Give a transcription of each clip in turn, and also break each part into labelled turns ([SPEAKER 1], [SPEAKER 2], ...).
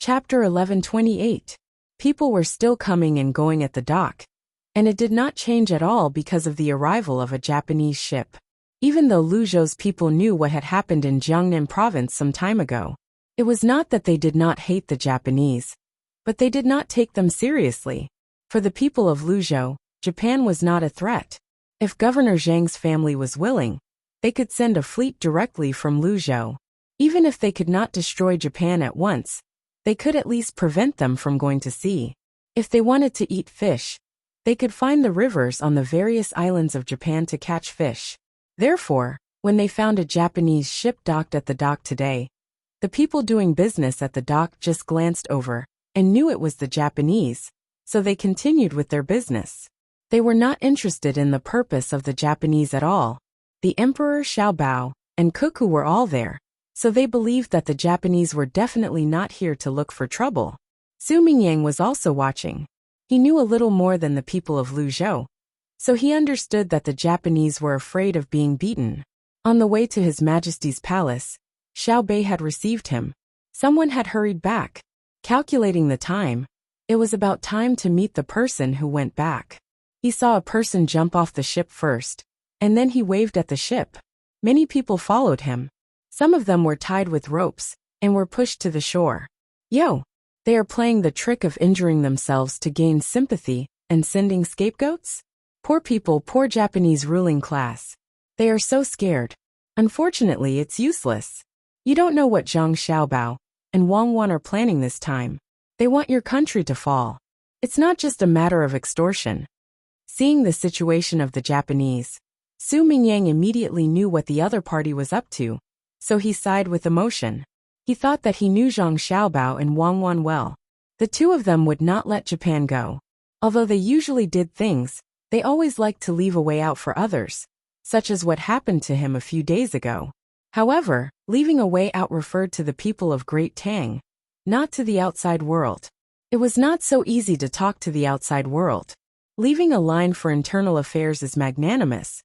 [SPEAKER 1] Chapter 1128. People were still coming and going at the dock, and it did not change at all because of the arrival of a Japanese ship. Even though Luzhou's people knew what had happened in Jiangnan province some time ago, it was not that they did not hate the Japanese, but they did not take them seriously. For the people of Luzhou, Japan was not a threat. If Governor Zhang's family was willing, they could send a fleet directly from Luzhou. Even if they could not destroy Japan at once, they could at least prevent them from going to sea. If they wanted to eat fish, they could find the rivers on the various islands of Japan to catch fish. Therefore, when they found a Japanese ship docked at the dock today, the people doing business at the dock just glanced over and knew it was the Japanese, so they continued with their business. They were not interested in the purpose of the Japanese at all. The Emperor Xiaobao and Cuckoo were all there, so they believed that the Japanese were definitely not here to look for trouble. Su Mingyang was also watching. He knew a little more than the people of Luzhou, so he understood that the Japanese were afraid of being beaten. On the way to His Majesty's palace, Xiao Bei had received him. Someone had hurried back. Calculating the time, it was about time to meet the person who went back. He saw a person jump off the ship first, and then he waved at the ship. Many people followed him. Some of them were tied with ropes and were pushed to the shore. Yo! They are playing the trick of injuring themselves to gain sympathy and sending scapegoats? Poor people, poor Japanese ruling class. They are so scared. Unfortunately, it's useless. You don't know what Zhang Xiaobao and Wang Wan are planning this time. They want your country to fall. It's not just a matter of extortion. Seeing the situation of the Japanese, Su Mingyang immediately knew what the other party was up to, so he sighed with emotion. He thought that he knew Zhang Xiaobao and Wang Wan well. The two of them would not let Japan go. Although they usually did things, they always liked to leave a way out for others, such as what happened to him a few days ago. However, leaving a way out referred to the people of Great Tang, not to the outside world. It was not so easy to talk to the outside world. Leaving a line for internal affairs is magnanimous,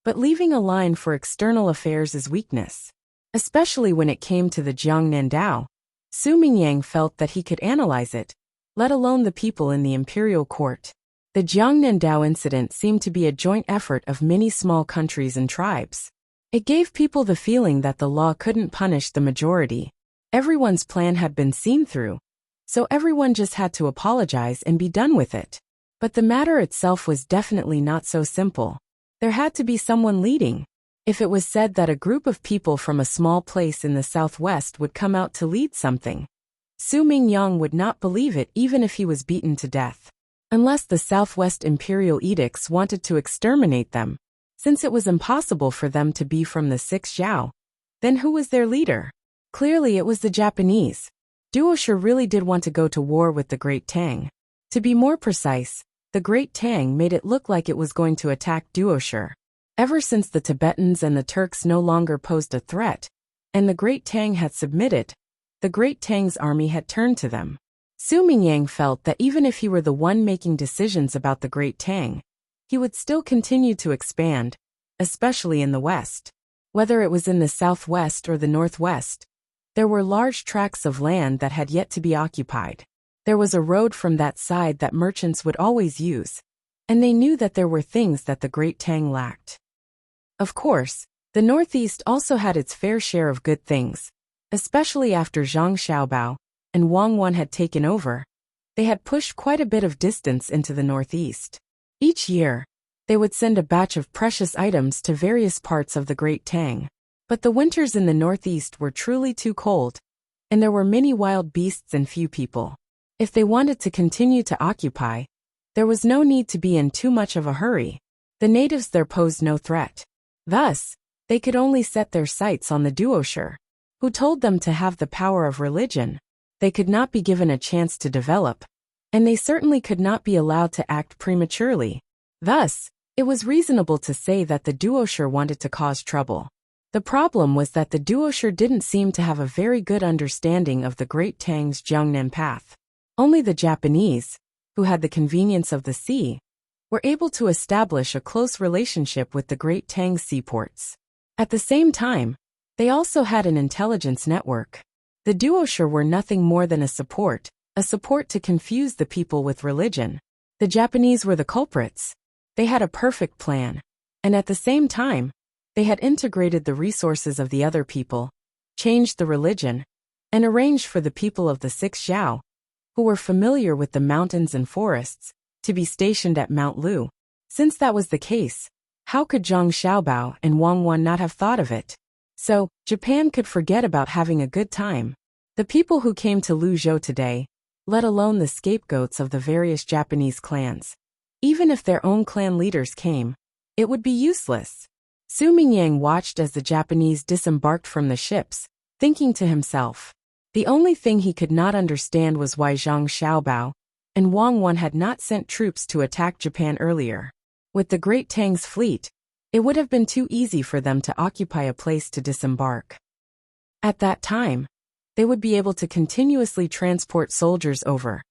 [SPEAKER 1] but leaving a line for external affairs is weakness. Especially when it came to the Jiangnan Dao, Su Mingyang felt that he could analyze it, let alone the people in the imperial court. The Jiangnan Dao incident seemed to be a joint effort of many small countries and tribes. It gave people the feeling that the law couldn't punish the majority. Everyone's plan had been seen through, so everyone just had to apologize and be done with it. But the matter itself was definitely not so simple. There had to be someone leading. If it was said that a group of people from a small place in the southwest would come out to lead something, Su Mingyang would not believe it even if he was beaten to death. Unless the Southwest Imperial Edicts wanted to exterminate them, since it was impossible for them to be from the 6th Zhao. Then who was their leader? Clearly it was the Japanese. Duoshu really did want to go to war with the Great Tang. To be more precise, the Great Tang made it look like it was going to attack Duoshu. Ever since the Tibetans and the Turks no longer posed a threat, and the Great Tang had submitted, the Great Tang's army had turned to them. Su Mingyang felt that even if he were the one making decisions about the Great Tang, he would still continue to expand, especially in the west. Whether it was in the southwest or the northwest, there were large tracts of land that had yet to be occupied. There was a road from that side that merchants would always use, and they knew that there were things that the Great Tang lacked. Of course, the northeast also had its fair share of good things, especially after Zhang Xiaobao and Wang Wan had taken over. They had pushed quite a bit of distance into the northeast. Each year, they would send a batch of precious items to various parts of the Great Tang. But the winters in the northeast were truly too cold, and there were many wild beasts and few people. If they wanted to continue to occupy, there was no need to be in too much of a hurry. The natives there posed no threat. Thus, they could only set their sights on the Duoshu, who told them to have the power of religion. They could not be given a chance to develop, and they certainly could not be allowed to act prematurely. Thus, it was reasonable to say that the Duoshu wanted to cause trouble. The problem was that the Duoshu didn't seem to have a very good understanding of the Great Tang's Jiangnan path. Only the Japanese, who had the convenience of the sea, were able to establish a close relationship with the Great Tang seaports. At the same time, they also had an intelligence network. The The duoshi were nothing more than a support to confuse the people with religion. The Japanese were the culprits. They had a perfect plan. And at the same time, they had integrated the resources of the other people, changed the religion, and arranged for the people of the Six Xiao, who were familiar with the mountains and forests, to be stationed at Mount Lu. Since that was the case, how could Zhang Xiaobao and Wang Wan not have thought of it? So, Japan could forget about having a good time. The people who came to Luzhou today, let alone the scapegoats of the various Japanese clans. Even if their own clan leaders came, it would be useless. Su Mingyang watched as the Japanese disembarked from the ships, thinking to himself. The only thing he could not understand was why Zhang Xiaobao and Wang Wan had not sent troops to attack Japan earlier. With the Great Tang's fleet, it would have been too easy for them to occupy a place to disembark. At that time, they would be able to continuously transport soldiers over.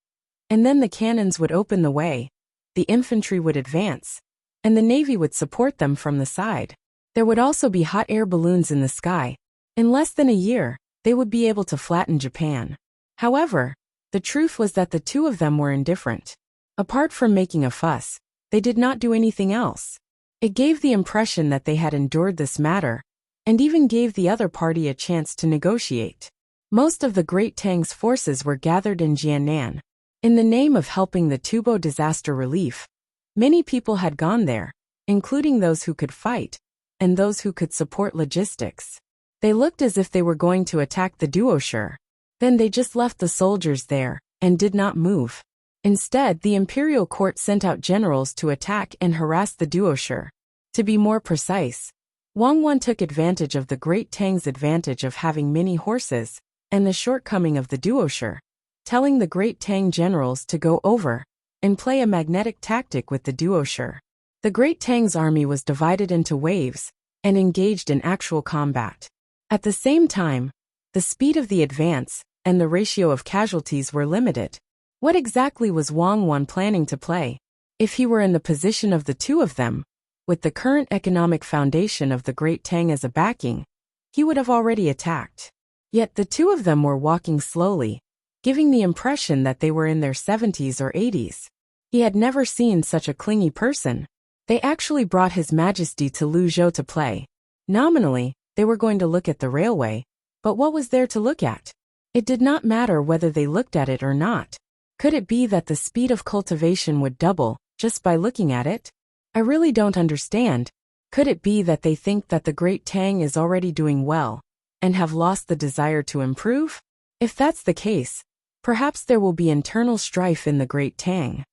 [SPEAKER 1] And then the cannons would open the way, the infantry would advance, and the navy would support them from the side. There would also be hot air balloons in the sky. In less than a year, they would be able to flatten Japan. However, the truth was that the two of them were indifferent. Apart from making a fuss, they did not do anything else. It gave the impression that they had endured this matter, and even gave the other party a chance to negotiate. Most of the Great Tang's forces were gathered in Jiannan. In the name of helping the Tubo disaster relief, many people had gone there, including those who could fight, and those who could support logistics. They looked as if they were going to attack the duoshi. Then they just left the soldiers there, and did not move. Instead, the imperial court sent out generals to attack and harass the duoshi. To be more precise, Wang Wan took advantage of the Great Tang's advantage of having many horses, and the shortcoming of the duoshi, telling the Great Tang generals to go over and play a magnetic tactic with the duoshi. The Great Tang's army was divided into waves and engaged in actual combat. At the same time, the speed of the advance and the ratio of casualties were limited. What exactly was Wang Wan planning to play? If he were in the position of the two of them, with the current economic foundation of the Great Tang as a backing, he would have already attacked. Yet the two of them were walking slowly, giving the impression that they were in their 70s or 80s. He had never seen such a clingy person. They actually brought His Majesty to Luzhou to play. Nominally, they were going to look at the railway, but what was there to look at? It did not matter whether they looked at it or not. Could it be that the speed of cultivation would double just by looking at it? I really don't understand. Could it be that they think that the Great Tang is already doing well and have lost the desire to improve? If that's the case, perhaps there will be internal strife in the Great Tang.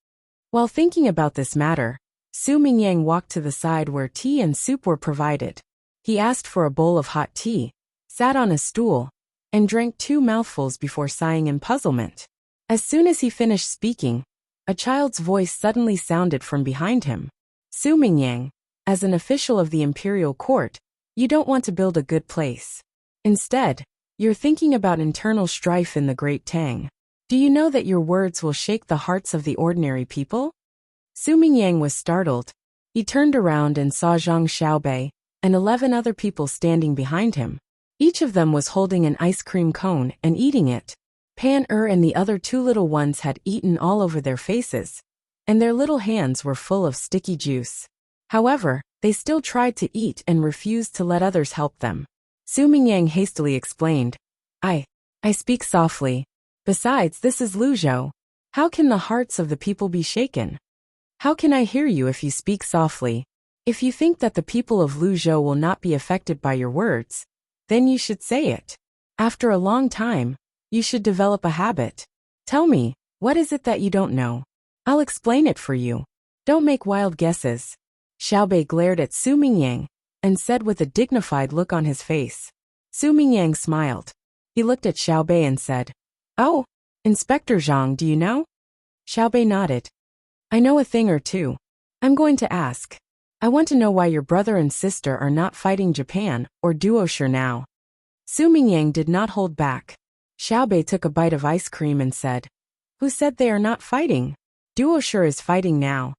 [SPEAKER 1] While thinking about this matter, Su Mingyang walked to the side where tea and soup were provided. He asked for a bowl of hot tea, sat on a stool, and drank 2 mouthfuls before sighing in puzzlement. As soon as he finished speaking, a child's voice suddenly sounded from behind him. Su Mingyang, as an official of the imperial court, you don't want to build a good place. Instead, you're thinking about internal strife in the Great Tang. Do you know that your words will shake the hearts of the ordinary people? Su Mingyang was startled. He turned around and saw Zhang Xiaobei and 11 other people standing behind him. Each of them was holding an ice cream cone and eating it. Pan and the other 2 little ones had eaten all over their faces, and their little hands were full of sticky juice. However, they still tried to eat and refused to let others help them. Su Mingyang hastily explained, I speak softly. Besides, this is Luzhou. How can the hearts of the people be shaken? How can I hear you if you speak softly? If you think that the people of Luzhou will not be affected by your words, then you should say it. After a long time, you should develop a habit. Tell me, what is it that you don't know? I'll explain it for you. Don't make wild guesses. Xiaobei glared at Su Mingyang and said with a dignified look on his face. Su Mingyang smiled. He looked at Xiaobei and said, Oh, Inspector Zhang, do you know? Xiaobei nodded. I know a thing or two. I'm going to ask. I want to know why your brother and sister are not fighting Japan or duoshi now. Su Mingyang did not hold back. Xiaobei took a bite of ice cream and said, Who said they are not fighting? Duoshi is fighting now.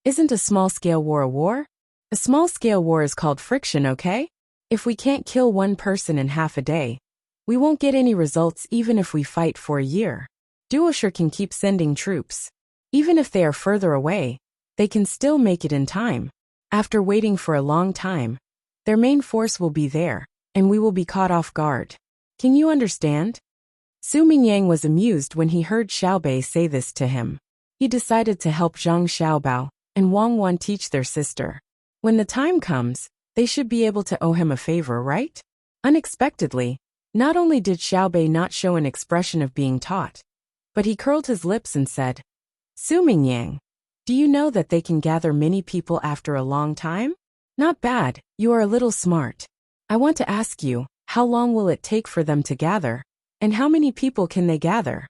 [SPEAKER 1] Isn't a small-scale war a war? A small-scale war is called friction, okay? If we can't kill one person in half a day, We won't get any results even if we fight for a year. Duosher can keep sending troops. Even if they are further away, they can still make it in time. After waiting for a long time, their main force will be there, and we will be caught off guard. Can you understand? Su Mingyang was amused when he heard Xiaobei say this to him. He decided to help Zhang Xiaobao and Wang Wan teach their sister. When the time comes, they should be able to owe him a favor, right? Unexpectedly, not only did Xiaobei not show an expression of being taught, but he curled his lips and said, Su Mingyang, do you know that they can gather many people after a long time? Not bad, you are a little smart. I want to ask you, how long will it take for them to gather, and how many people can they gather?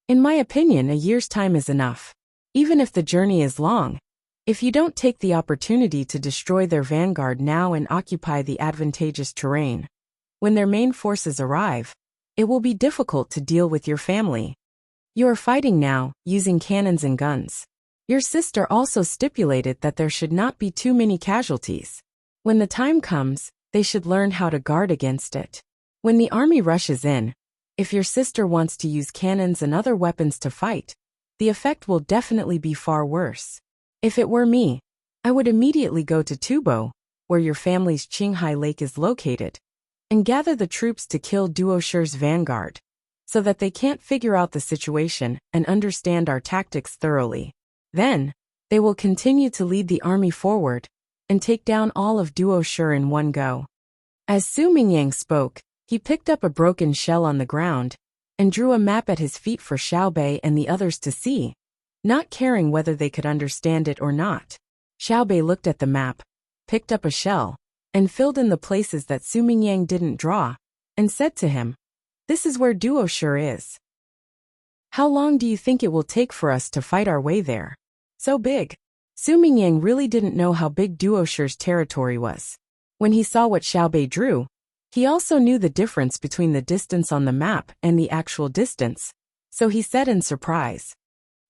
[SPEAKER 1] In my opinion, a year's time is enough. Even if the journey is long, if you don't take the opportunity to destroy their vanguard now and occupy the advantageous terrain, when their main forces arrive, it will be difficult to deal with your family. You are fighting now, using cannons and guns. Your sister also stipulated that there should not be too many casualties. When the time comes, they should learn how to guard against it. When the army rushes in, if your sister wants to use cannons and other weapons to fight, the effect will definitely be far worse. If it were me, I would immediately go to Tubo, where your family's Qinghai Lake is located, and gather the troops to kill Duosher's vanguard, so that they can't figure out the situation and understand our tactics thoroughly. Then, they will continue to lead the army forward and take down all of Duosher in one go. As Su Mingyang spoke, he picked up a broken shell on the ground and drew a map at his feet for Xiaobei and the others to see, not caring whether they could understand it or not. Xiaobei looked at the map, picked up a shell, and filled in the places that Su Mingyang didn't draw, and said to him, "This is where Duosher is. How long do you think it will take for us to fight our way there? So big." Su Mingyang really didn't know how big Duosher's territory was. When he saw what Xiaobei drew, he also knew the difference between the distance on the map and the actual distance, so he said in surprise,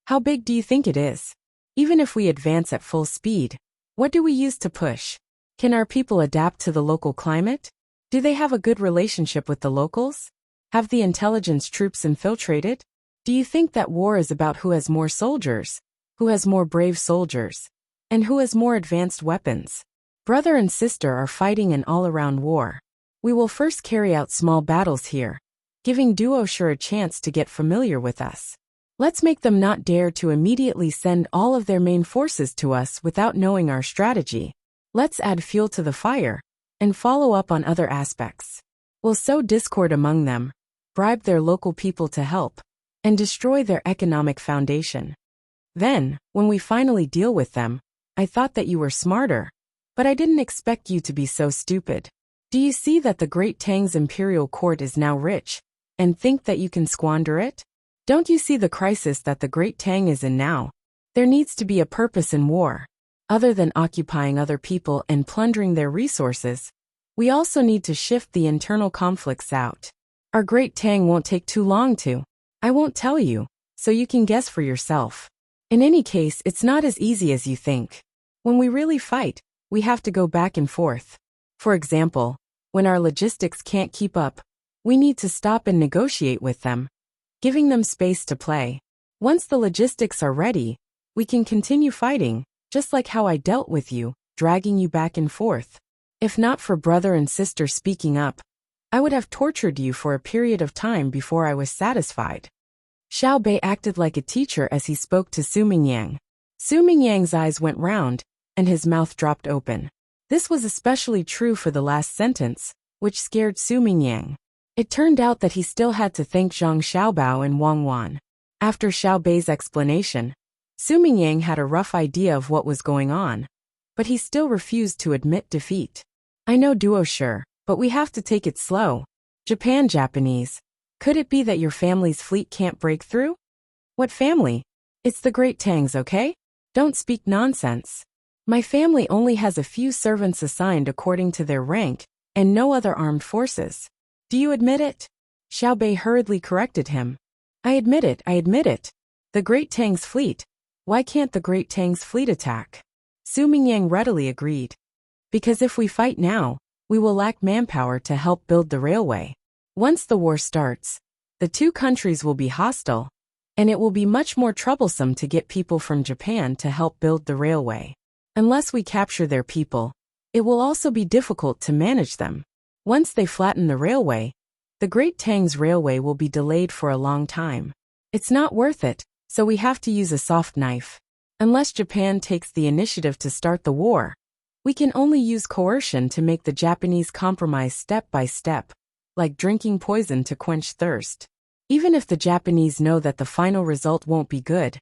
[SPEAKER 1] "How big do you think it is? Even if we advance at full speed, what do we use to push? Can our people adapt to the local climate? Do they have a good relationship with the locals? Have the intelligence troops infiltrated? Do you think that war is about who has more soldiers, who has more brave soldiers, and who has more advanced weapons? Brother and sister are fighting an all-around war. We will first carry out small battles here, giving Duosher a chance to get familiar with us. Let's make them not dare to immediately send all of their main forces to us without knowing our strategy. Let's add fuel to the fire, and follow up on other aspects. We'll sow discord among them, bribe their local people to help, and destroy their economic foundation. Then, when we finally deal with them, I thought that you were smarter, but I didn't expect you to be so stupid. Do you see that the great Tang's imperial court is now rich, and think that you can squander it? Don't you see the crisis that the great Tang is in now? There needs to be a purpose in war. Other than occupying other people and plundering their resources, we also need to shift the internal conflicts out. Our great Tang won't take too long to. I won't tell you, so you can guess for yourself. In any case, it's not as easy as you think. When we really fight, we have to go back and forth. For example, when our logistics can't keep up, we need to stop and negotiate with them, giving them space to play. Once the logistics are ready, we can continue fighting, just like how I dealt with you, dragging you back and forth. If not for brother and sister speaking up, I would have tortured you for a period of time before I was satisfied. Xiaobei acted like a teacher as he spoke to Su Mingyang. Su Mingyang's eyes went round, and his mouth dropped open. This was especially true for the last sentence, which scared Su Mingyang. It turned out that he still had to thank Zhang Xiaobao and Wang Wan. After Xiaobei's explanation, Su Mingyang had a rough idea of what was going on, but he still refused to admit defeat. I know Duosher, but we have to take it slow. Japanese. Could it be that your family's fleet can't break through? What family? It's the Great Tangs, okay? Don't speak nonsense. My family only has a few servants assigned according to their rank, and no other armed forces. Do you admit it? Xiaobei hurriedly corrected him. I admit it. The Great Tang's fleet. Why can't the Great Tang's fleet attack? Su Mingyang readily agreed. Because if we fight now, we will lack manpower to help build the railway. Once the war starts, the two countries will be hostile, and it will be much more troublesome to get people from Japan to help build the railway. Unless we capture their people, it will also be difficult to manage them. Once they flatten the railway, the Great Tang's railway will be delayed for a long time. It's not worth it, so we have to use a soft knife. Unless Japan takes the initiative to start the war, we can only use coercion to make the Japanese compromise step by step, like drinking poison to quench thirst. Even if the Japanese know that the final result won't be good,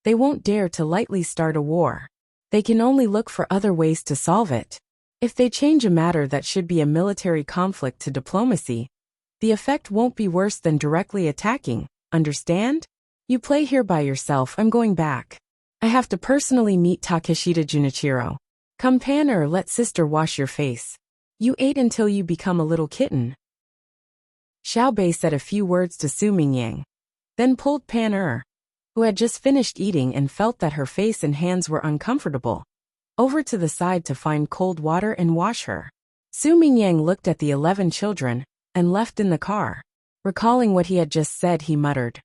[SPEAKER 1] they won't dare to lightly start a war. They can only look for other ways to solve it. If they change a matter that should be a military conflict to diplomacy, the effect won't be worse than directly attacking, understand? You play here by yourself, I'm going back. I have to personally meet Takeshita Junichiro. Come Pan, let sister wash your face. You ate until you become a little kitten. Xiaobei said a few words to Su Mingyang, then pulled Pan, who had just finished eating and felt that her face and hands were uncomfortable, over to the side to find cold water and wash her. Su Mingyang looked at the 11 children and left in the car. Recalling what he had just said, he muttered,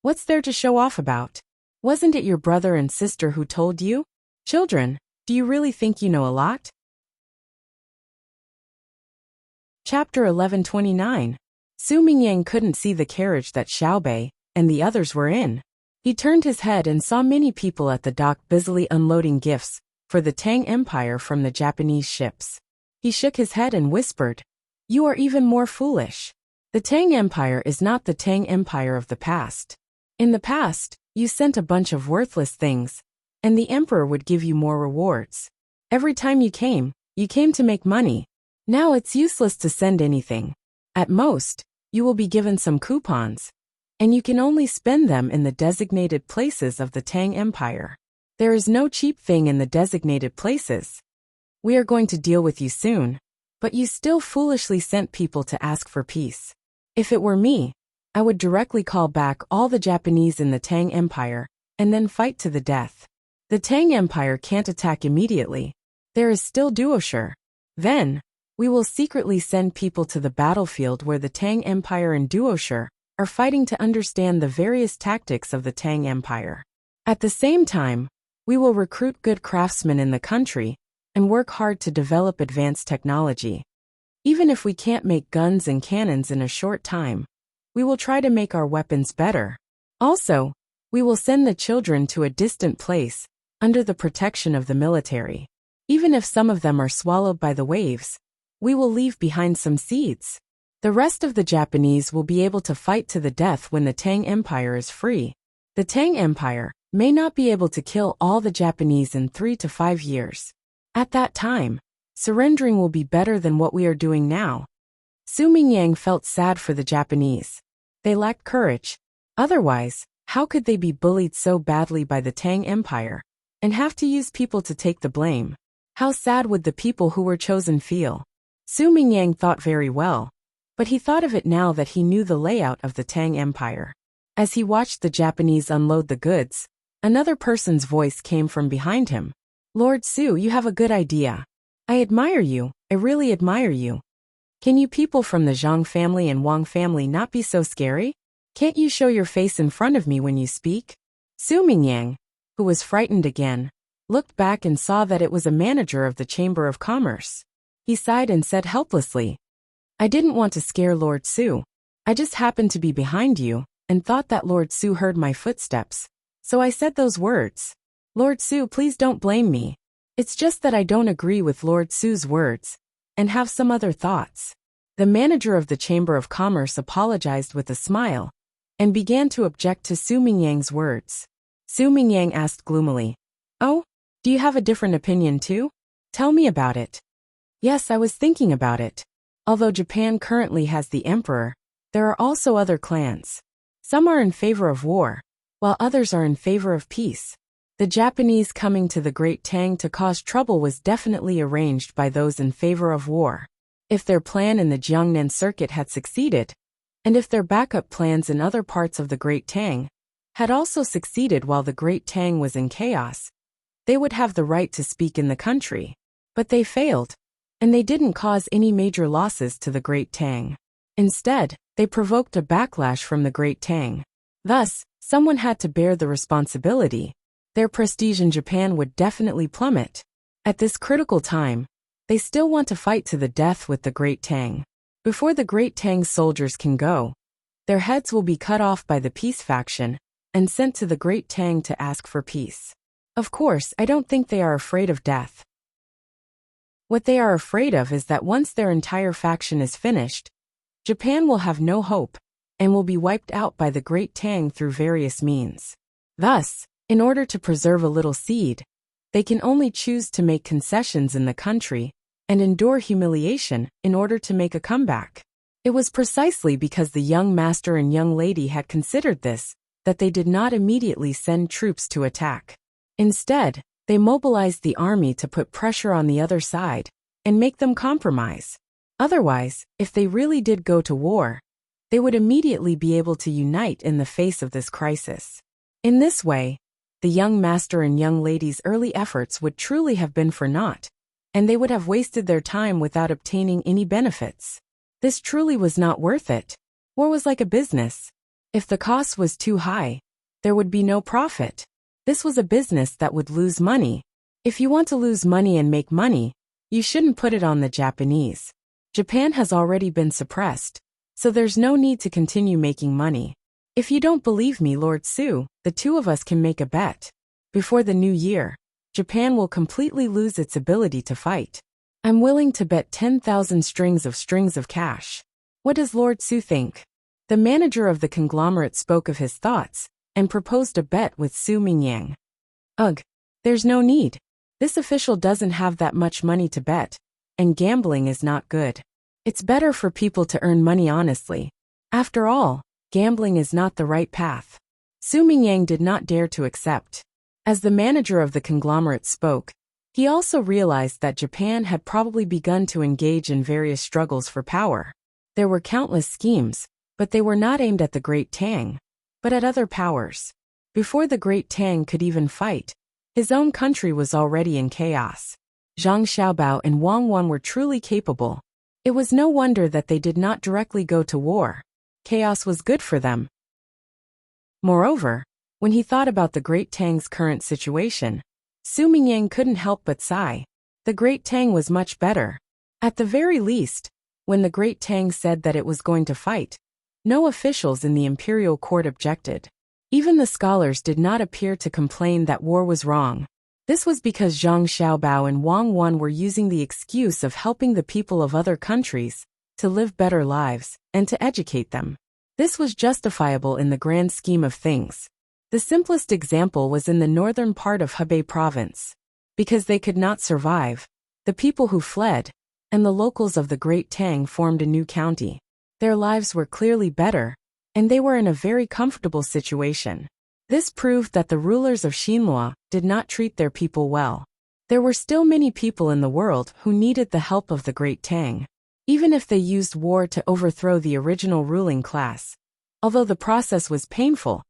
[SPEAKER 1] "What's there to show off about? Wasn't it your brother and sister who told you? Children, do you really think you know a lot?" Chapter 1129. Su Mingyang couldn't see the carriage that Xiaobei and the others were in. He turned his head and saw many people at the dock busily unloading gifts for the Tang Empire from the Japanese ships. He shook his head and whispered, "You are even more foolish. The Tang Empire is not the Tang Empire of the past. In the past, you sent a bunch of worthless things, and the emperor would give you more rewards. Every time you came to make money. Now it's useless to send anything. At most, you will be given some coupons, and you can only spend them in the designated places of the Tang Empire. There is no cheap thing in the designated places. We are going to deal with you soon, but you still foolishly sent people to ask for peace. If it were me, I would directly call back all the Japanese in the Tang Empire, and then fight to the death. The Tang Empire can't attack immediately. There is still Duoshire. Then, we will secretly send people to the battlefield where the Tang Empire and Duoshire are fighting to understand the various tactics of the Tang Empire. At the same time, we will recruit good craftsmen in the country and work hard to develop advanced technology. Even if we can't make guns and cannons in a short time, we will try to make our weapons better. Also, we will send the children to a distant place, under the protection of the military. Even if some of them are swallowed by the waves, we will leave behind some seeds. The rest of the Japanese will be able to fight to the death when the Tang Empire is free. The Tang Empire may not be able to kill all the Japanese in 3 to 5 years. At that time, surrendering will be better than what we are doing now. Su Mingyang felt sad for the Japanese. They lacked courage. Otherwise, how could they be bullied so badly by the Tang Empire and have to use people to take the blame? How sad would the people who were chosen feel? Su Mingyang thought very well, but he thought of it now that he knew the layout of the Tang Empire. As he watched the Japanese unload the goods, another person's voice came from behind him. "Lord Su, you have a good idea. I admire you, I really admire you. Can you people from the Zhang family and Wang family not be so scary? Can't you show your face in front of me when you speak?" Su Mingyang, who was frightened again, looked back and saw that it was a manager of the Chamber of Commerce. He sighed and said helplessly, "I didn't want to scare Lord Su. I just happened to be behind you and thought that Lord Su heard my footsteps, so I said those words. Lord Su, please don't blame me. It's just that I don't agree with Lord Su's words and have some other thoughts." The manager of the Chamber of Commerce apologized with a smile and began to object to Su Mingyang's words. Su Mingyang asked gloomily, "Oh, do you have a different opinion too? Tell me about it." "Yes, I was thinking about it. Although Japan currently has the emperor, there are also other clans. Some are in favor of war, while others are in favor of peace. The Japanese coming to the Great Tang to cause trouble was definitely arranged by those in favor of war. If their plan in the Jiangnan circuit had succeeded, and if their backup plans in other parts of the Great Tang had also succeeded while the Great Tang was in chaos, they would have the right to speak in the country. But they failed, and they didn't cause any major losses to the Great Tang. Instead, they provoked a backlash from the Great Tang. Thus, someone had to bear the responsibility. Their prestige in Japan would definitely plummet. At this critical time, they still want to fight to the death with the Great Tang. Before the Great Tang's soldiers can go, their heads will be cut off by the peace faction and sent to the Great Tang to ask for peace. Of course, I don't think they are afraid of death. What they are afraid of is that once their entire faction is finished, Japan will have no hope and will be wiped out by the Great Tang through various means. Thus, in order to preserve a little seed, they can only choose to make concessions in the country and endure humiliation in order to make a comeback. It was precisely because the young master and young lady had considered this that they did not immediately send troops to attack. Instead, they mobilized the army to put pressure on the other side and make them compromise. Otherwise, if they really did go to war, they would immediately be able to unite in the face of this crisis. In this way, the young master and young lady's early efforts would truly have been for naught, and they would have wasted their time without obtaining any benefits. This truly was not worth it. War was like a business. If the cost was too high, there would be no profit. This was a business that would lose money. If you want to lose money and make money, you shouldn't put it on the Japanese. Japan has already been suppressed, so there's no need to continue making money. If you don't believe me, Lord Su, the two of us can make a bet. Before the new year, Japan will completely lose its ability to fight. I'm willing to bet 10,000 strings of cash. What does Lord Su think? The manager of the conglomerate spoke of his thoughts and proposed a bet with Su Mingyang. Ugh, there's no need. This official doesn't have that much money to bet, and gambling is not good. It's better for people to earn money honestly. After all, gambling is not the right path. Su Mingyang did not dare to accept. As the manager of the conglomerate spoke, he also realized that Japan had probably begun to engage in various struggles for power. There were countless schemes, but they were not aimed at the Great Tang, but at other powers. Before the Great Tang could even fight, his own country was already in chaos. Zhang Xiaobao and Wang Wan were truly capable. It was no wonder that they did not directly go to war. Chaos was good for them. Moreover, when he thought about the Great Tang's current situation, Su Mingyang couldn't help but sigh. The Great Tang was much better. At the very least, when the Great Tang said that it was going to fight, no officials in the imperial court objected. Even the scholars did not appear to complain that war was wrong. This was because Zhang Xiaobao and Wang Wan were using the excuse of helping the people of other countries to live better lives and to educate them. This was justifiable in the grand scheme of things. The simplest example was in the northern part of Hebei province. Because they could not survive, the people who fled and the locals of the Great Tang formed a new county. Their lives were clearly better, and they were in a very comfortable situation. This proved that the rulers of Xinhua did not treat their people well. There were still many people in the world who needed the help of the Great Tang, even if they used war to overthrow the original ruling class. Although the process was painful,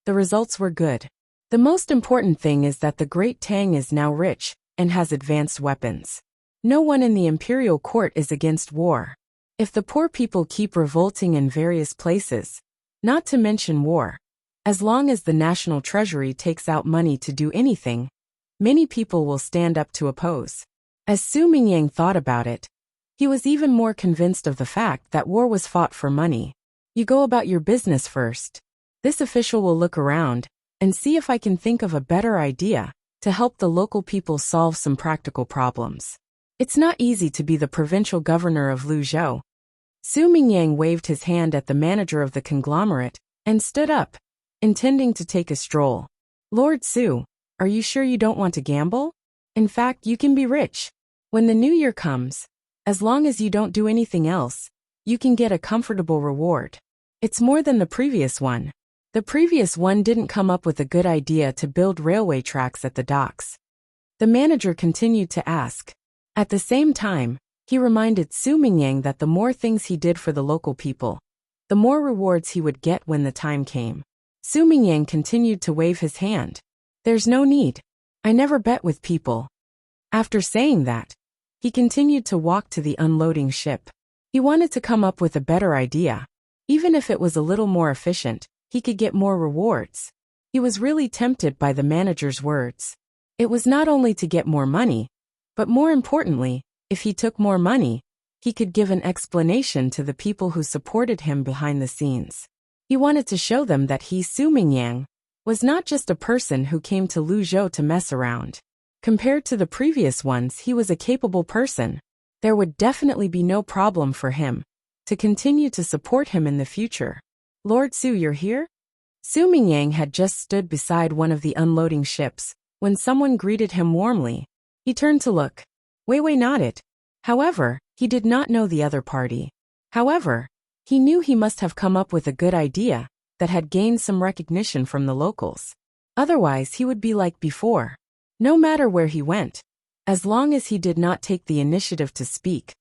[SPEAKER 1] the results were good. The most important thing is that the Great Tang is now rich and has advanced weapons. No one in the imperial court is against war. If the poor people keep revolting in various places, not to mention war, as long as the national treasury takes out money to do anything, many people will stand up to oppose. As Su Mingyang thought about it, he was even more convinced of the fact that war was fought for money. You go about your business first. This official will look around and see if I can think of a better idea to help the local people solve some practical problems. It's not easy to be the provincial governor of Luzhou. Su Mingyang waved his hand at the manager of the conglomerate and stood up, intending to take a stroll. Lord Su, are you sure you don't want to gamble? In fact, you can be rich. When the new year comes, as long as you don't do anything else, you can get a comfortable reward. It's more than the previous one. The previous one didn't come up with a good idea to build railway tracks at the docks. The manager continued to ask. At the same time, he reminded Su Mingyang that the more things he did for the local people, the more rewards he would get when the time came. Su Mingyang continued to wave his hand. There's no need. I never bet with people. After saying that, he continued to walk to the unloading ship. He wanted to come up with a better idea. Even if it was a little more efficient, he could get more rewards. He was really tempted by the manager's words. It was not only to get more money, but more importantly, if he took more money, he could give an explanation to the people who supported him behind the scenes. He wanted to show them that he, Su Mingyang, was not just a person who came to Luzhou to mess around. Compared to the previous ones, he was a capable person. There would definitely be no problem for him to continue to support him in the future. Lord Su, you're here? Su Mingyang had just stood beside one of the unloading ships when someone greeted him warmly. He turned to look. Wei Wei nodded. However, he did not know the other party. However, he knew he must have come up with a good idea that had gained some recognition from the locals. Otherwise, he would be like before. No matter where he went, as long as he did not take the initiative to speak,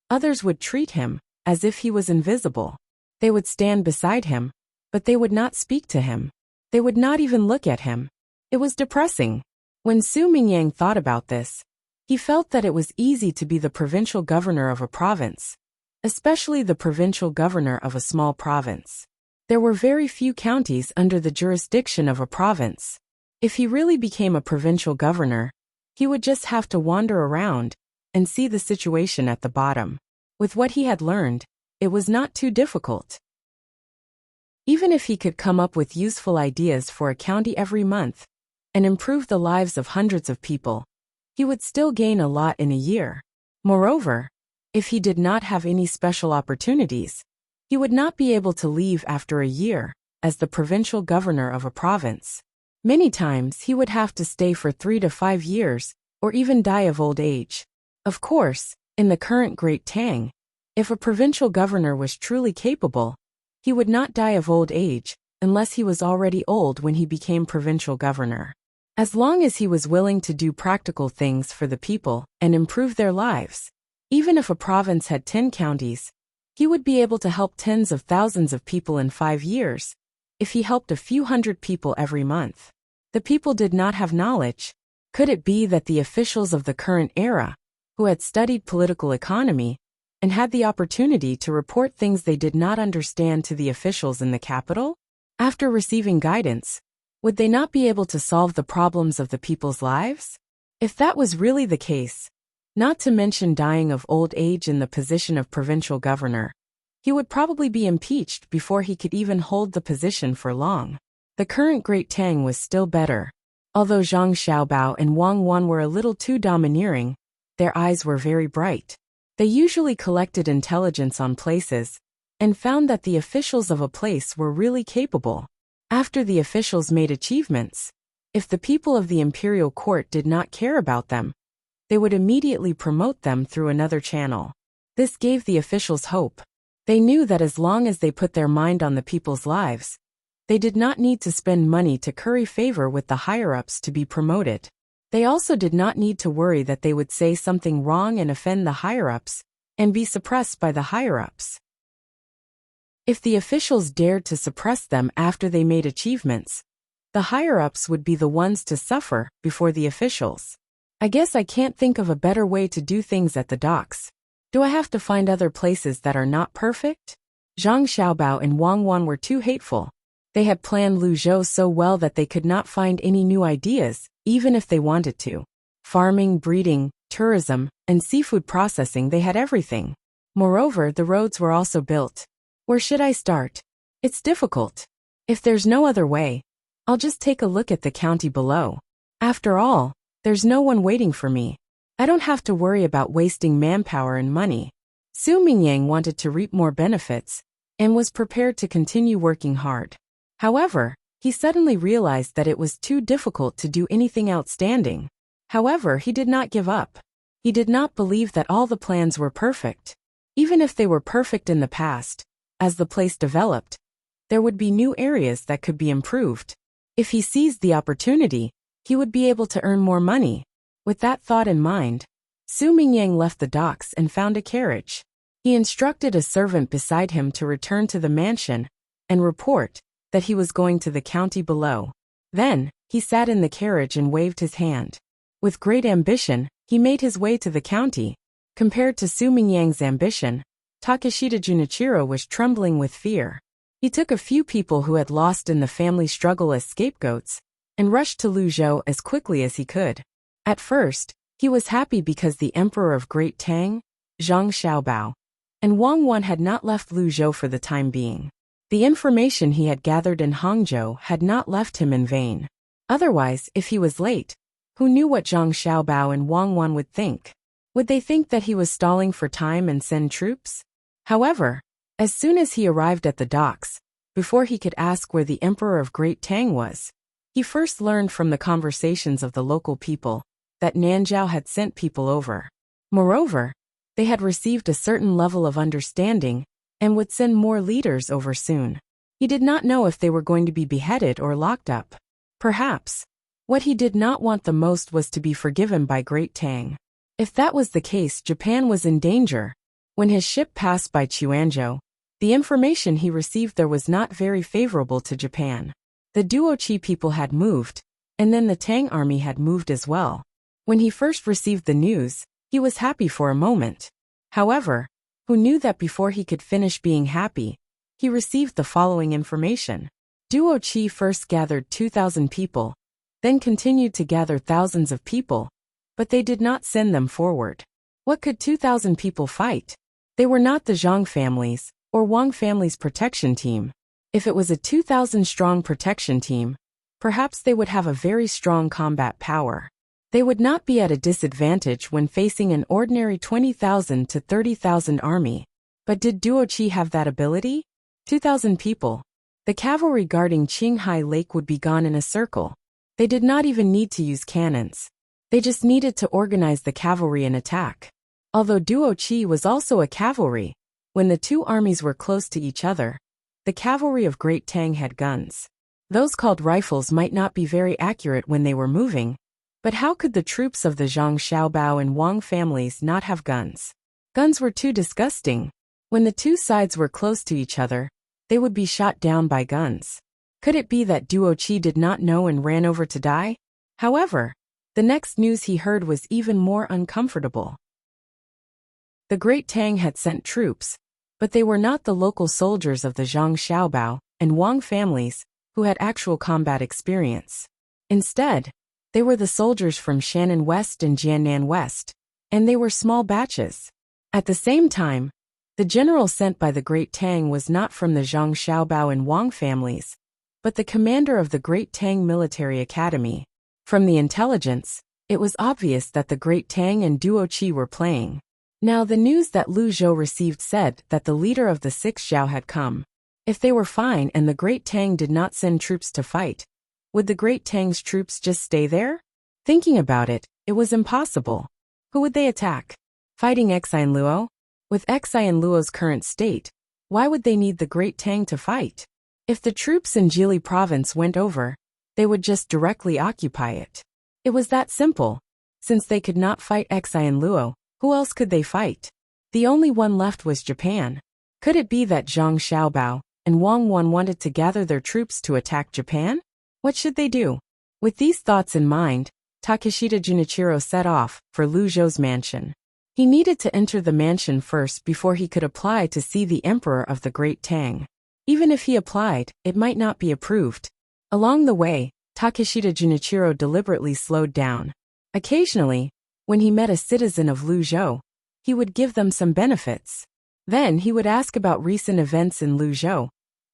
[SPEAKER 1] others would treat him as if he was invisible. They would stand beside him, but they would not speak to him. They would not even look at him. It was depressing. When Su Mingyang thought about this, he felt that it was easy to be the provincial governor of a province, especially the provincial governor of a small province. There were very few counties under the jurisdiction of a province. If he really became a provincial governor, he would just have to wander around and see the situation at the bottom. With what he had learned, it was not too difficult. Even if he could come up with useful ideas for a county every month and improve the lives of hundreds of people, he would still gain a lot in a year. Moreover, if he did not have any special opportunities, he would not be able to leave after a year as the provincial governor of a province. Many times he would have to stay for 3 to 5 years or even die of old age. Of course, in the current Great Tang, if a provincial governor was truly capable, he would not die of old age unless he was already old when he became provincial governor. As long as he was willing to do practical things for the people and improve their lives, even if a province had 10 counties, he would be able to help tens of thousands of people in 5 years, if he helped a few hundred people every month. The people did not have knowledge. Could it be that the officials of the current era, who had studied political economy, and had the opportunity to report things they did not understand to the officials in the capital? After receiving guidance, would they not be able to solve the problems of the people's lives? If that was really the case, not to mention dying of old age in the position of provincial governor, he would probably be impeached before he could even hold the position for long. The current Great Tang was still better. Although Zhang Xiaobao and Wang Wan were a little too domineering, their eyes were very bright. They usually collected intelligence on places and found that the officials of a place were really capable. After the officials made achievements, if the people of the imperial court did not care about them, they would immediately promote them through another channel. This gave the officials hope. They knew that as long as they put their mind on the people's lives, they did not need to spend money to curry favor with the higher-ups to be promoted. They also did not need to worry that they would say something wrong and offend the higher-ups and be suppressed by the higher-ups. If the officials dared to suppress them after they made achievements, the higher-ups would be the ones to suffer before the officials. I guess I can't think of a better way to do things at the docks. Do I have to find other places that are not perfect? Zhang Xiaobao and Wang Wan were too hateful. They had planned Luzhou so well that they could not find any new ideas, even if they wanted to. Farming, breeding, tourism, and seafood processing, they had everything. Moreover, the roads were also built. Where should I start? It's difficult. If there's no other way, I'll just take a look at the county below. After all, there's no one waiting for me. I don't have to worry about wasting manpower and money. Su Mingyang wanted to reap more benefits and was prepared to continue working hard. However, he suddenly realized that it was too difficult to do anything outstanding. However, he did not give up. He did not believe that all the plans were perfect. Even if they were perfect in the past, as the place developed, there would be new areas that could be improved. If he seized the opportunity, he would be able to earn more money. With that thought in mind, Su Mingyang left the docks and found a carriage. He instructed a servant beside him to return to the mansion and report that he was going to the county below. Then, he sat in the carriage and waved his hand. With great ambition, he made his way to the county. Compared to Su Mingyang's ambition, Takeshita Junichiro was trembling with fear. He took a few people who had lost in the family struggle as scapegoats and rushed to Luzhou as quickly as he could. At first, he was happy because the Emperor of Great Tang, Zhang Xiaobao, and Wang Wan had not left Luzhou for the time being. The information he had gathered in Hangzhou had not left him in vain. Otherwise, if he was late, who knew what Zhang Xiaobao and Wang Wan would think? Would they think that he was stalling for time and send troops? However, as soon as he arrived at the docks, before he could ask where the Emperor of Great Tang was, he first learned from the conversations of the local people that Nanzhao had sent people over. Moreover, they had received a certain level of understanding and would send more leaders over soon. He did not know if they were going to be beheaded or locked up. Perhaps, what he did not want the most was to be forgiven by Great Tang. If that was the case, Japan was in danger. When his ship passed by Chuanzhou, the information he received there was not very favorable to Japan. The Duoqi people had moved, and then the Tang army had moved as well. When he first received the news, he was happy for a moment. However, who knew that before he could finish being happy, he received the following information. Duoqi first gathered 2,000 people, then continued to gather thousands of people, but they did not send them forward. What could 2,000 people fight? They were not the Zhang families or Wang family's protection team. If it was a 2,000-strong protection team, perhaps they would have a very strong combat power. They would not be at a disadvantage when facing an ordinary 20,000 to 30,000 army. But did Duoqi have that ability? 2,000 people. The cavalry guarding Qinghai Lake would be gone in a circle. They did not even need to use cannons. They just needed to organize the cavalry and attack. Although Duoqi was also a cavalry, when the two armies were close to each other, the cavalry of Great Tang had guns. Those called rifles might not be very accurate when they were moving, but how could the troops of the Zhang Xiaobao and Wang families not have guns? Guns were too disgusting. When the two sides were close to each other, they would be shot down by guns. Could it be that Duoqi did not know and ran over to die? However, the next news he heard was even more uncomfortable. The Great Tang had sent troops, but they were not the local soldiers of the Zhang Xiaobao and Wang families who had actual combat experience. Instead, they were the soldiers from Shannan West and Jiannan West, and they were small batches. At the same time, the general sent by the Great Tang was not from the Zhang Xiaobao and Wang families, but the commander of the Great Tang Military Academy. From the intelligence, it was obvious that the Great Tang and Duoqi were playing. Now the news that Lu Zhou received said that the leader of the Sixth Zhao had come. If they were fine and the Great Tang did not send troops to fight, would the Great Tang's troops just stay there? Thinking about it, it was impossible. Who would they attack? Fighting Exine Luo? With Exine Luo's current state, why would they need the Great Tang to fight? If the troops in Jili province went over, they would just directly occupy it. It was that simple. Since they could not fight Exine Luo, who else could they fight? The only one left was Japan. Could it be that Zhang Xiaobao and Wang Wan wanted to gather their troops to attack Japan? What should they do? With these thoughts in mind, Takeshita Junichiro set off for Lu Zhou's mansion. He needed to enter the mansion first before he could apply to see the Emperor of the Great Tang. Even if he applied, it might not be approved. Along the way, Takeshita Junichiro deliberately slowed down. Occasionally, when he met a citizen of Luzhou, he would give them some benefits. Then he would ask about recent events in Luzhou,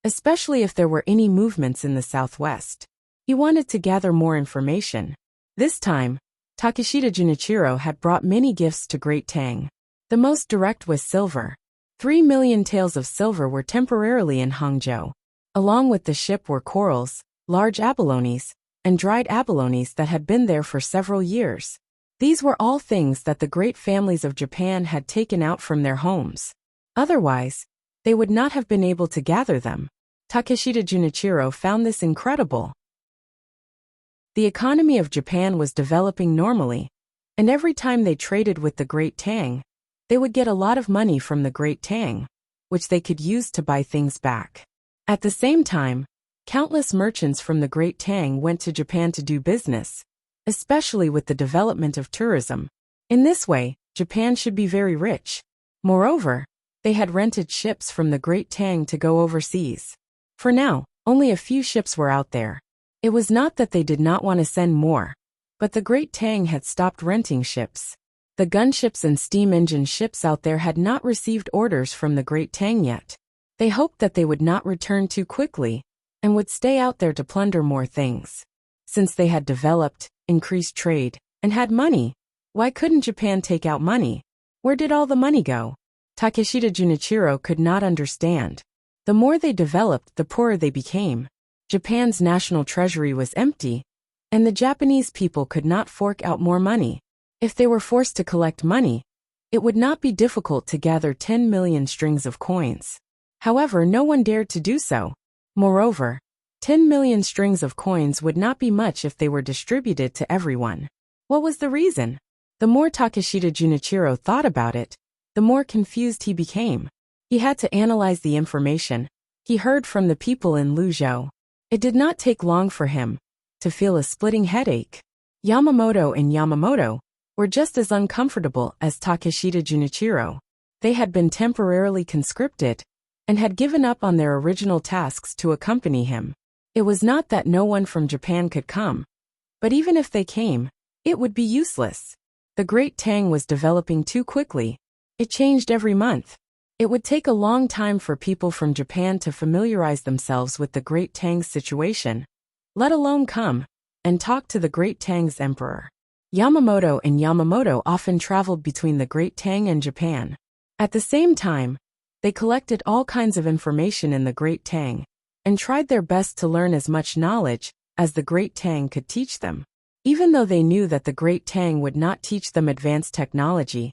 [SPEAKER 1] especially if there were any movements in the southwest. He wanted to gather more information. This time, Takeshita Junichiro had brought many gifts to Great Tang. The most direct was silver. 3 million taels of silver were temporarily in Hangzhou. Along with the ship were corals, large abalones, and dried abalones that had been there for several years. These were all things that the great families of Japan had taken out from their homes. Otherwise, they would not have been able to gather them. Takeshita Junichiro found this incredible. The economy of Japan was developing normally, and every time they traded with the Great Tang, they would get a lot of money from the Great Tang, which they could use to buy things back. At the same time, countless merchants from the Great Tang went to Japan to do business, especially with the development of tourism. In this way, Japan should be very rich. Moreover, They had rented ships from the Great Tang to go overseas. For now, only a few ships were out there. It was not that they did not want to send more, but the Great Tang had stopped renting ships. The gunships and steam engine ships out there had not received orders from the Great Tang yet. They hoped that they would not return too quickly and would stay out there to plunder more things. Since they had developed, increased trade, and had money, why couldn't Japan take out money? Where did all the money go? Takeshita Junichiro could not understand. The more they developed, the poorer they became. Japan's national treasury was empty, and the Japanese people could not fork out more money. If they were forced to collect money, it would not be difficult to gather 10 million strings of coins. However, no one dared to do so. Moreover, 10 million strings of coins would not be much if they were distributed to everyone. What was the reason? The more Takeshita Junichiro thought about it, the more confused he became. He had to analyze the information he heard from the people in Luzhou. It did not take long for him to feel a splitting headache. Yamamoto and Yamamoto were just as uncomfortable as Takeshita Junichiro. They had been temporarily conscripted and had given up on their original tasks to accompany him. It was not that no one from Japan could come, but even if they came, it would be useless. The Great Tang was developing too quickly. It changed every month. It would take a long time for people from Japan to familiarize themselves with the Great Tang's situation, let alone come and talk to the Great Tang's emperor. Yamamoto and Yamamoto often traveled between the Great Tang and Japan. At the same time, they collected all kinds of information in the Great Tang and tried their best to learn as much knowledge as the Great Tang could teach them. Even though they knew that the Great Tang would not teach them advanced technology,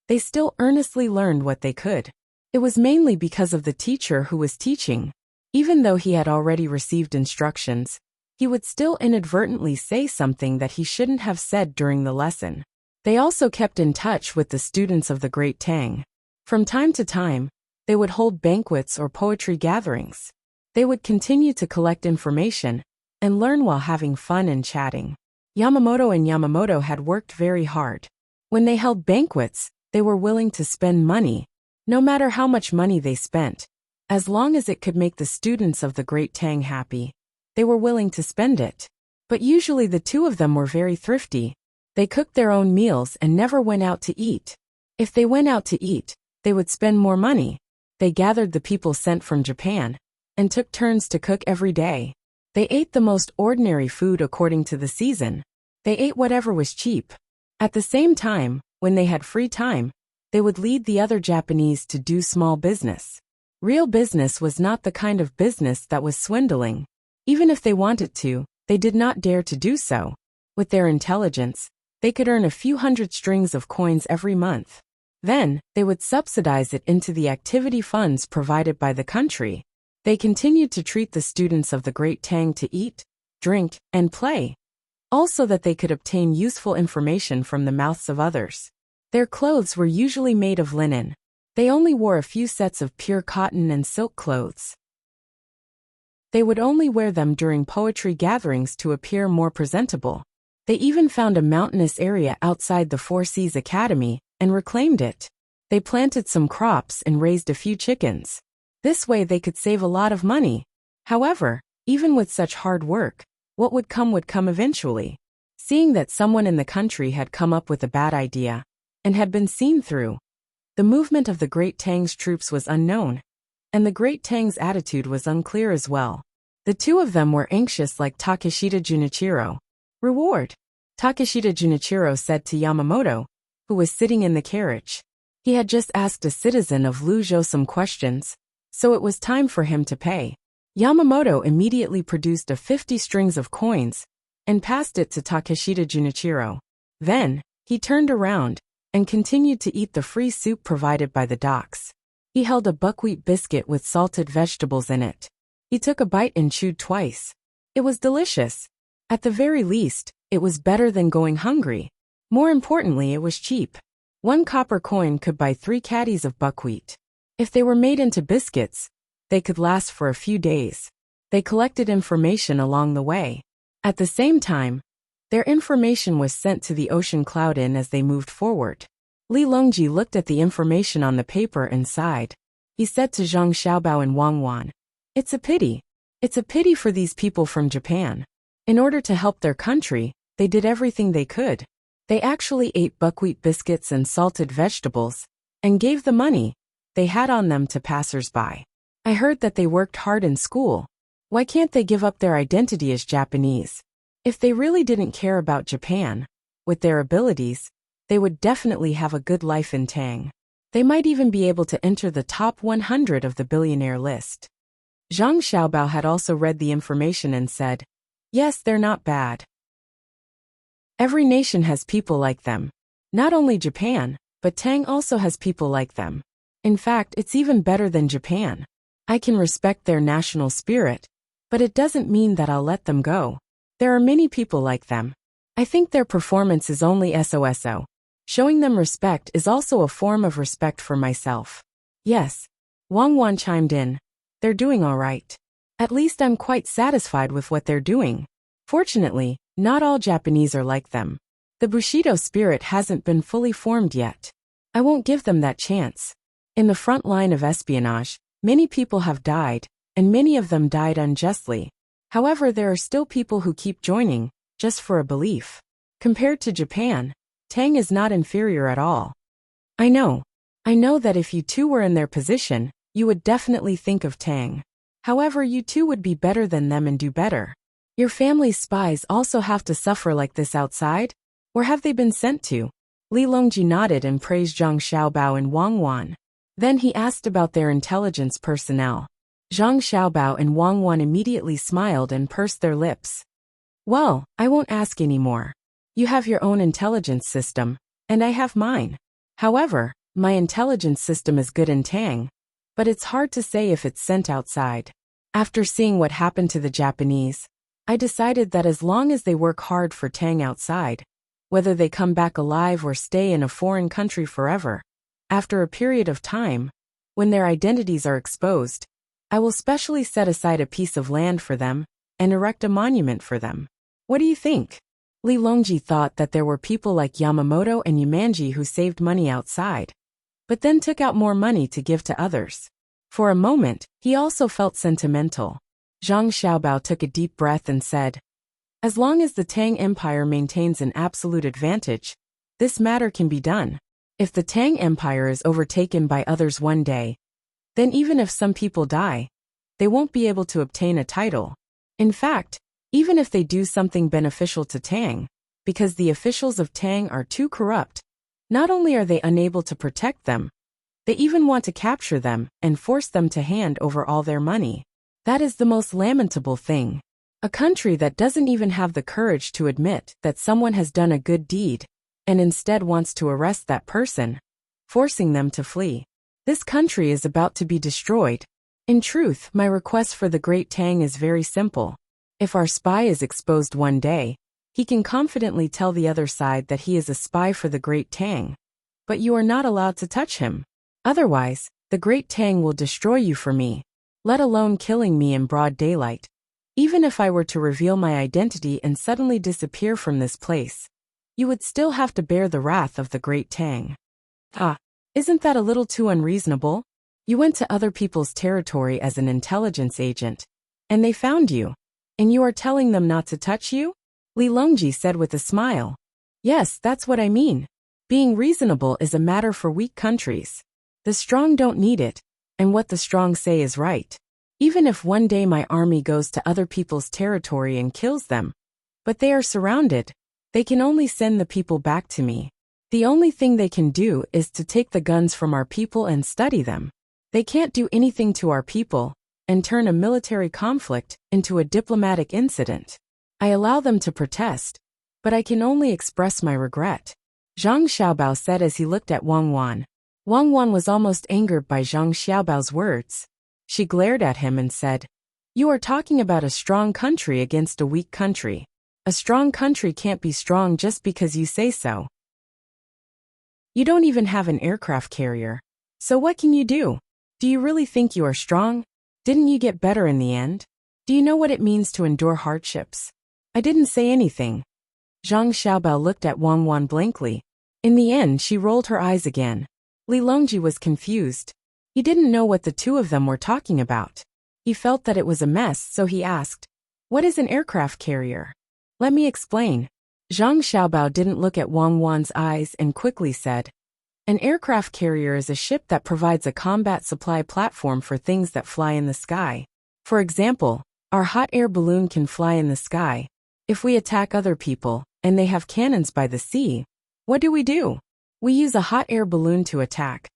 [SPEAKER 1] they still earnestly learned what they could. It was mainly because of the teacher who was teaching. Even though he had already received instructions, he would still inadvertently say something that he shouldn't have said during the lesson. They also kept in touch with the students of the Great Tang. From time to time, they would hold banquets or poetry gatherings. They would continue to collect information and learn while having fun and chatting. Yamamoto and Yamamoto had worked very hard. When they held banquets, they were willing to spend money. No matter how much money they spent, as long as it could make the students of the Great Tang happy, they were willing to spend it. But usually the two of them were very thrifty. They cooked their own meals and never went out to eat. If they went out to eat, they would spend more money. They gathered the people sent from Japan and took turns to cook every day. They ate the most ordinary food according to the season. They ate whatever was cheap. At the same time, when they had free time, they would lead the other Japanese to do small business. Real business was not the kind of business that was swindling. Even if they wanted to, they did not dare to do so. With their intelligence, they could earn a few hundred strings of coins every month. Then, they would subsidize it into the activity funds provided by the country. They continued to treat the students of the Great Tang to eat, drink, and play, also that they could obtain useful information from the mouths of others. Their clothes were usually made of linen. They only wore a few sets of pure cotton and silk clothes. They would only wear them during poetry gatherings to appear more presentable. They even found a mountainous area outside the Four Seas Academy and reclaimed it. They planted some crops and raised a few chickens. This way they could save a lot of money. However, even with such hard work, what would come eventually. Seeing that someone in the country had come up with a bad idea and had been seen through, the movement of the Great Tang's troops was unknown, and the Great Tang's attitude was unclear as well. The two of them were anxious like Takeshita Junichiro. Reward. Takeshita Junichiro said to Yamamoto, who was sitting in the carriage. He had just asked a citizen of Luzhou some questions, so it was time for him to pay. Yamamoto immediately produced 50 strings of coins and passed it to Takeshita Junichiro. Then, he turned around and continued to eat the free soup provided by the docks. He held a buckwheat biscuit with salted vegetables in it. He took a bite and chewed twice. It was delicious. At the very least, it was better than going hungry. More importantly, it was cheap. 1 copper coin could buy 3 caddies of buckwheat. If they were made into biscuits, they could last for a few days. They collected information along the way. At the same time, their information was sent to the Ocean Cloud Inn as they moved forward. Li Longji looked at the information on the paper and sighed. he said to Zhang Xiaobao and Wang Wan. It's a pity. It's a pity for these people from Japan. In order to help their country, they did everything they could. They actually ate buckwheat biscuits and salted vegetables, and gave the money they had on them to passers-by. I heard that they worked hard in school. Why can't they give up their identity as Japanese? If they really didn't care about Japan, with their abilities, they would definitely have a good life in Tang. They might even be able to enter the top 100 of the billionaire list. Zhang Xiaobao had also read the information and said, yes, they're not bad. Every nation has people like them. Not only Japan, but Tang also has people like them. In fact, it's even better than Japan. I can respect their national spirit, but it doesn't mean that I'll let them go. There are many people like them. I think their performance is only so-so. Showing them respect is also a form of respect for myself. Yes. Wang Wan chimed in. They're doing all right. At least I'm quite satisfied with what they're doing. Fortunately, not all Japanese are like them. The Bushido spirit hasn't been fully formed yet. I won't give them that chance. In the front line of espionage, many people have died, and many of them died unjustly. However, there are still people who keep joining, just for a belief. Compared to Japan, Tang is not inferior at all. I know that if you two were in their position, you would definitely think of Tang. However, you two would be better than them and do better. Your family's spies also have to suffer like this outside? Or have they been sent to? Li Longji nodded and praised Zhang Xiaobao and Wang Wan. Then he asked about their intelligence personnel. Zhang Xiaobao and Wang Wan immediately smiled and pursed their lips. Well, I won't ask anymore. You have your own intelligence system, and I have mine. However, my intelligence system is good in Tang, but it's hard to say if it's sent outside. After seeing what happened to the Japanese, I decided that as long as they work hard for Tang outside, whether they come back alive or stay in a foreign country forever, after a period of time, when their identities are exposed, I will specially set aside a piece of land for them and erect a monument for them. What do you think? Li Longji thought that there were people like Yamamoto and Yumanji who saved money outside, but then took out more money to give to others. For a moment, he also felt sentimental. Zhang Xiaobao took a deep breath and said, as long as the Tang Empire maintains an absolute advantage, this matter can be done. If the Tang Empire is overtaken by others one day, then even if some people die, they won't be able to obtain a title. In fact, even if they do something beneficial to Tang, because the officials of Tang are too corrupt, not only are they unable to protect them, they even want to capture them and force them to hand over all their money. That is the most lamentable thing. A country that doesn't even have the courage to admit that someone has done a good deed, and instead wants to arrest that person, forcing them to flee. This country is about to be destroyed. In truth, my request for the Great Tang is very simple. If our spy is exposed one day, he can confidently tell the other side that he is a spy for the Great Tang. But you are not allowed to touch him. Otherwise, the Great Tang will destroy you for me, let alone killing me in broad daylight. Even if I were to reveal my identity and suddenly disappear from this place, you would still have to bear the wrath of the Great Tang. Isn't that a little too unreasonable? You went to other people's territory as an intelligence agent, and they found you. And you are telling them not to touch you? Li Longji said with a smile. Yes, that's what I mean. Being reasonable is a matter for weak countries. The strong don't need it, and what the strong say is right. Even if one day my army goes to other people's territory and kills them, but they are surrounded, they can only send the people back to me. The only thing they can do is to take the guns from our people and study them. They can't do anything to our people and turn a military conflict into a diplomatic incident. I allow them to protest, but I can only express my regret. Zhang Xiaobao said as he looked at Wang Wan. Wang Wan was almost angered by Zhang Xiaobao's words. She glared at him and said, you are talking about a strong country against a weak country. A strong country can't be strong just because you say so. You don't even have an aircraft carrier. So what can you do? Do you really think you are strong? Didn't you get better in the end? Do you know what it means to endure hardships? I didn't say anything. Zhang Xiaobao looked at Wang Wan blankly. In the end, she rolled her eyes again. Li Longji was confused. He didn't know what the two of them were talking about. He felt that it was a mess, so he asked, "What is an aircraft carrier?" "Let me explain." Zhang Xiaobao didn't look at Wang Wan's eyes and quickly said, "An aircraft carrier is a ship that provides a combat supply platform for things that fly in the sky. For example, our hot air balloon can fly in the sky. If we attack other people, and they have cannons by the sea, what do? We use a hot air balloon to attack.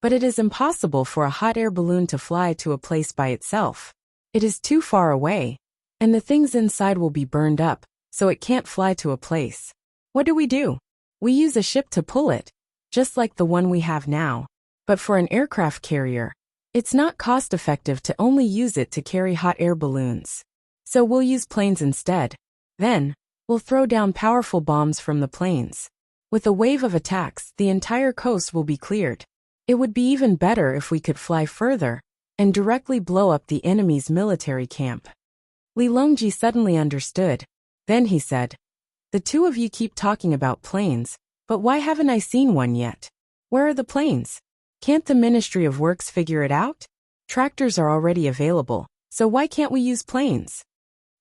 [SPEAKER 1] But it is impossible for a hot air balloon to fly to a place by itself. It is too far away, and the things inside will be burned up, so it can't fly to a place. What do? We use a ship to pull it, just like the one we have now. But for an aircraft carrier, it's not cost-effective to only use it to carry hot air balloons. So we'll use planes instead. Then, we'll throw down powerful bombs from the planes. With a wave of attacks, the entire coast will be cleared. It would be even better if we could fly further and directly blow up the enemy's military camp." Li Longji suddenly understood. Then he said, "The two of you keep talking about planes, but why haven't I seen one yet? Where are the planes? Can't the Ministry of Works figure it out? Tractors are already available, so why can't we use planes?"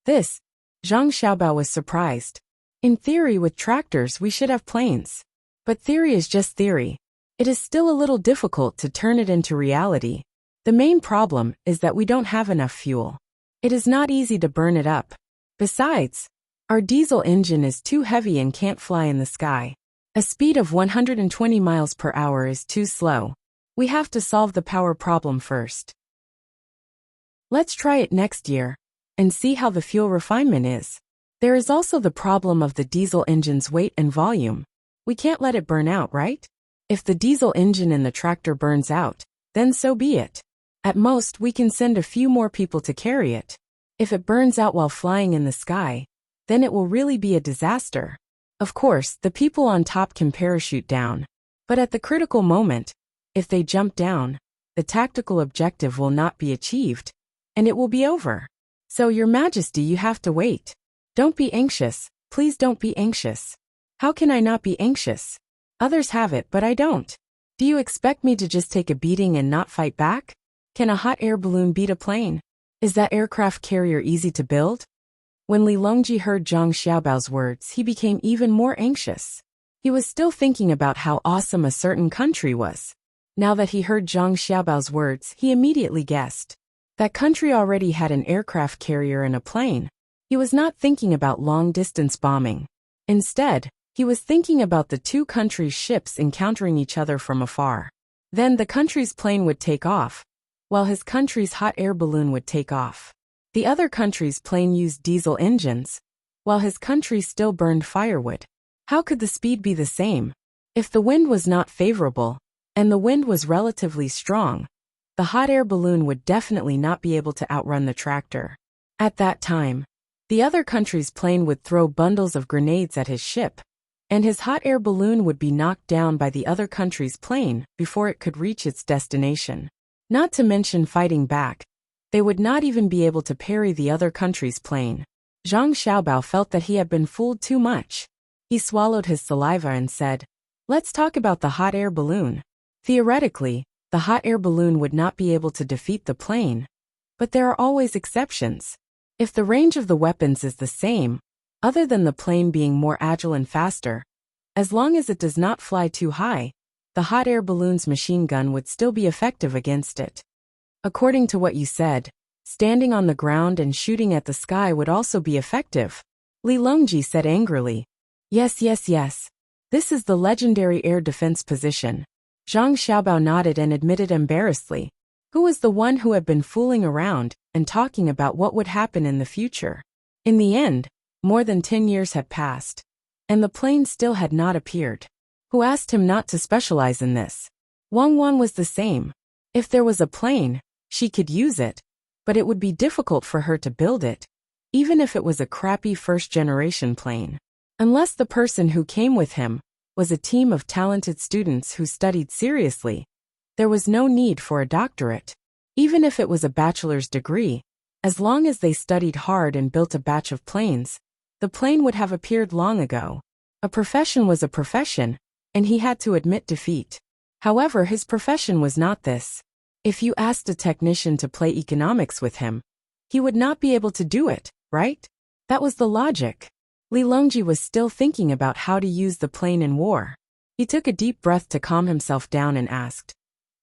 [SPEAKER 1] This, Zhang Xiaobao was surprised. In theory, with tractors we should have planes. But theory is just theory. It is still a little difficult to turn it into reality. The main problem is that we don't have enough fuel. It is not easy to burn it up. Besides, our diesel engine is too heavy and can't fly in the sky. A speed of 120 miles per hour is too slow. We have to solve the power problem first. Let's try it next year and see how the fuel refinement is. There is also the problem of the diesel engine's weight and volume. We can't let it burn out, right? If the diesel engine in the tractor burns out, then so be it. At most, we can send a few more people to carry it. If it burns out while flying in the sky, then it will really be a disaster. Of course, the people on top can parachute down. But at the critical moment, if they jump down, the tactical objective will not be achieved, and it will be over. So, Your Majesty, you have to wait. Don't be anxious, please don't be anxious. How can I not be anxious? Others have it, but I don't. Do you expect me to just take a beating and not fight back? Can a hot air balloon beat a plane? Is that aircraft carrier easy to build? When Li Longji heard Zhang Xiaobao's words, he became even more anxious. He was still thinking about how awesome a certain country was. Now that he heard Zhang Xiaobao's words, he immediately guessed. That country already had an aircraft carrier and a plane. He was not thinking about long-distance bombing. Instead, he was thinking about the two countries' ships encountering each other from afar. Then the country's plane would take off, while his country's hot air balloon would take off. The other country's plane used diesel engines, while his country still burned firewood. How could the speed be the same? If the wind was not favorable, and the wind was relatively strong, the hot air balloon would definitely not be able to outrun the tractor. At that time, the other country's plane would throw bundles of grenades at his ship, and his hot air balloon would be knocked down by the other country's plane before it could reach its destination. Not to mention fighting back, they would not even be able to parry the other country's plane. Zhang Xiaobao felt that he had been fooled too much. He swallowed his saliva and said, "Let's talk about the hot air balloon. Theoretically, the hot air balloon would not be able to defeat the plane. But there are always exceptions. If the range of the weapons is the same, other than the plane being more agile and faster, as long as it does not fly too high, the hot air balloon's machine gun would still be effective against it. According to what you said, standing on the ground and shooting at the sky would also be effective," Li Longji said angrily. Yes. This is the legendary air defense position." Zhang Xiaobao nodded and admitted embarrassedly. Who was the one who had been fooling around and talking about what would happen in the future? In the end, more than 10 years had passed, and the plane still had not appeared. Who asked him not to specialize in this? Wang Wan was the same. If there was a plane, she could use it, but it would be difficult for her to build it, even if it was a crappy first-generation plane. Unless the person who came with him was a team of talented students who studied seriously, there was no need for a doctorate. Even if it was a bachelor's degree, as long as they studied hard and built a batch of planes, the plane would have appeared long ago. A profession was a profession, and he had to admit defeat. However, his profession was not this. If you asked a technician to play economics with him, he would not be able to do it, right? That was the logic. Li Longji was still thinking about how to use the plane in war. He took a deep breath to calm himself down and asked,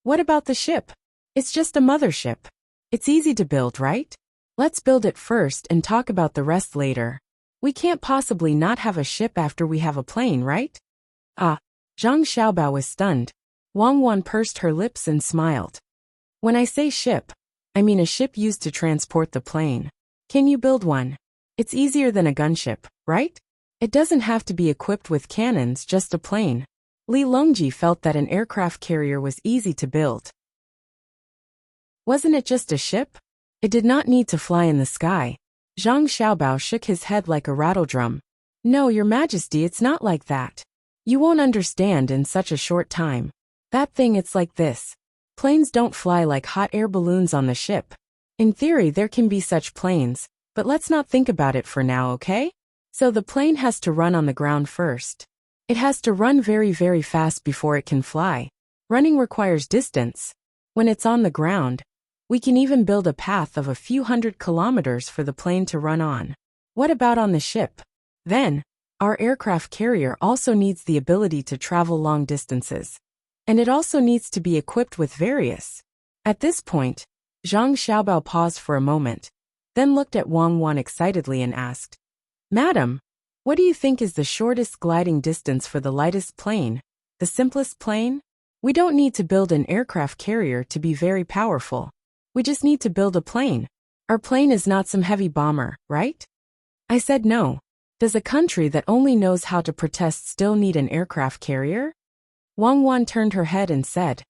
[SPEAKER 1] "What about the ship? It's just a mothership. It's easy to build, right? Let's build it first and talk about the rest later. We can't possibly not have a ship after we have a plane, right?" Ah, Zhang Xiaobao was stunned. Wang Wan pursed her lips and smiled. "When I say ship, I mean a ship used to transport the plane. Can you build one? It's easier than a gunship, right? It doesn't have to be equipped with cannons, just a plane." Li Longji felt that an aircraft carrier was easy to build. Wasn't it just a ship? It did not need to fly in the sky. Zhang Xiaobao shook his head like a rattledrum. "No, Your Majesty, it's not like that. You won't understand in such a short time. That thing, it's like this. Planes don't fly like hot air balloons on the ship. In theory, there can be such planes, but let's not think about it for now, okay? So the plane has to run on the ground first. It has to run very, very fast before it can fly. Running requires distance. When it's on the ground, we can even build a path of a few hundred kilometers for the plane to run on. What about on the ship? Then, our aircraft carrier also needs the ability to travel long distances. And it also needs to be equipped with various." At this point, Zhang Xiaobao paused for a moment, then looked at Wang Wan excitedly and asked, "Madam, what do you think is the shortest gliding distance for the lightest plane, the simplest plane? We don't need to build an aircraft carrier to be very powerful. We just need to build a plane. Our plane is not some heavy bomber, right?" I said no. Does a country that only knows how to protest still need an aircraft carrier? Wang Wan turned her head and said,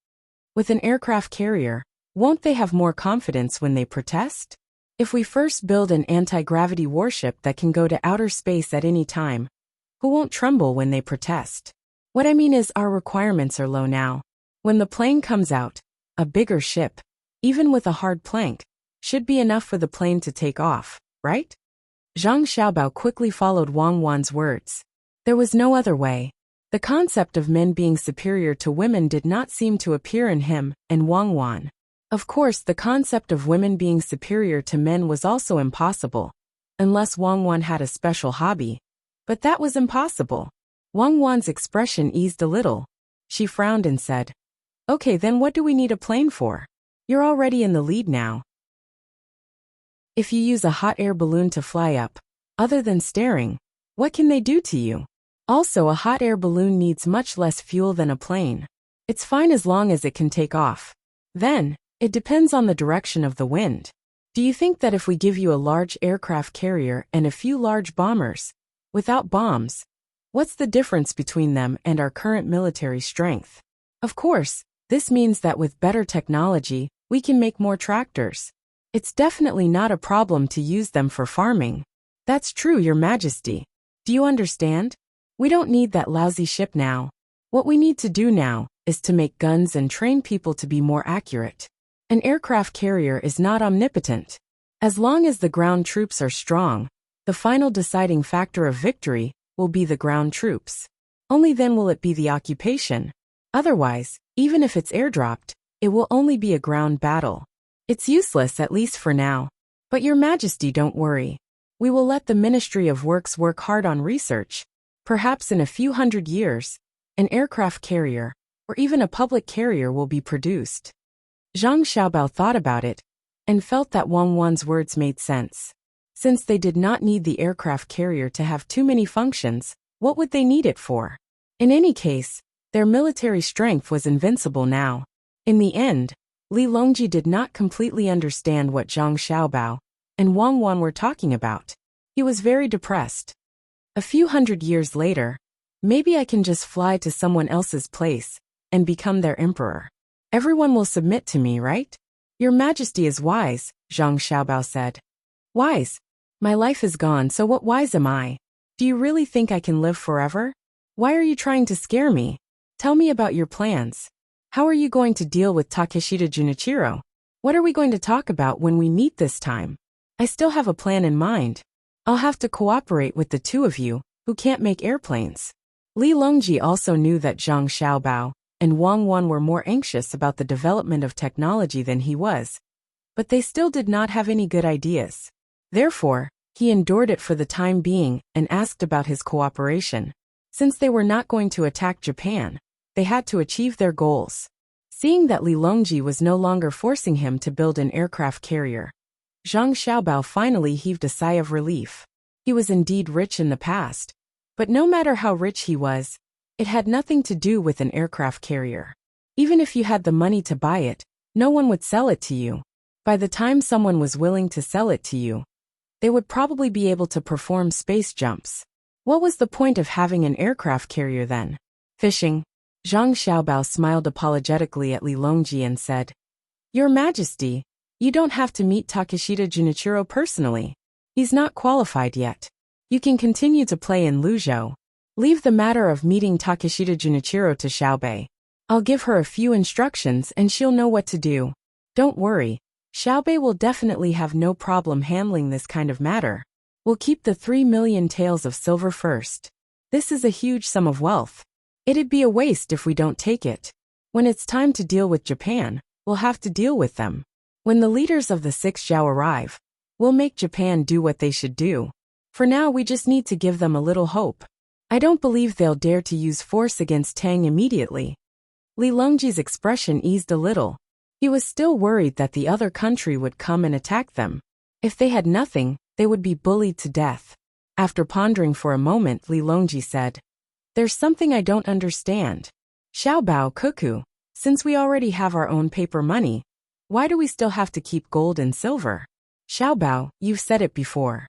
[SPEAKER 1] "With an aircraft carrier, won't they have more confidence when they protest? If we first build an anti-gravity warship that can go to outer space at any time, who won't tremble when they protest? What I mean is our requirements are low now. When the plane comes out, a bigger ship, even with a hard plank, should be enough for the plane to take off, right?" Zhang Xiaobao quickly followed Wang Wan's words. There was no other way. The concept of men being superior to women did not seem to appear in him and Wang Wan. Of course, the concept of women being superior to men was also impossible, unless Wang Wan had a special hobby. But that was impossible. Wang Wan's expression eased a little. She frowned and said, "Okay, then what do we need a plane for? You're already in the lead now. If you use a hot air balloon to fly up, other than staring, what can they do to you? Also, a hot air balloon needs much less fuel than a plane. It's fine as long as it can take off. Then, it depends on the direction of the wind. Do you think that if we give you a large aircraft carrier and a few large bombers, without bombs, what's the difference between them and our current military strength? Of course, this means that with better technology, we can make more tractors. It's definitely not a problem to use them for farming." "That's true, Your Majesty. Do you understand? We don't need that lousy ship now. What we need to do now is to make guns and train people to be more accurate. An aircraft carrier is not omnipotent. As long as the ground troops are strong, the final deciding factor of victory will be the ground troops. Only then will it be the occupation. Otherwise, even if it's airdropped, it will only be a ground battle. It's useless, at least for now. But Your Majesty, don't worry. We will let the Ministry of Works work hard on research. Perhaps in a few hundred years, an aircraft carrier, or even a public carrier, will be produced." Zhang Xiaobao thought about it, and felt that Wang Wan's words made sense. Since they did not need the aircraft carrier to have too many functions, what would they need it for? In any case, their military strength was invincible now. In the end, Li Longji did not completely understand what Zhang Xiaobao and Wang Wan were talking about. He was very depressed. A few hundred years later, maybe I can just fly to someone else's place and become their emperor. Everyone will submit to me, right? Your Majesty is wise, Zhang Xiaobao said. Wise? My life is gone, so what wise am I? Do you really think I can live forever? Why are you trying to scare me? Tell me about your plans. How are you going to deal with Takeshita Junichiro? What are we going to talk about when we meet this time? I still have a plan in mind. I'll have to cooperate with the two of you, who can't make airplanes. Li Longji also knew that Zhang Xiaobao and Wang Wan were more anxious about the development of technology than he was. But they still did not have any good ideas. Therefore, he endured it for the time being and asked about his cooperation. Since they were not going to attack Japan, they had to achieve their goals. Seeing that Li Longji was no longer forcing him to build an aircraft carrier, Zhang Xiaobao finally heaved a sigh of relief. He was indeed rich in the past, but no matter how rich he was, it had nothing to do with an aircraft carrier. Even if you had the money to buy it, no one would sell it to you. By the time someone was willing to sell it to you, they would probably be able to perform space jumps. What was the point of having an aircraft carrier then? Fishing. Zhang Xiaobao smiled apologetically at Li Longji and said, "Your Majesty, you don't have to meet Takeshita Junichiro personally. He's not qualified yet. You can continue to play in Luzhou. Leave the matter of meeting Takeshita Junichiro to Xiaobei. I'll give her a few instructions and she'll know what to do. Don't worry, Xiaobei will definitely have no problem handling this kind of matter. We'll keep the 3 million taels of silver first. This is a huge sum of wealth. It'd be a waste if we don't take it. When it's time to deal with Japan, we'll have to deal with them. When the leaders of the Six Zhao arrive, we'll make Japan do what they should do. For now we just need to give them a little hope. I don't believe they'll dare to use force against Tang immediately." Li Longji's expression eased a little. He was still worried that the other country would come and attack them. If they had nothing, they would be bullied to death. After pondering for a moment, Li Longji said, "There's something I don't understand. Xiaobao Cuckoo, since we already have our own paper money, why do we still have to keep gold and silver?" "Xiaobao, you've said it before.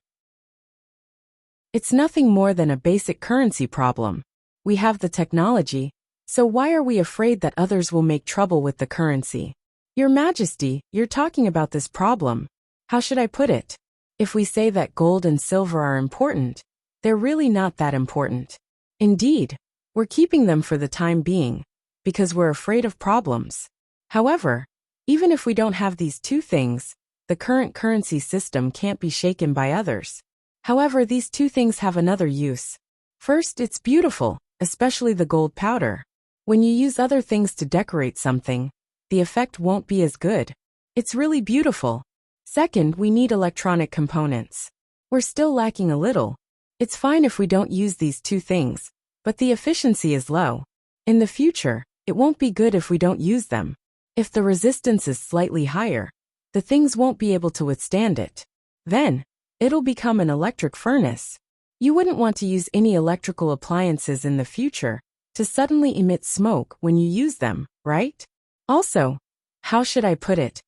[SPEAKER 1] It's nothing more than a basic currency problem. We have the technology, so why are we afraid that others will make trouble with the currency?" "Your Majesty, you're talking about this problem. How should I put it? If we say that gold and silver are important, they're really not that important. Indeed, we're keeping them for the time being, because we're afraid of problems. However, even if we don't have these two things, the current currency system can't be shaken by others. However, these two things have another use. First, it's beautiful, especially the gold powder. When you use other things to decorate something, the effect won't be as good. It's really beautiful. Second, we need electronic components. We're still lacking a little. It's fine if we don't use these two things, but the efficiency is low. In the future, it won't be good if we don't use them. If the resistance is slightly higher, the things won't be able to withstand it. Then, it'll become an electric furnace. You wouldn't want to use any electrical appliances in the future to suddenly emit smoke when you use them, right? Also, how should I put it?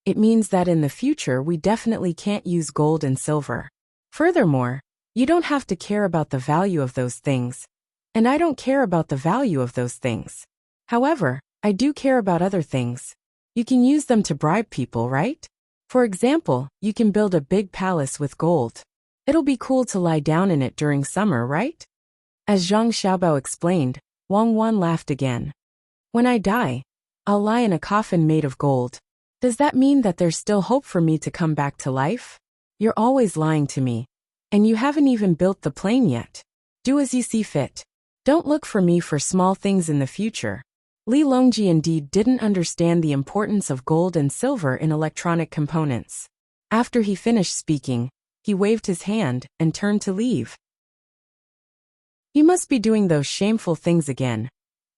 [SPEAKER 1] It means that in the future we definitely can't use gold and silver. Furthermore, you don't have to care about the value of those things, and I don't care about the value of those things. However, I do care about other things. You can use them to bribe people, right? For example, you can build a big palace with gold. It'll be cool to lie down in it during summer, right?" As Zhang Xiaobao explained, Wang Wan laughed again. "When I die, I'll lie in a coffin made of gold. Does that mean that there's still hope for me to come back to life? You're always lying to me. And you haven't even built the plane yet. Do as you see fit. Don't look for me for small things in the future." Li Longji indeed didn't understand the importance of gold and silver in electronic components. After he finished speaking, he waved his hand and turned to leave. "You must be doing those shameful things again,"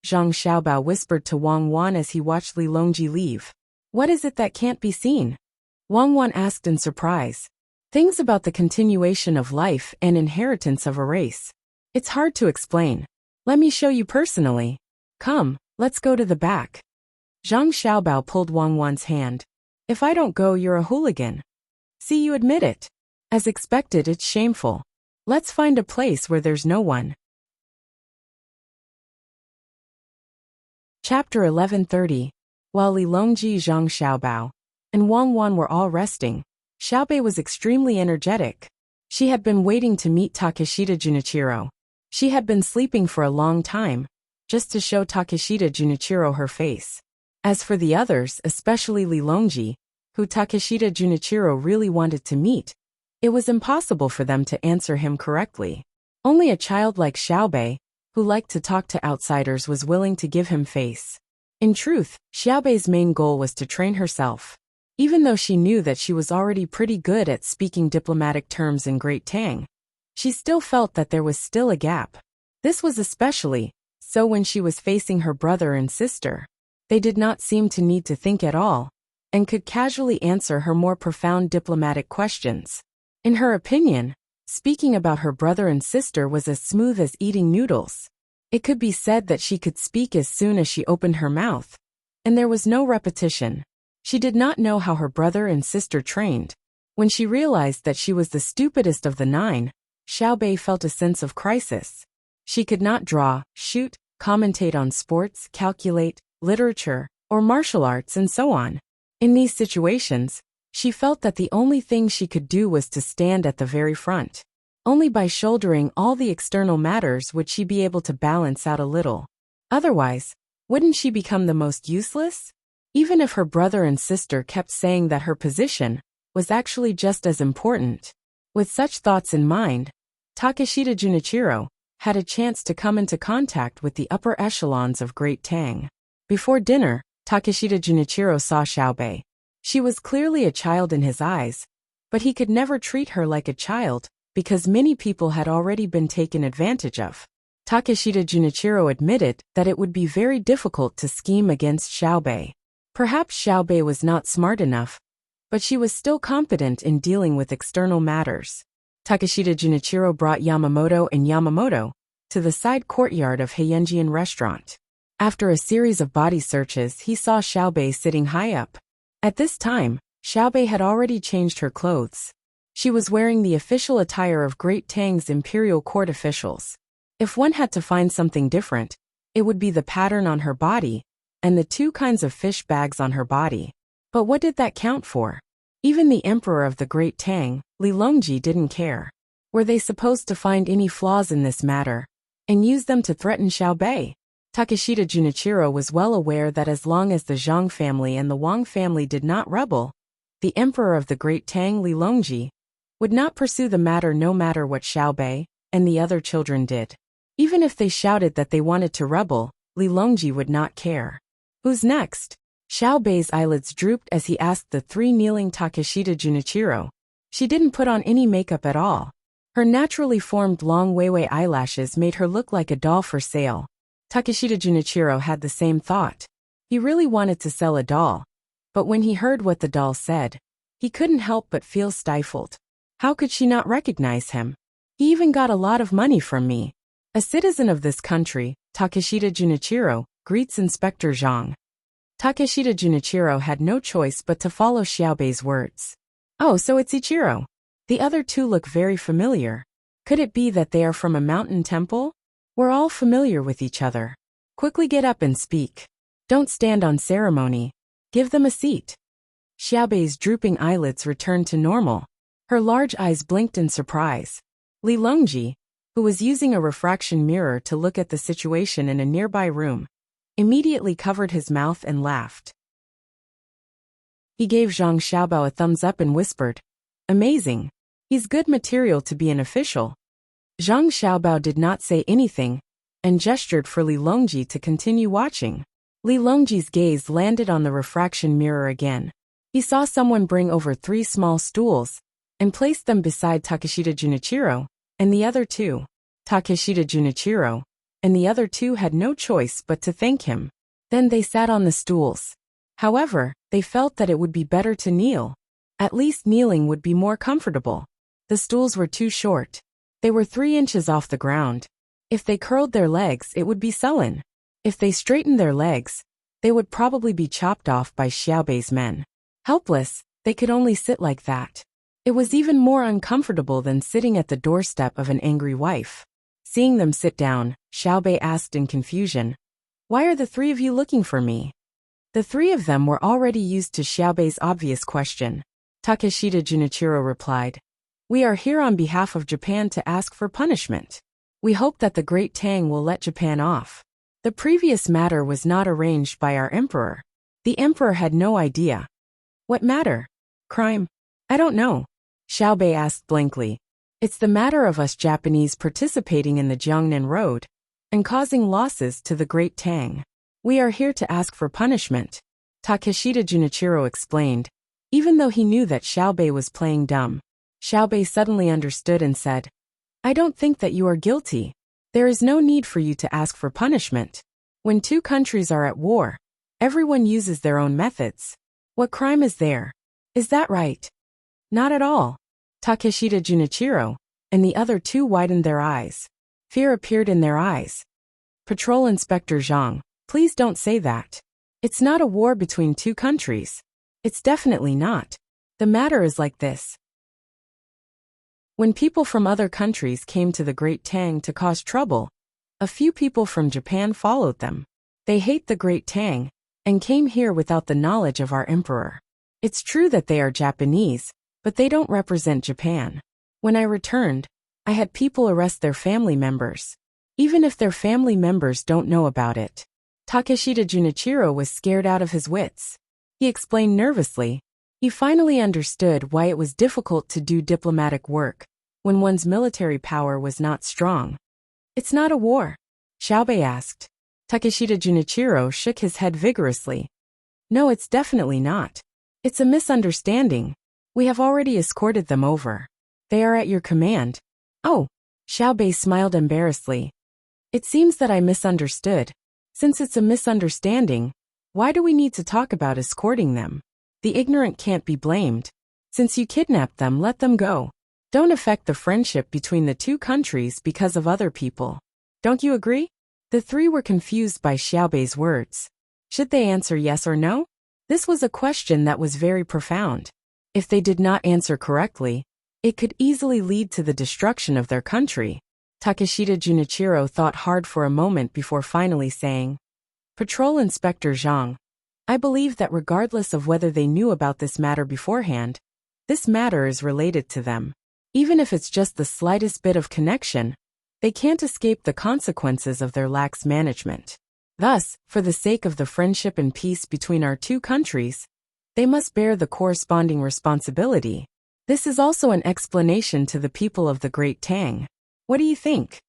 [SPEAKER 1] Zhang Xiaobao whispered to Wang Wan as he watched Li Longji leave. "What is it that can't be seen?" Wang Wan asked in surprise. "Things about the continuation of life and inheritance of a race. It's hard to explain. Let me show you personally. Come, let's go to the back." Zhang Xiaobao pulled Wang Wan's hand. "If I don't go, you're a hooligan. See, you admit it. As expected, it's shameful. Let's find a place where there's no one." Chapter 1130. While Li Longji, Zhang Xiaobao, and Wang Wan were all resting, Xiaobei was extremely energetic. She had been waiting to meet Takeshita Junichiro. She had been sleeping for a long time, just to show Takeshita Junichiro her face. As for the others, especially Li Longji, who Takeshita Junichiro really wanted to meet, it was impossible for them to answer him correctly. Only a child like Xiaobei, who liked to talk to outsiders, was willing to give him face. In truth, Xiaobei's main goal was to train herself. Even though she knew that she was already pretty good at speaking diplomatic terms in Great Tang, she still felt that there was still a gap. This was especially so when she was facing her brother and sister. They did not seem to need to think at all, and could casually answer her more profound diplomatic questions. In her opinion, speaking about her brother and sister was as smooth as eating noodles. It could be said that she could speak as soon as she opened her mouth, and there was no repetition. She did not know how her brother and sister trained. When she realized that she was the stupidest of the 9, Xiaobei felt a sense of crisis. She could not draw, shoot, commentate on sports, calculate, literature, or martial arts, and so on. In these situations, she felt that the only thing she could do was to stand at the very front. Only by shouldering all the external matters would she be able to balance out a little. Otherwise, wouldn't she become the most useless? Even if her brother and sister kept saying that her position was actually just as important. With such thoughts in mind, Takeshita Junichiro had a chance to come into contact with the upper echelons of Great Tang. Before dinner, Takeshita Junichiro saw Xiaobei. She was clearly a child in his eyes, but he could never treat her like a child, because many people had already been taken advantage of. Takeshita Junichiro admitted that it would be very difficult to scheme against Xiaobei. Perhaps Xiaobei was not smart enough, but she was still competent in dealing with external matters. Takeshita Junichiro brought Yamamoto and Yamamoto to the side courtyard of Heienjian restaurant. After a series of body searches, he saw Xiaobei sitting high up. At this time, Xiaobei had already changed her clothes. She was wearing the official attire of Great Tang's imperial court officials. If one had to find something different, it would be the pattern on her body and the 2 kinds of fish bags on her body. But what did that count for? Even the emperor of the Great Tang, Li Longji, didn't care. Were they supposed to find any flaws in this matter and use them to threaten Xiaobei? Takeshita Junichiro was well aware that as long as the Zhang family and the Wang family did not rebel, the emperor of the Great Tang, Li Longji, would not pursue the matter no matter what Xiaobei and the other children did. Even if they shouted that they wanted to rebel, Li Longji would not care. Who's next? Xiaobei's eyelids drooped as he asked the 3 kneeling Takeshita Junichiro. She didn't put on any makeup at all. Her naturally formed long Weiwei eyelashes made her look like a doll for sale. Takeshita Junichiro had the same thought. He really wanted to sell a doll. But when he heard what the doll said, he couldn't help but feel stifled. How could she not recognize him? He even got a lot of money from me. A citizen of this country, Takeshita Junichiro, greets Inspector Zhang. Takeshita Junichiro had no choice but to follow Xiaobei's words. Oh, so it's Ichiro. The other 2 look very familiar. Could it be that they are from a mountain temple? We're all familiar with each other. Quickly get up and speak. Don't stand on ceremony. Give them a seat. Xiaobei's drooping eyelids returned to normal. Her large eyes blinked in surprise. Li Longji, who was using a refraction mirror to look at the situation in a nearby room, immediately covered his mouth and laughed. He gave Zhang Xiaobao a thumbs up and whispered, "Amazing. He's good material to be an official." Zhang Xiaobao did not say anything and gestured for Li Longji to continue watching. Li Longji's gaze landed on the refraction mirror again. He saw someone bring over 3 small stools and place them beside Takeshita Junichiro and the other 2. Takeshita Junichiro and the other 2 had no choice but to thank him. Then they sat on the stools. However, they felt that it would be better to kneel. At least kneeling would be more comfortable. The stools were too short. They were 3 inches off the ground. If they curled their legs, it would be sullen. If they straightened their legs, they would probably be chopped off by Xiaobei's men. Helpless, they could only sit like that. It was even more uncomfortable than sitting at the doorstep of an angry wife. Seeing them sit down, Xiaobei asked in confusion, "Why are the 3 of you looking for me?" The 3 of them were already used to Xiaobei's obvious question. Takeshita Junichiro replied, "We are here on behalf of Japan to ask for punishment. We hope that the Great Tang will let Japan off. The previous matter was not arranged by our emperor. The emperor had no idea." "What matter? Crime?" "I don't know." Xiaobei asked blankly. "It's the matter of us Japanese participating in the Jiangnan Road. and causing losses to the great Tang. We are here to ask for punishment, Takeshita Junichiro explained. Even though he knew that Xiaobei was playing dumb, Xiaobei suddenly understood and said, I don't think that you are guilty. There is no need for you to ask for punishment. When two countries are at war, everyone uses their own methods. What crime is there? Is that right? Not at all. Takeshita Junichiro and the other two widened their eyes. Fear appeared in their eyes. Patrol Inspector Zhang, please don't say that. It's not a war between two countries. It's definitely not. The matter is like this. When people from other countries came to the Great Tang to cause trouble, a few people from Japan followed them. They hate the Great Tang and came here without the knowledge of our emperor. It's true that they are Japanese, but they don't represent Japan. When I returned, I had people arrest their family members, even if their family members don't know about it. Takeshita Junichiro was scared out of his wits. He explained nervously. He finally understood why it was difficult to do diplomatic work when one's military power was not strong. It's not a war? Xiaobei asked. Takeshita Junichiro shook his head vigorously. No, it's definitely not. It's a misunderstanding. We have already escorted them over. They are at your command. Oh, Xiaobei smiled embarrassedly. It seems that I misunderstood. Since it's a misunderstanding, why do we need to talk about escorting them? The ignorant can't be blamed. Since you kidnapped them, let them go. Don't affect the friendship between the two countries because of other people. Don't you agree? The three were confused by Xiaobei's words. Should they answer yes or no? This was a question that was very profound. If they did not answer correctly, it could easily lead to the destruction of their country. Takeshita Junichiro thought hard for a moment before finally saying, Patrol Inspector Zhang, I believe that regardless of whether they knew about this matter beforehand, this matter is related to them. Even if it's just the slightest bit of connection, they can't escape the consequences of their lax management. Thus, for the sake of the friendship and peace between our two countries, they must bear the corresponding responsibility. This is also an explanation to the people of the Great Tang. What do you think?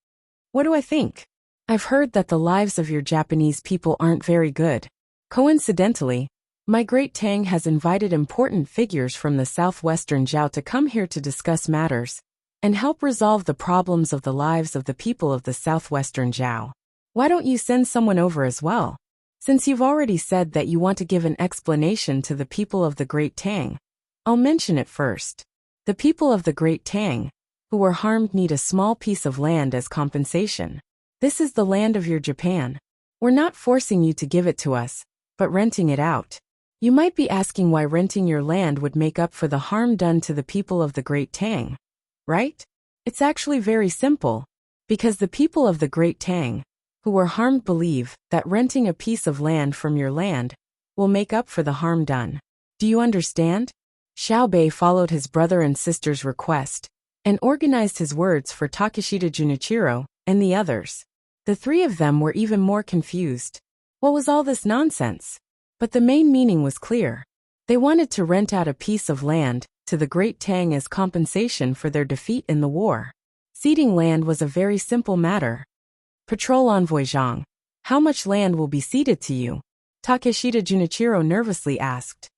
[SPEAKER 1] What do I think? I've heard that the lives of your Japanese people aren't very good. Coincidentally, my Great Tang has invited important figures from the southwestern Zhao to come here to discuss matters and help resolve the problems of the lives of the people of the southwestern Zhao. Why don't you send someone over as well? Since you've already said that you want to give an explanation to the people of the Great Tang, I'll mention it first. The people of the Great Tang, who were harmed, need a small piece of land as compensation. This is the land of your Japan. We're not forcing you to give it to us, but renting it out. You might be asking why renting your land would make up for the harm done to the people of the Great Tang, right? It's actually very simple. Because the people of the Great Tang, who were harmed, believe that renting a piece of land from your land will make up for the harm done. Do you understand? Xiaobei followed his brother and sister's request and organized his words for Takeshita Junichiro and the others. The three of them were even more confused. What was all this nonsense? But the main meaning was clear. They wanted to rent out a piece of land to the Great Tang as compensation for their defeat in the war. Ceding land was a very simple matter. Patrol Envoy Zhang, how much land will be ceded to you? Takeshita Junichiro nervously asked.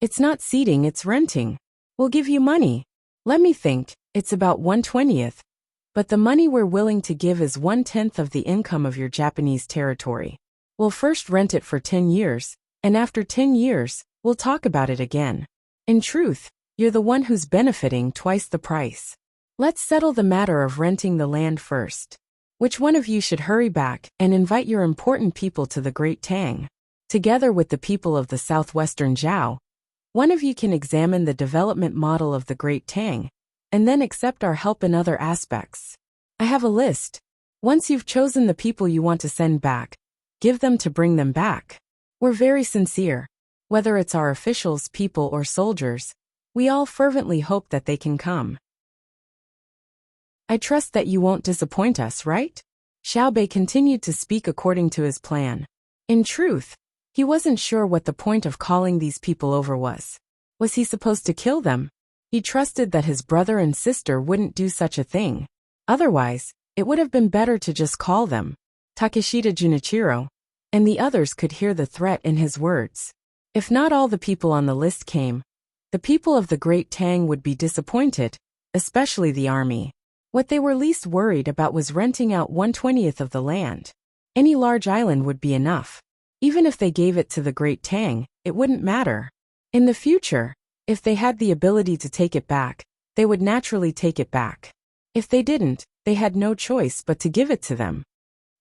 [SPEAKER 1] It's not ceding, it's renting. We'll give you money. Let me think, it's about 1/20th. But the money we're willing to give is 1/10 of the income of your Japanese territory. We'll first rent it for 10 years, and after 10 years, we'll talk about it again. In truth, you're the one who's benefiting twice the price. Let's settle the matter of renting the land first. Which one of you should hurry back and invite your important people to the Great Tang? Together with the people of the southwestern Zhao, one of you can examine the development model of the Great Tang, and then accept our help in other aspects. I have a list. Once you've chosen the people you want to send back, give them to bring them back. We're very sincere. Whether it's our officials, people, or soldiers, we all fervently hope that they can come. I trust that you won't disappoint us, right? Xiaobei continued to speak according to his plan. In truth, he wasn't sure what the point of calling these people over was. Was he supposed to kill them? He trusted that his brother and sister wouldn't do such a thing. Otherwise, it would have been better to just call them. Takeshita Junichiro, and the others could hear the threat in his words. If not all the people on the list came, the people of the Great Tang would be disappointed, especially the army. What they were least worried about was renting out 1/20th of the land. Any large island would be enough. Even if they gave it to the Great Tang, it wouldn't matter. In the future, if they had the ability to take it back, they would naturally take it back. If they didn't, they had no choice but to give it to them.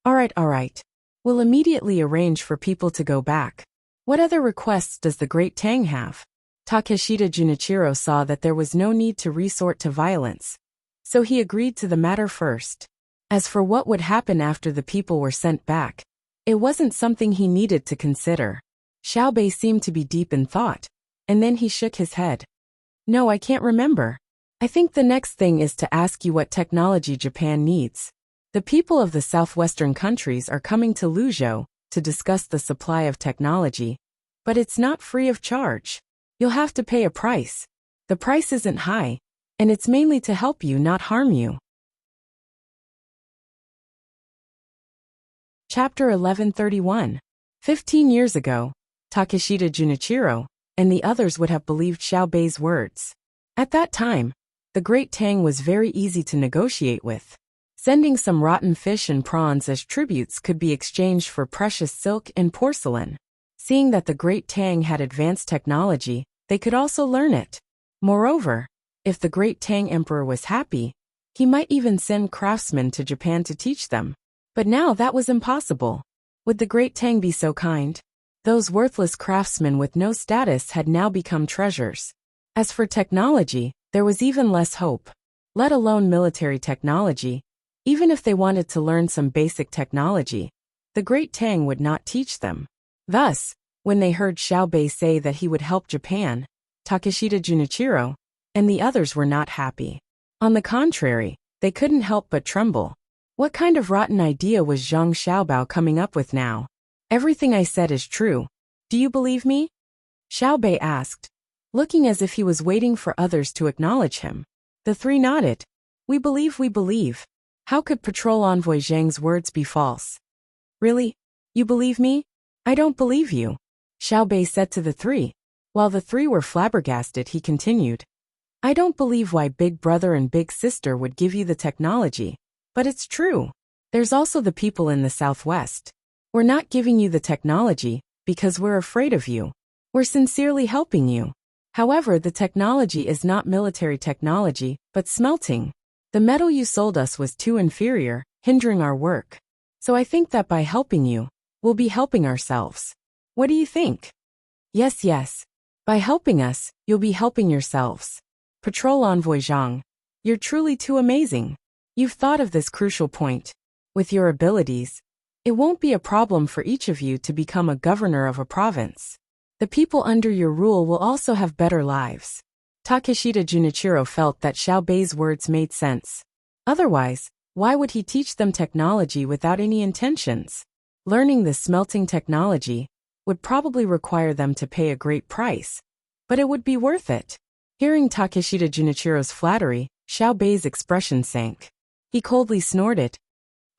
[SPEAKER 1] All right. We'll immediately arrange for people to go back. What other requests does the Great Tang have? Takeshita Junichiro saw that there was no need to resort to violence, so he agreed to the matter first. As for what would happen after the people were sent back, it wasn't something he needed to consider. Xiaobei seemed to be deep in thought, and then he shook his head. No, I can't remember. I think the next thing is to ask you what technology Japan needs. The people of the southwestern countries are coming to Luzhou to discuss the supply of technology, but it's not free of charge. You'll have to pay a price. The price isn't high, and it's mainly to help you, not harm you. Chapter 1131. 15 years ago, Takeshita Junichiro and the others would have believed Xiaobei's words. At that time, the Great Tang was very easy to negotiate with. Sending some rotten fish and prawns as tributes could be exchanged for precious silk and porcelain. Seeing that the Great Tang had advanced technology, they could also learn it. Moreover, if the Great Tang Emperor was happy, he might even send craftsmen to Japan to teach them. But now that was impossible. Would the Great Tang be so kind? Those worthless craftsmen with no status had now become treasures. As for technology, there was even less hope. Let alone military technology. Even if they wanted to learn some basic technology, the Great Tang would not teach them. Thus, when they heard Xiaobei say that he would help Japan, Takeshita Junichiro and the others were not happy. On the contrary, they couldn't help but tremble. What kind of rotten idea was Zhang Xiaobao coming up with now? Everything I said is true. Do you believe me? Xiaobei asked, looking as if he was waiting for others to acknowledge him. The three nodded. We believe. How could Patrol Envoy Zhang's words be false? Really? You believe me? I don't believe you, Xiaobei said to the three. While the three were flabbergasted, he continued. I don't believe why Big Brother and Big Sister would give you the technology, but it's true. There's also the people in the Southwest. We're not giving you the technology because we're afraid of you. We're sincerely helping you. However, the technology is not military technology, but smelting. The metal you sold us was too inferior, hindering our work. So I think that by helping you, we'll be helping ourselves. What do you think? Yes. By helping us, you'll be helping yourselves. Patrol Envoy Zhang, you're truly too amazing. You've thought of this crucial point. With your abilities, it won't be a problem for each of you to become a governor of a province. The people under your rule will also have better lives. Takeshita Junichiro felt that Xiaobei's words made sense. Otherwise, why would he teach them technology without any intentions? Learning the smelting technology would probably require them to pay a great price, but it would be worth it. Hearing Takeshita Junichiro's flattery, Xiaobei's expression sank. He coldly snorted.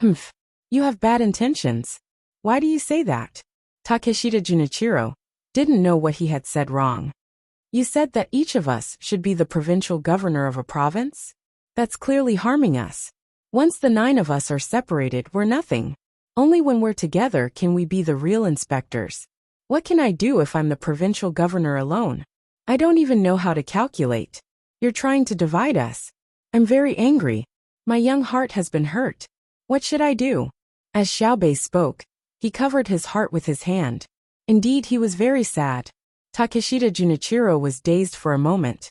[SPEAKER 1] Humph, you have bad intentions. Why do you say that? Takeshita Junichiro didn't know what he had said wrong. You said that each of us should be the provincial governor of a province? That's clearly harming us. Once the 9 of us are separated, we're nothing. Only when we're together can we be the real inspectors. What can I do if I'm the provincial governor alone? I don't even know how to calculate. You're trying to divide us. I'm very angry. My young heart has been hurt. What should I do? As Xiaobei spoke, he covered his heart with his hand. Indeed, he was very sad. Takeshita Junichiro was dazed for a moment.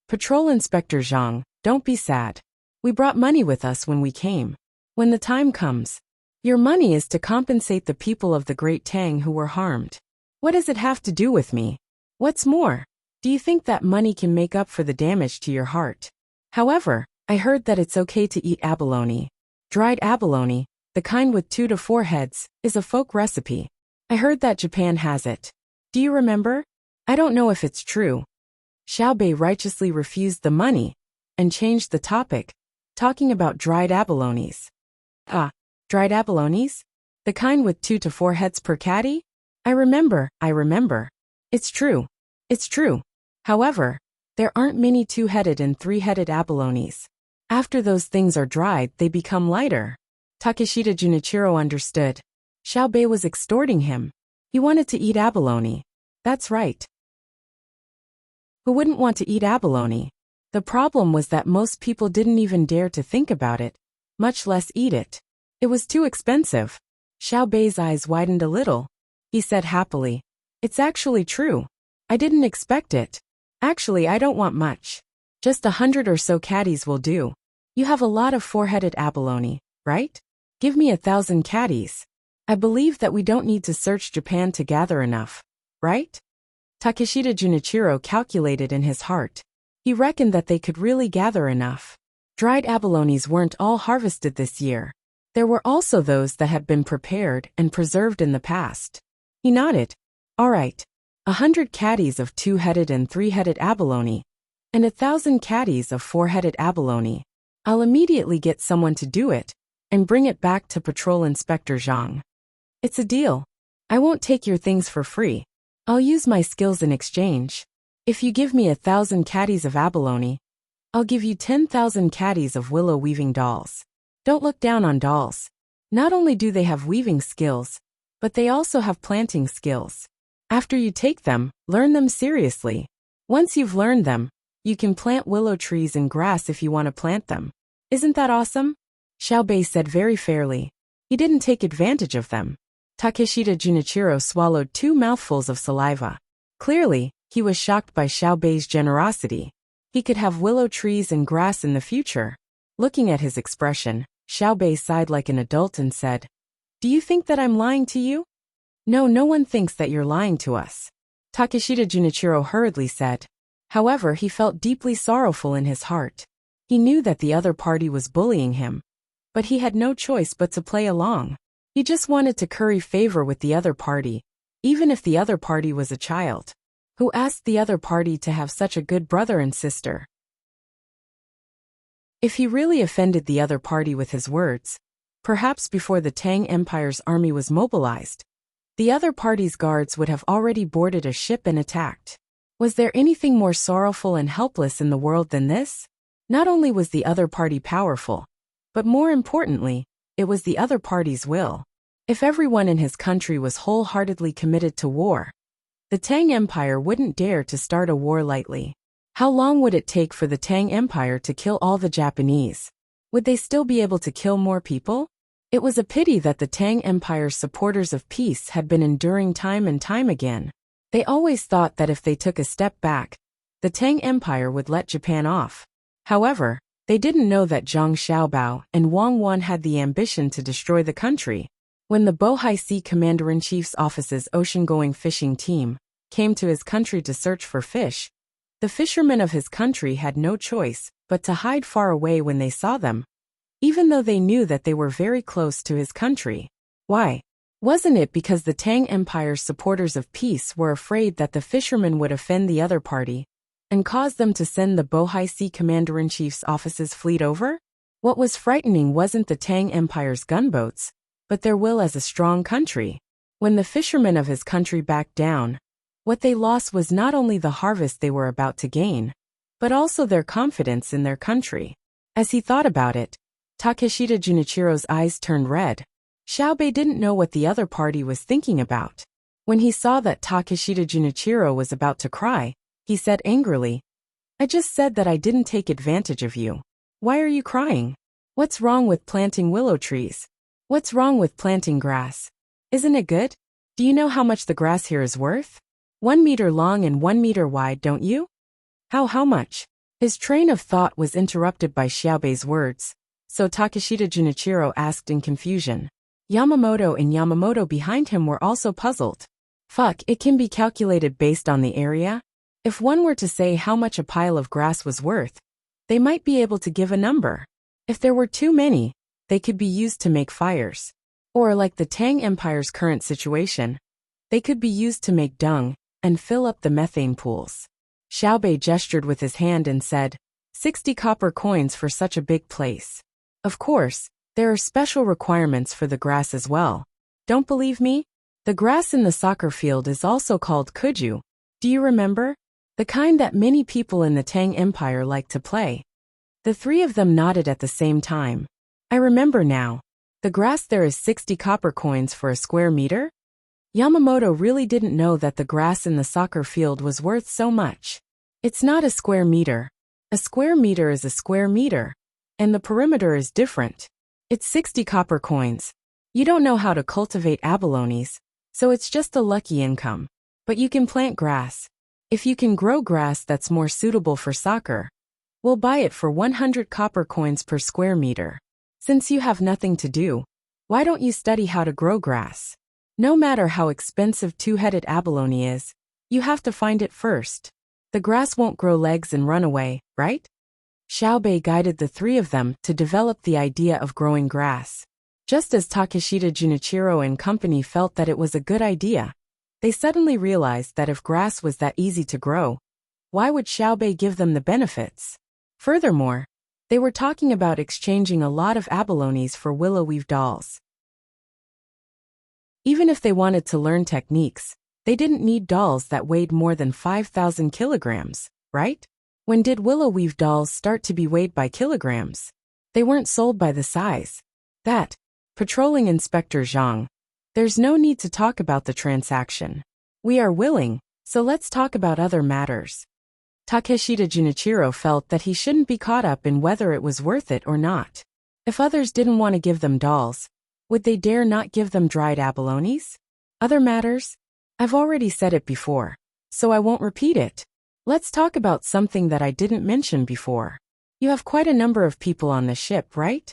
[SPEAKER 1] Patrol Inspector Zhang, don't be sad. We brought money with us when we came. When the time comes, your money is to compensate the people of the Great Tang who were harmed. What does it have to do with me? What's more, do you think that money can make up for the damage to your heart? However, I heard that it's okay to eat abalone. Dried abalone, the kind with 2 to 4 heads, is a folk recipe. I heard that Japan has it. Do you remember? I don't know if it's true. Xiaobei righteously refused the money and changed the topic, talking about dried abalones. Dried abalones? The kind with 2 to 4 heads per caddy? I remember. It's true. It's true. However, there aren't many 2-headed and 3-headed abalones. After those things are dried, they become lighter. Takeshita Junichiro understood. Xiaobei was extorting him. He wanted to eat abalone. That's right. Who wouldn't want to eat abalone? The problem was that most people didn't even dare to think about it, much less eat it. It was too expensive. Xiaobei's eyes widened a little. He said happily, "It's actually true. I didn't expect it. Actually, I don't want much. Just 100 or so caddies will do. You have a lot of 4-headed abalone, right? Give me 1,000 caddies. I believe that we don't need to search Japan to gather enough, right?" Takeshita Junichiro calculated in his heart. He reckoned that they could really gather enough. Dried abalones weren't all harvested this year. There were also those that had been prepared and preserved in the past. He nodded. All right. 100 caddies of 2-headed and 3-headed abalone, and 1,000 caddies of 4-headed abalone. I'll immediately get someone to do it, and bring it back to Patrol Inspector Zhang. It's a deal. I won't take your things for free. I'll use my skills in exchange. If you give me 1,000 caddies of abalone, I'll give you 10,000 caddies of willow weaving dolls. Don't look down on dolls. Not only do they have weaving skills, but they also have planting skills. After you take them, learn them seriously. Once you've learned them, you can plant willow trees and grass if you want to plant them. Isn't that awesome? Xiaobei said very fairly. He didn't take advantage of them. Takeshita Junichiro swallowed 2 mouthfuls of saliva. Clearly, he was shocked by Xiaobei's generosity. He could have willow trees and grass in the future. Looking at his expression, Xiaobei sighed like an adult and said, "Do you think that I'm lying to you?" No, no one thinks that you're lying to us, Takeshita Junichiro hurriedly said. However, he felt deeply sorrowful in his heart. He knew that the other party was bullying him, but he had no choice but to play along. He just wanted to curry favor with the other party, even if the other party was a child. Who asked the other party to have such a good brother and sister? If he really offended the other party with his words, perhaps before the Tang Empire's army was mobilized, the other party's guards would have already boarded a ship and attacked. Was there anything more sorrowful and helpless in the world than this? Not only was the other party powerful, but more importantly, it was the other party's will. If everyone in his country was wholeheartedly committed to war, the Tang Empire wouldn't dare to start a war lightly. How long would it take for the Tang Empire to kill all the Japanese? Would they still be able to kill more people? It was a pity that the Tang Empire's supporters of peace had been enduring time and time again. They always thought that if they took a step back, the Tang Empire would let Japan off. However, they didn't know that Zhang Xiaobao and Wang Wan had the ambition to destroy the country. When the Bohai Sea Commander-in-Chief's office's ocean-going fishing team came to his country to search for fish, the fishermen of his country had no choice but to hide far away when they saw them, even though they knew that they were very close to his country. Why? Wasn't it because the Tang Empire's supporters of peace were afraid that the fishermen would offend the other party and cause them to send the Bohai Sea Commander-in-Chief's office's fleet over? What was frightening wasn't the Tang Empire's gunboats, but their will as a strong country. When the fishermen of his country backed down, what they lost was not only the harvest they were about to gain, but also their confidence in their country. As he thought about it, Takeshita Junichiro's eyes turned red. Xiaobei didn't know what the other party was thinking about. When he saw that Takeshita Junichiro was about to cry, he said angrily, "I just said that I didn't take advantage of you. Why are you crying? What's wrong with planting willow trees? What's wrong with planting grass? Isn't it good? Do you know how much the grass here is worth? 1 meter long and 1 meter wide, don't you?" How much? His train of thought was interrupted by Xiaobei's words, so Takeshita Junichiro asked in confusion. Yamamoto and Yamamoto behind him were also puzzled. Fuck, it can be calculated based on the area? If one were to say how much a pile of grass was worth, they might be able to give a number. If there were too many, they could be used to make fires. Or like the Tang Empire's current situation, they could be used to make dung and fill up the methane pools. Xiaobei gestured with his hand and said, 60 copper coins for such a big place. Of course, There are special requirements for the grass as well. Don't believe me? The grass in the soccer field is also called kuju. Do you remember? The kind that many people in the Tang Empire like to play. The three of them nodded at the same time. I remember now. The grass there is 60 copper coins for a square meter? Yamamoto really didn't know that the grass in the soccer field was worth so much. It's not a square meter. A square meter is a square meter. And the perimeter is different. It's 60 copper coins. You don't know how to cultivate abalones, so it's just a lucky income. But you can plant grass. If you can grow grass that's more suitable for soccer, we'll buy it for 100 copper coins per square meter. Since you have nothing to do, why don't you study how to grow grass? No matter how expensive two-headed abalone is, you have to find it first. The grass won't grow legs and run away, right? Xiaobei guided the three of them to develop the idea of growing grass. Just as Takeshita Junichiro and company felt that it was a good idea, they suddenly realized that if grass was that easy to grow, why would Xiaobei give them the benefits? Furthermore, they were talking about exchanging a lot of abalones for willow weave dolls. Even if they wanted to learn techniques, they didn't need dolls that weighed more than 5,000 kilograms, right? When did willow weave dolls start to be weighed by kilograms? They weren't sold by the size. Patrolling Inspector Zhang. There's no need to talk about the transaction. We are willing, so let's talk about other matters. Takeshita Junichiro felt that he shouldn't be caught up in whether it was worth it or not. If others didn't want to give them dolls, would they dare not give them dried abalones? Other matters? I've already said it before, so I won't repeat it. Let's talk about something that I didn't mention before. You have quite a number of people on the ship, right?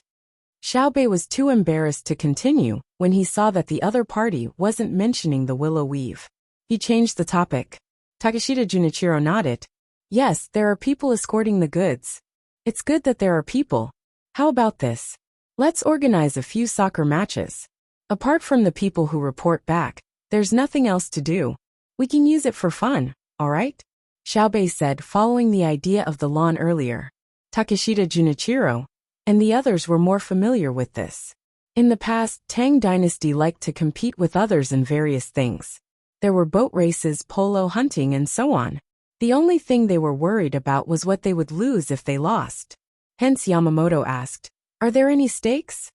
[SPEAKER 1] Xiaobei was too embarrassed to continue when he saw that the other party wasn't mentioning the willow weave. He changed the topic. Takeshita Junichiro nodded. Yes, there are people escorting the goods. It's good that there are people. How about this? Let's organize a few soccer matches. Apart from the people who report back, there's nothing else to do. We can use it for fun, alright? Xiaobei said, following the idea of the lawn earlier. Takeshita Junichiro and the others were more familiar with this. In the past, Tang dynasty liked to compete with others in various things. There were boat races, polo hunting, and so on. The only thing they were worried about was what they would lose if they lost. Hence Yamamoto asked, "Are there any stakes?"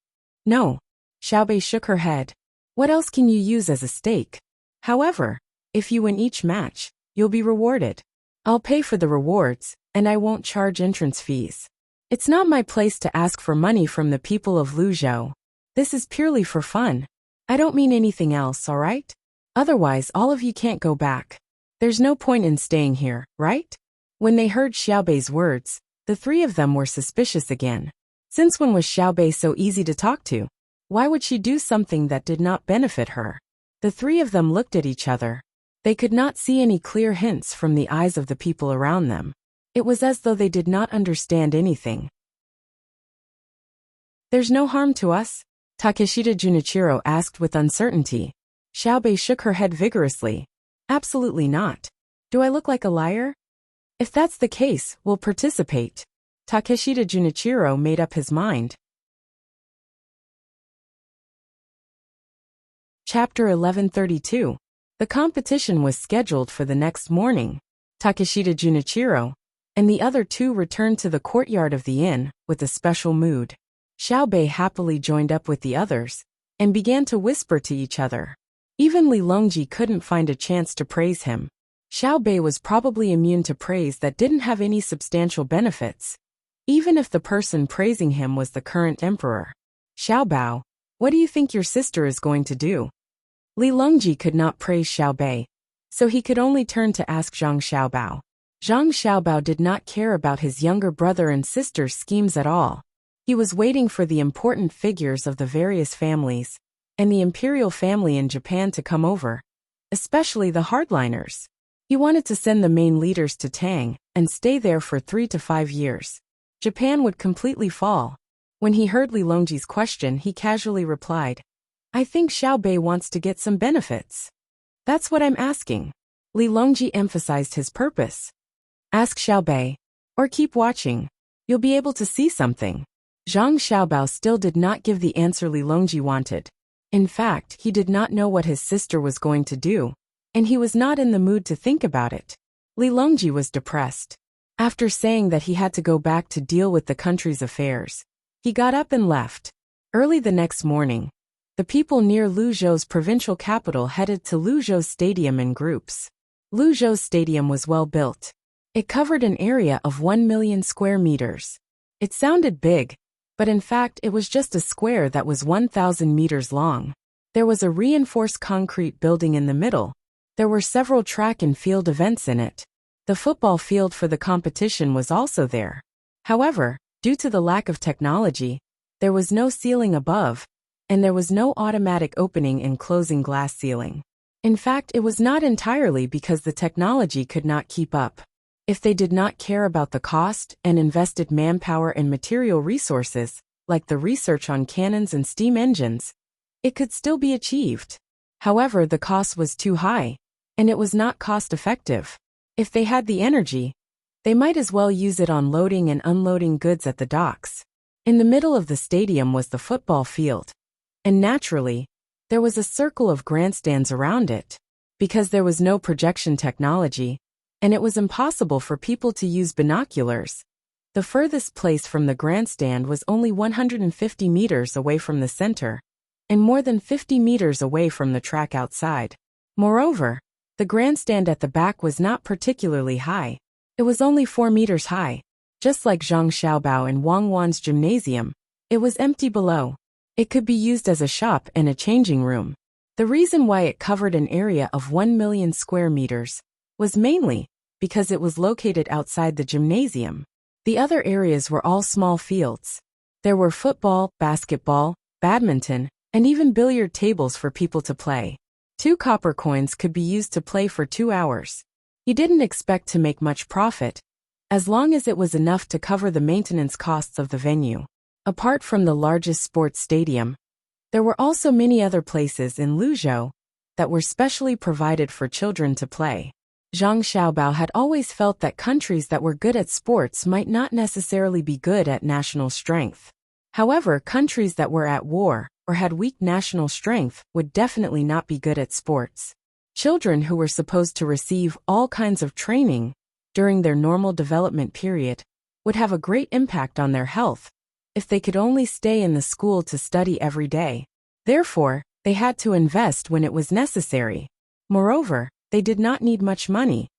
[SPEAKER 1] No. Xiaobei shook her head. What else can you use as a stake? However, if you win each match, you'll be rewarded. I'll pay for the rewards, and I won't charge entrance fees. It's not my place to ask for money from the people of Luzhou. This is purely for fun. I don't mean anything else, alright? Otherwise all of you can't go back. There's no point in staying here, right? When they heard Xiaobei's words, the three of them were suspicious again. Since when was Xiaobei so easy to talk to? Why would she do something that did not benefit her? The three of them looked at each other. They could not see any clear hints from the eyes of the people around them. It was as though they did not understand anything. There's no harm to us? Takeshita Junichiro asked with uncertainty. Xiaobei shook her head vigorously. Absolutely not. Do I look like a liar? If that's the case, we'll participate. Takeshita Junichiro made up his mind. Chapter 1132. The competition was scheduled for the next morning. Takeshita Junichiro and the other two returned to the courtyard of the inn with a special mood. Xiaobei happily joined up with the others and began to whisper to each other. Even Li Longji couldn't find a chance to praise him. Xiaobei was probably immune to praise that didn't have any substantial benefits, even if the person praising him was the current emperor. Xiaobao, what do you think your sister is going to do? Li Longji could not praise Xiaobei, so he could only turn to ask Zhang Xiaobao. Zhang Xiaobao did not care about his younger brother and sister's schemes at all. He was waiting for the important figures of the various families and the imperial family in Japan to come over, especially the hardliners. He wanted to send the main leaders to Tang and stay there for 3 to 5 years. Japan would completely fall. When he heard Li Longji's question, he casually replied, I think Xiaobei wants to get some benefits. That's what I'm asking. Li Longji emphasized his purpose. Ask Xiaobei, or keep watching. You'll be able to see something. Zhang Xiaobao still did not give the answer Li Longji wanted. In fact, he did not know what his sister was going to do, and he was not in the mood to think about it. Li Longji was depressed. After saying that he had to go back to deal with the country's affairs, he got up and left. Early the next morning, the people near Luzhou's provincial capital headed to Luzhou's stadium in groups. Luzhou's stadium was well built. It covered an area of 1 million square meters. It sounded big, but in fact it was just a square that was 1,000 meters long. There was a reinforced concrete building in the middle. There were several track and field events in it. The football field for the competition was also there. However, due to the lack of technology, there was no ceiling above, and there was no automatic opening and closing glass ceiling. In fact, it was not entirely because the technology could not keep up. If they did not care about the cost and invested manpower and material resources, like the research on cannons and steam engines, it could still be achieved. However, the cost was too high, and it was not cost-effective. If they had the energy, they might as well use it on loading and unloading goods at the docks. In the middle of the stadium was the football field, and naturally, there was a circle of grandstands around it. Because there was no projection technology, and it was impossible for people to use binoculars, the furthest place from the grandstand was only 150 meters away from the center, and more than 50 meters away from the track outside. Moreover, the grandstand at the back was not particularly high. It was only 4 meters high. Just like Zhang Xiaobao and Wang Wan's gymnasium, it was empty below. It could be used as a shop and a changing room. The reason why it covered an area of 1 million square meters was mainly because it was located outside the gymnasium. The other areas were all small fields. There were football, basketball, badminton, and even billiard tables for people to play. 2 copper coins could be used to play for 2 hours. He didn't expect to make much profit, as long as it was enough to cover the maintenance costs of the venue. Apart from the largest sports stadium, there were also many other places in Luzhou that were specially provided for children to play. Zhang Xiaobao had always felt that countries that were good at sports might not necessarily be good at national strength. However, countries that were at war or had weak national strength would definitely not be good at sports. Children who were supposed to receive all kinds of training during their normal development period would have a great impact on their health if they could only stay in the school to study every day. Therefore, they had to invest when it was necessary. Moreover, they did not need much money.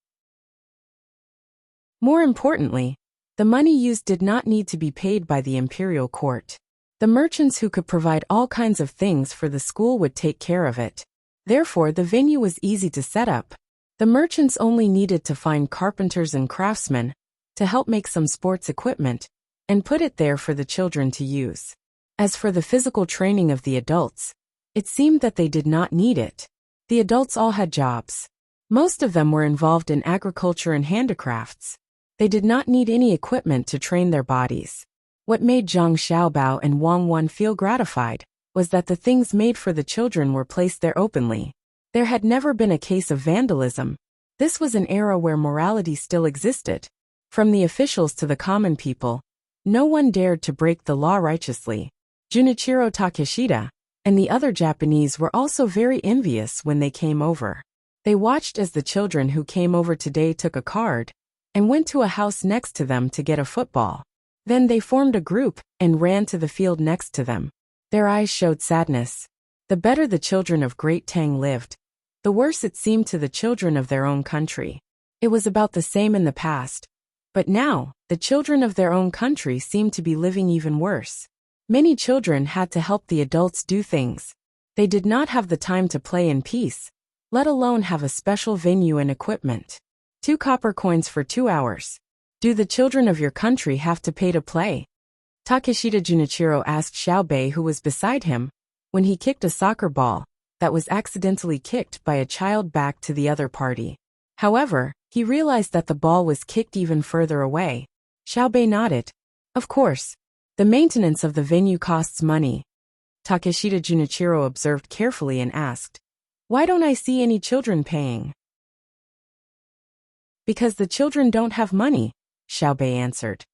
[SPEAKER 1] More importantly, the money used did not need to be paid by the imperial court. The merchants who could provide all kinds of things for the school would take care of it. Therefore, the venue was easy to set up. The merchants only needed to find carpenters and craftsmen to help make some sports equipment and put it there for the children to use. As for the physical training of the adults, it seemed that they did not need it. The adults all had jobs. Most of them were involved in agriculture and handicrafts. They did not need any equipment to train their bodies. What made Zhang Xiaobao and Wang Wan feel gratified was that the things made for the children were placed there openly. There had never been a case of vandalism. This was an era where morality still existed. From the officials to the common people, no one dared to break the law righteously. Junichiro Takeshita and the other Japanese were also very envious when they came over. They watched as the children who came over today took a card and went to a house next to them to get a football. Then they formed a group and ran to the field next to them. Their eyes showed sadness. The better the children of Great Tang lived, the worse it seemed to the children of their own country. It was about the same in the past, but now, the children of their own country seemed to be living even worse. Many children had to help the adults do things. They did not have the time to play in peace, let alone have a special venue and equipment. 2 copper coins for 2 hours. Do the children of your country have to pay to play? Takeshita Junichiro asked Xiaobei, who was beside him, when he kicked a soccer ball that was accidentally kicked by a child back to the other party. However, he realized that the ball was kicked even further away. Xiaobei nodded. Of course. The maintenance of the venue costs money. Takeshita Junichiro observed carefully and asked, "Why don't I see any children paying?" "Because the children don't have money," Xiaobei answered.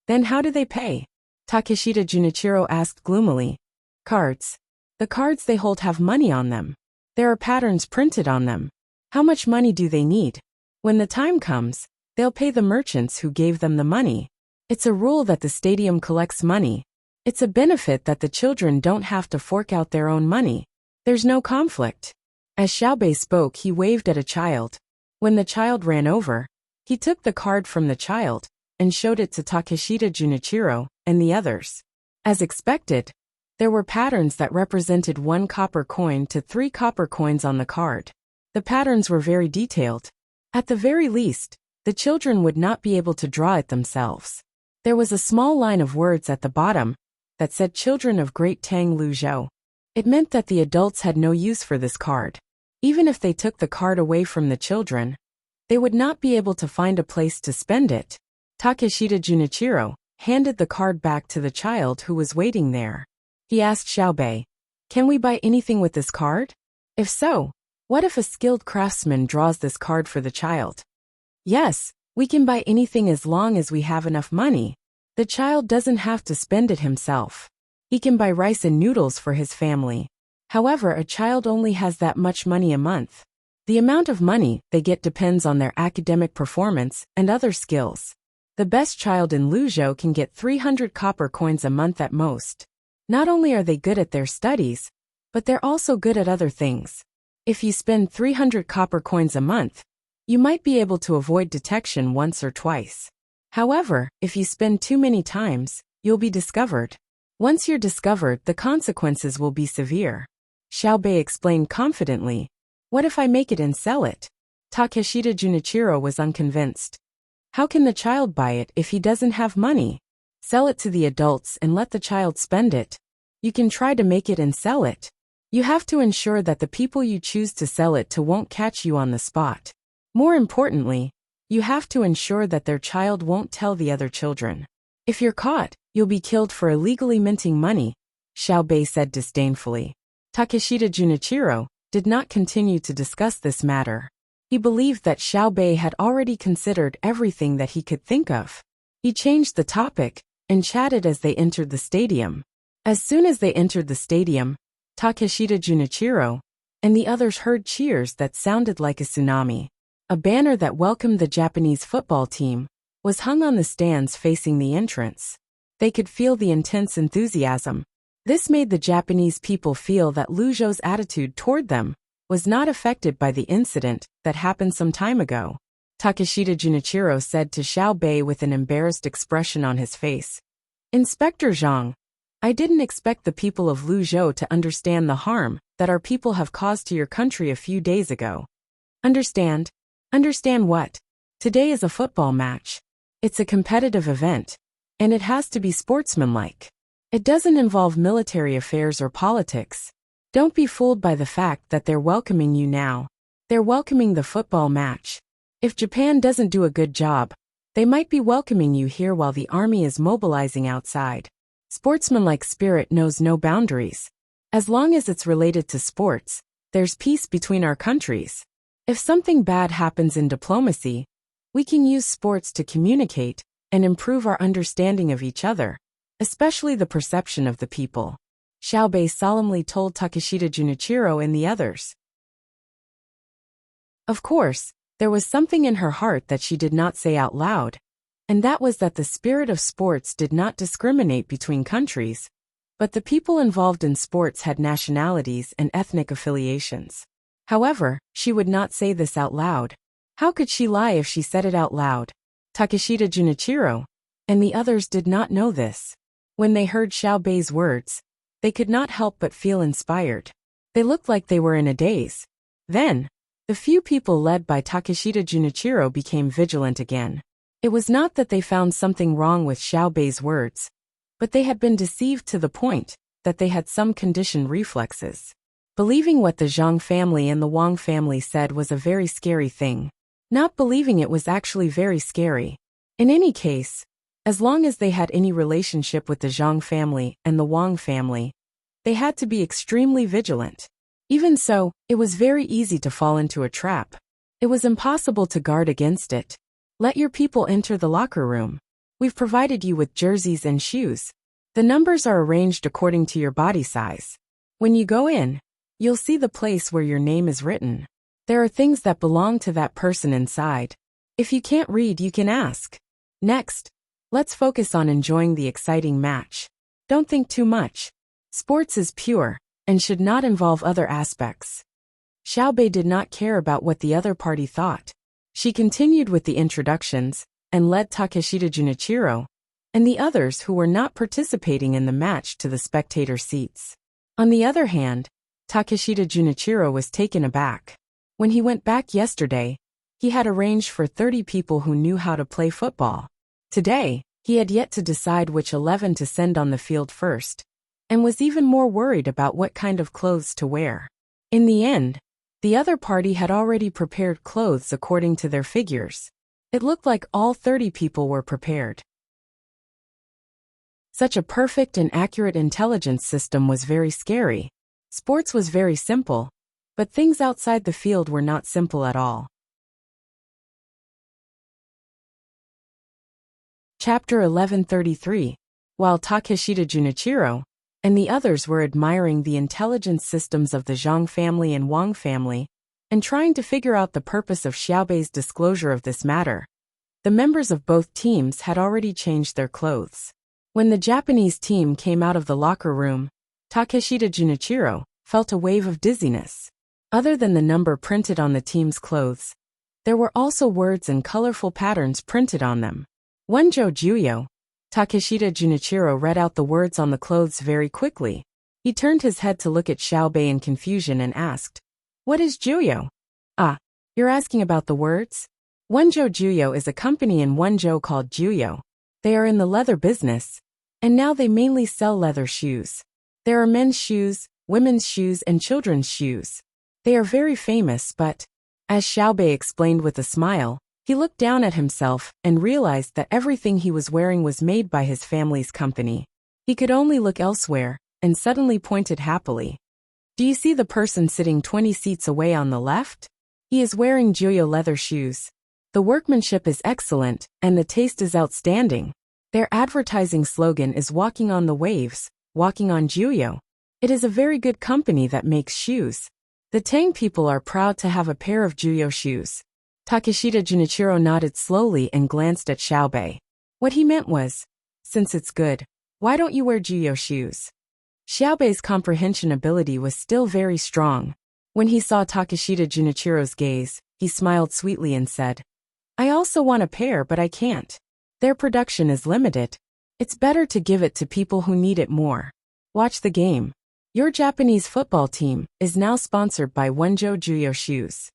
[SPEAKER 1] "Then how do they pay?" Takeshita Junichiro asked gloomily. Cards. The cards they hold have money on them. There are patterns printed on them. How much money do they need? When the time comes, they'll pay the merchants who gave them the money. It's a rule that the stadium collects money. It's a benefit that the children don't have to fork out their own money. There's no conflict. As Xiaobei spoke, he waved at a child. When the child ran over, he took the card from the child and showed it to Takeshita Junichiro and the others. As expected, there were patterns that represented 1 copper coin to 3 copper coins on the card. The patterns were very detailed. At the very least, the children would not be able to draw it themselves. There was a small line of words at the bottom that said Children of Great Tang Luzhou. It meant that the adults had no use for this card. Even if they took the card away from the children, they would not be able to find a place to spend it. Takeshita Junichiro handed the card back to the child who was waiting there. He asked Xiaobei, "Can we buy anything with this card? If so, what if a skilled craftsman draws this card for the child?" "Yes, we can buy anything as long as we have enough money. The child doesn't have to spend it himself. He can buy rice and noodles for his family. However, a child only has that much money a month. The amount of money they get depends on their academic performance and other skills. The best child in Luzhou can get 300 copper coins a month at most. Not only are they good at their studies, but they're also good at other things. If you spend 300 copper coins a month, you might be able to avoid detection once or twice. However, if you spend too many times, you'll be discovered. Once you're discovered, the consequences will be severe." Xiaobei explained confidently. "What if I make it and sell it?" Takeshita Junichiro was unconvinced. "How can the child buy it if he doesn't have money? Sell it to the adults and let the child spend it. You can try to make it and sell it. You have to ensure that the people you choose to sell it to won't catch you on the spot. More importantly, you have to ensure that their child won't tell the other children. If you're caught, you'll be killed for illegally minting money," Xiaobei said disdainfully. Takeshita Junichiro did not continue to discuss this matter. He believed that Xiaobei had already considered everything that he could think of. He changed the topic and chatted as they entered the stadium. As soon as they entered the stadium, Takeshita Junichiro and the others heard cheers that sounded like a tsunami. A banner that welcomed the Japanese football team was hung on the stands facing the entrance. They could feel the intense enthusiasm. This made the Japanese people feel that Luzhou's attitude toward them was not affected by the incident that happened some time ago. Takeshita Junichiro said to Xiaobei with an embarrassed expression on his face, "Inspector Zhang, I didn't expect the people of Luzhou to understand the harm that our people have caused to your country a few days ago." "Understand? Understand what? Today is a football match. It's a competitive event, and it has to be sportsmanlike. It doesn't involve military affairs or politics. Don't be fooled by the fact that they're welcoming you now. They're welcoming the football match. If Japan doesn't do a good job, they might be welcoming you here while the army is mobilizing outside. Sportsmanlike spirit knows no boundaries. As long as it's related to sports, there's peace between our countries. If something bad happens in diplomacy, we can use sports to communicate and improve our understanding of each other, especially the perception of the people," Xiaobei solemnly told Takeshita Junichiro and the others. Of course, there was something in her heart that she did not say out loud, and that was that the spirit of sports did not discriminate between countries, but the people involved in sports had nationalities and ethnic affiliations. However, she would not say this out loud. How could she lie if she said it out loud? Takeshita Junichiro and the others did not know this. When they heard Xiaobei's words, they could not help but feel inspired. They looked like they were in a daze. Then, the few people led by Takeshita Junichiro became vigilant again. It was not that they found something wrong with Xiaobei's words, but they had been deceived to the point that they had some conditioned reflexes. Believing what the Zhang family and the Wang family said was a very scary thing. Not believing it was actually very scary. In any case, as long as they had any relationship with the Zhang family and the Wang family, they had to be extremely vigilant. Even so, it was very easy to fall into a trap. It was impossible to guard against it. Let your people enter the locker room. We've provided you with jerseys and shoes. The numbers are arranged according to your body size. When you go in, you'll see the place where your name is written. There are things that belong to that person inside. If you can't read, you can ask. Next, let's focus on enjoying the exciting match. Don't think too much. Sports is pure and should not involve other aspects. Xiaobei did not care about what the other party thought. She continued with the introductions and led Takeshita Junichiro and the others who were not participating in the match to the spectator seats. On the other hand, Takeshita Junichiro was taken aback. When he went back yesterday, he had arranged for 30 people who knew how to play football. Today, he had yet to decide which 11 to send on the field first, and was even more worried about what kind of clothes to wear. In the end, the other party had already prepared clothes according to their figures. It looked like all 30 people were prepared. Such a perfect and accurate intelligence system was very scary. Sports was very simple, but things outside the field were not simple at all. Chapter 1133. While Takeshita Junichiro and the others were admiring the intelligence systems of the Zhang family and Wang family, and trying to figure out the purpose of Xiaobei's disclosure of this matter, the members of both teams had already changed their clothes. When the Japanese team came out of the locker room, Takeshita Junichiro felt a wave of dizziness. Other than the number printed on the team's clothes, there were also words and colorful patterns printed on them. Wonjo Juyo. Takeshita Junichiro read out the words on the clothes very quickly. He turned his head to look at Xiaobei in confusion and asked, "What is Juyo?" "Ah, you're asking about the words?" Wonjo Juyo is a company in Wonjo called Juyo. They are in the leather business, and now they mainly sell leather shoes. There are men's shoes, women's shoes, and children's shoes. They are very famous, but, as Xiaobei explained with a smile, he looked down at himself and realized that everything he was wearing was made by his family's company. He could only look elsewhere, and suddenly pointed happily. "Do you see the person sitting 20 seats away on the left? He is wearing Juyo leather shoes. The workmanship is excellent, and the taste is outstanding. Their advertising slogan is 'Walking on the Waves, Walking on Juyo.' It is a very good company that makes shoes. The Tang people are proud to have a pair of Juyo shoes." Takeshita Junichiro nodded slowly and glanced at Xiaobei. What he meant was, "Since it's good, why don't you wear Juyo shoes?" Xiaobei's comprehension ability was still very strong. When he saw Takeshita Junichiro's gaze, he smiled sweetly and said, "I also want a pair, but I can't. Their production is limited. It's better to give it to people who need it more. Watch the game. Your Japanese football team is now sponsored by Wonjo Juyo Shoes."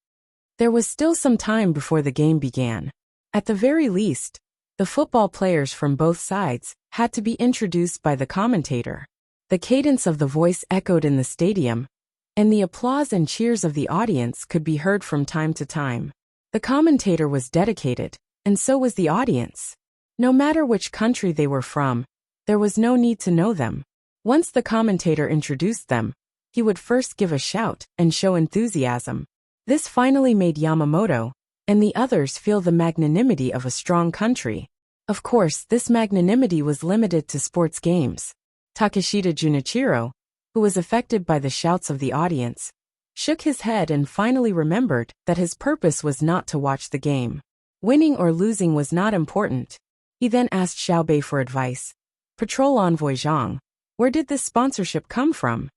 [SPEAKER 1] There was still some time before the game began. At the very least, the football players from both sides had to be introduced by the commentator. The cadence of the voice echoed in the stadium, and the applause and cheers of the audience could be heard from time to time. The commentator was dedicated, and so was the audience. No matter which country they were from, there was no need to know them. Once the commentator introduced them, he would first give a shout and show enthusiasm. This finally made Yamamoto and the others feel the magnanimity of a strong country. Of course, this magnanimity was limited to sports games. Takeshita Junichiro, who was affected by the shouts of the audience, shook his head and finally remembered that his purpose was not to watch the game. Winning or losing was not important. He then asked Xiaobei for advice. "Patrol Envoy Zhang, where did this sponsorship come from?"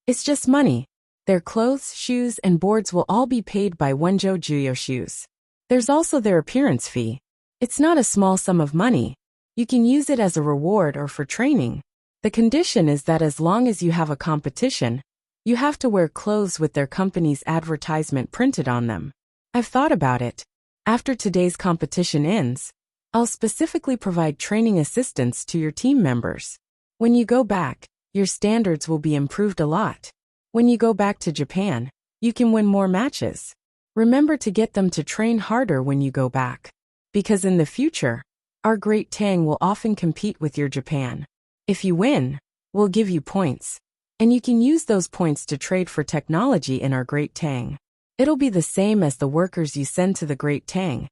[SPEAKER 1] "It's just money. Their clothes, shoes, and boards will all be paid by Wonjo Juyo Shoes. There's also their appearance fee. It's not a small sum of money. You can use it as a reward or for training. The condition is that as long as you have a competition, you have to wear clothes with their company's advertisement printed on them. I've thought about it. After today's competition ends, I'll specifically provide training assistance to your team members. When you go back, your standards will be improved a lot. When you go back to Japan, you can win more matches. Remember to get them to train harder when you go back. Because in the future, our Great Tang will often compete with your Japan. If you win, we'll give you points. And you can use those points to trade for technology in our Great Tang. It'll be the same as the workers you send to the Great Tang.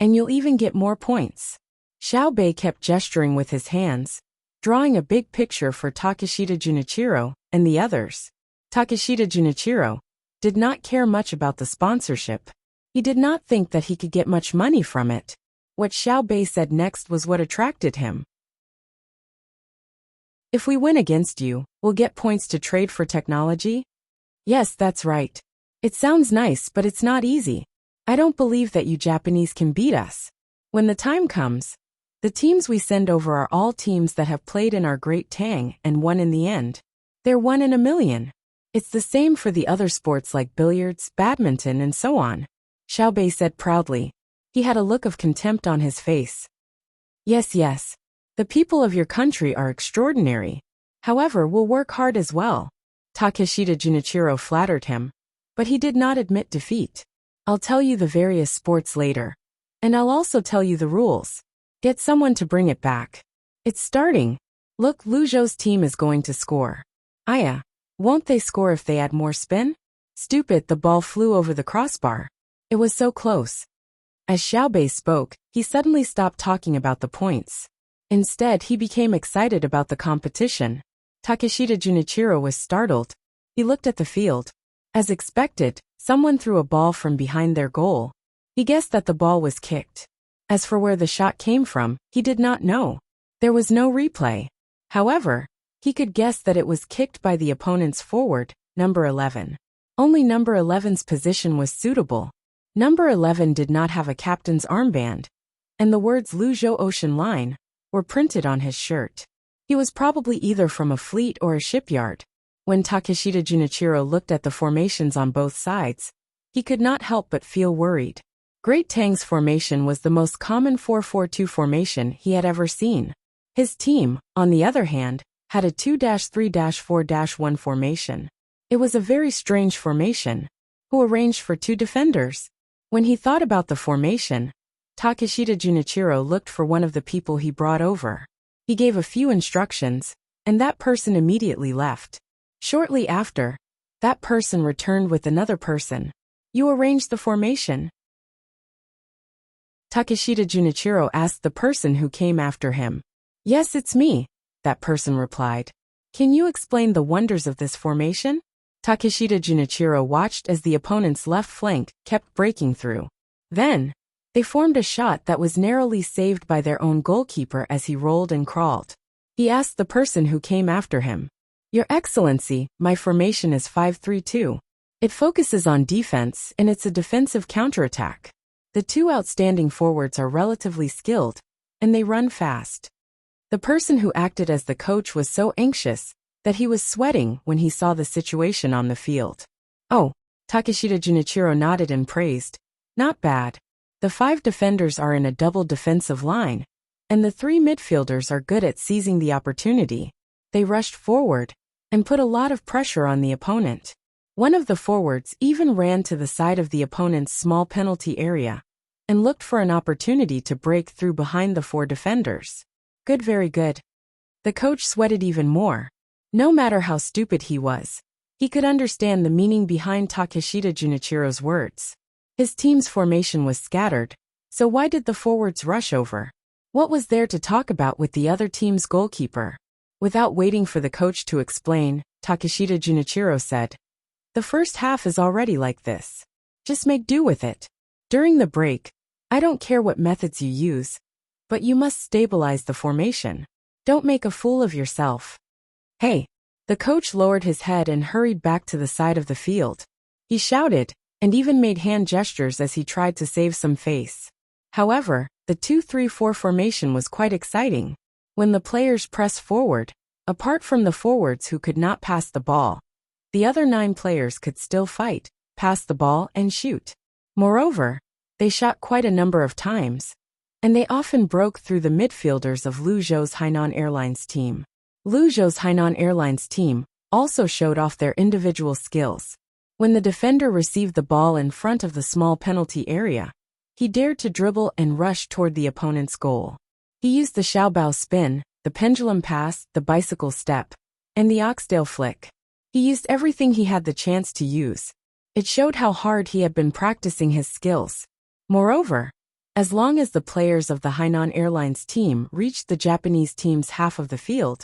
[SPEAKER 1] And you'll even get more points." Xiaobei kept gesturing with his hands, drawing a big picture for Takeshita Junichiro and the others. Takeshita Junichiro did not care much about the sponsorship. He did not think that he could get much money from it. What Xiao Bei said next was what attracted him. If we win against you, we'll get points to trade for technology? Yes, that's right. It sounds nice, but it's not easy. I don't believe that you Japanese can beat us. When the time comes, the teams we send over are all teams that have played in our great Tang and won in the end. They're 1 in a million. It's the same for the other sports like billiards, badminton, and so on. Xiao Bei said proudly. He had a look of contempt on his face. Yes, yes. The people of your country are extraordinary. However, we'll work hard as well. Takeshita Junichiro flattered him, but he did not admit defeat. I'll tell you the various sports later. And I'll also tell you the rules. Get someone to bring it back. It's starting. Look, Lu Zhou's team is going to score. Aya. Won't they score if they add more spin? Stupid, the ball flew over the crossbar. It was so close. As Xiao Bei spoke, he suddenly stopped talking about the points. Instead, he became excited about the competition. Takeshita Junichiro was startled. He looked at the field. As expected, someone threw a ball from behind their goal. He guessed that the ball was kicked. As for where the shot came from, he did not know. There was no replay. However, he could guess that it was kicked by the opponent's forward, number 11. Only number 11's position was suitable. Number 11 did not have a captain's armband, and the words Luzhou Ocean Line were printed on his shirt. He was probably either from a fleet or a shipyard. When Takeshita Junichiro looked at the formations on both sides, he could not help but feel worried. Great Tang's formation was the most common 4-4-2 formation he had ever seen. His team, on the other hand, had a 2-3-4-1 formation. It was a very strange formation, who arranged for 2 defenders. When he thought about the formation, Takeshita Junichiro looked for one of the people he brought over. He gave a few instructions, and that person immediately left. Shortly after, that person returned with another person. You arranged the formation? Takeshita Junichiro asked the person who came after him. Yes, it's me, that person replied. Can you explain the wonders of this formation? Takeshita Junichiro watched as the opponent's left flank kept breaking through. Then, they formed a shot that was narrowly saved by their own goalkeeper as he rolled and crawled. He asked the person who came after him. Your Excellency, my formation is 5-3-2. It focuses on defense and it's a defensive counterattack. The 2 outstanding forwards are relatively skilled, and they run fast. The person who acted as the coach was so anxious that he was sweating when he saw the situation on the field. Oh, Takeshita Junichiro nodded and praised. Not bad. The 5 defenders are in a double defensive line, and the 3 midfielders are good at seizing the opportunity. They rushed forward and put a lot of pressure on the opponent. One of the forwards even ran to the side of the opponent's small penalty area and looked for an opportunity to break through behind the 4 defenders. Good, very good. The coach sweated even more. No matter how stupid he was, he could understand the meaning behind Takeshita Junichiro's words. His team's formation was scattered, so why did the forwards rush over? What was there to talk about with the other team's goalkeeper? Without waiting for the coach to explain, Takeshita Junichiro said, The first half is already like this. Just make do with it. During the break, I don't care what methods you use, but you must stabilize the formation. Don't make a fool of yourself. Hey! The coach lowered his head and hurried back to the side of the field. He shouted, and even made hand gestures as he tried to save some face. However, the 2-3-4 formation was quite exciting. When the players pressed forward, apart from the forwards who could not pass the ball, the other 9 players could still fight, pass the ball, and shoot. Moreover, they shot quite a number of times, and they often broke through the midfielders of Luzhou's Hainan Airlines team. Luzhou's Hainan Airlines team also showed off their individual skills. When the defender received the ball in front of the small penalty area, he dared to dribble and rush toward the opponent's goal. He used the Xiaobao spin, the pendulum pass, the bicycle step, and the oxtail flick. He used everything he had the chance to use. It showed how hard he had been practicing his skills. Moreover, As long as the players of the Hainan Airlines team reached the Japanese team's half of the field,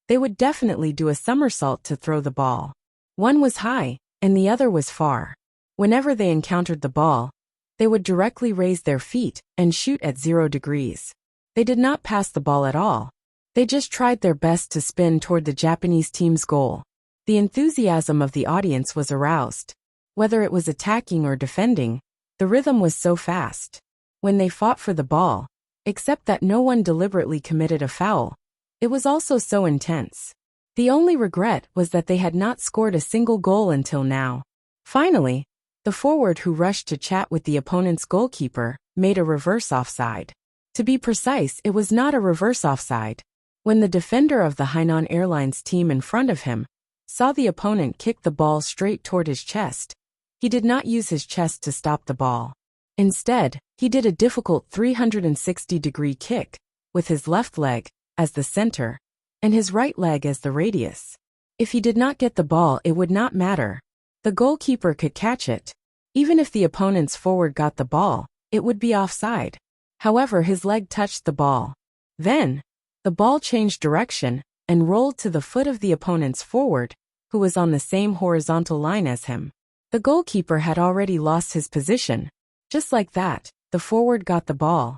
[SPEAKER 1] they would definitely do a somersault to throw the ball. One was high, and the other was far. Whenever they encountered the ball, they would directly raise their feet and shoot at 0 degrees. They did not pass the ball at all. They just tried their best to spin toward the Japanese team's goal. The enthusiasm of the audience was aroused. Whether it was attacking or defending, the rhythm was so fast. When they fought for the ball, except that no one deliberately committed a foul, it was also so intense. The only regret was that they had not scored a single goal until now. Finally, the forward who rushed to chat with the opponent's goalkeeper made a reverse offside. To be precise, it was not a reverse offside. When the defender of the Hainan Airlines team in front of him saw the opponent kick the ball straight toward his chest, he did not use his chest to stop the ball. Instead, he did a difficult 360-degree kick, with his left leg as the center and his right leg as the radius. If he did not get the ball, it would not matter. The goalkeeper could catch it. Even if the opponent's forward got the ball, it would be offside. However, his leg touched the ball. Then, the ball changed direction and rolled to the foot of the opponent's forward, who was on the same horizontal line as him. The goalkeeper had already lost his position. Just like that, the forward got the ball.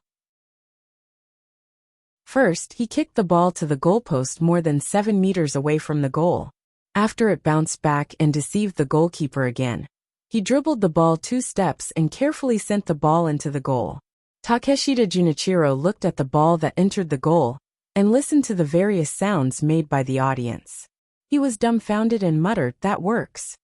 [SPEAKER 1] First, he kicked the ball to the goalpost more than 7 meters away from the goal. After it bounced back and deceived the goalkeeper again, he dribbled the ball 2 steps and carefully sent the ball into the goal. Takeshita Junichiro looked at the ball that entered the goal and listened to the various sounds made by the audience. He was dumbfounded and muttered, "That works."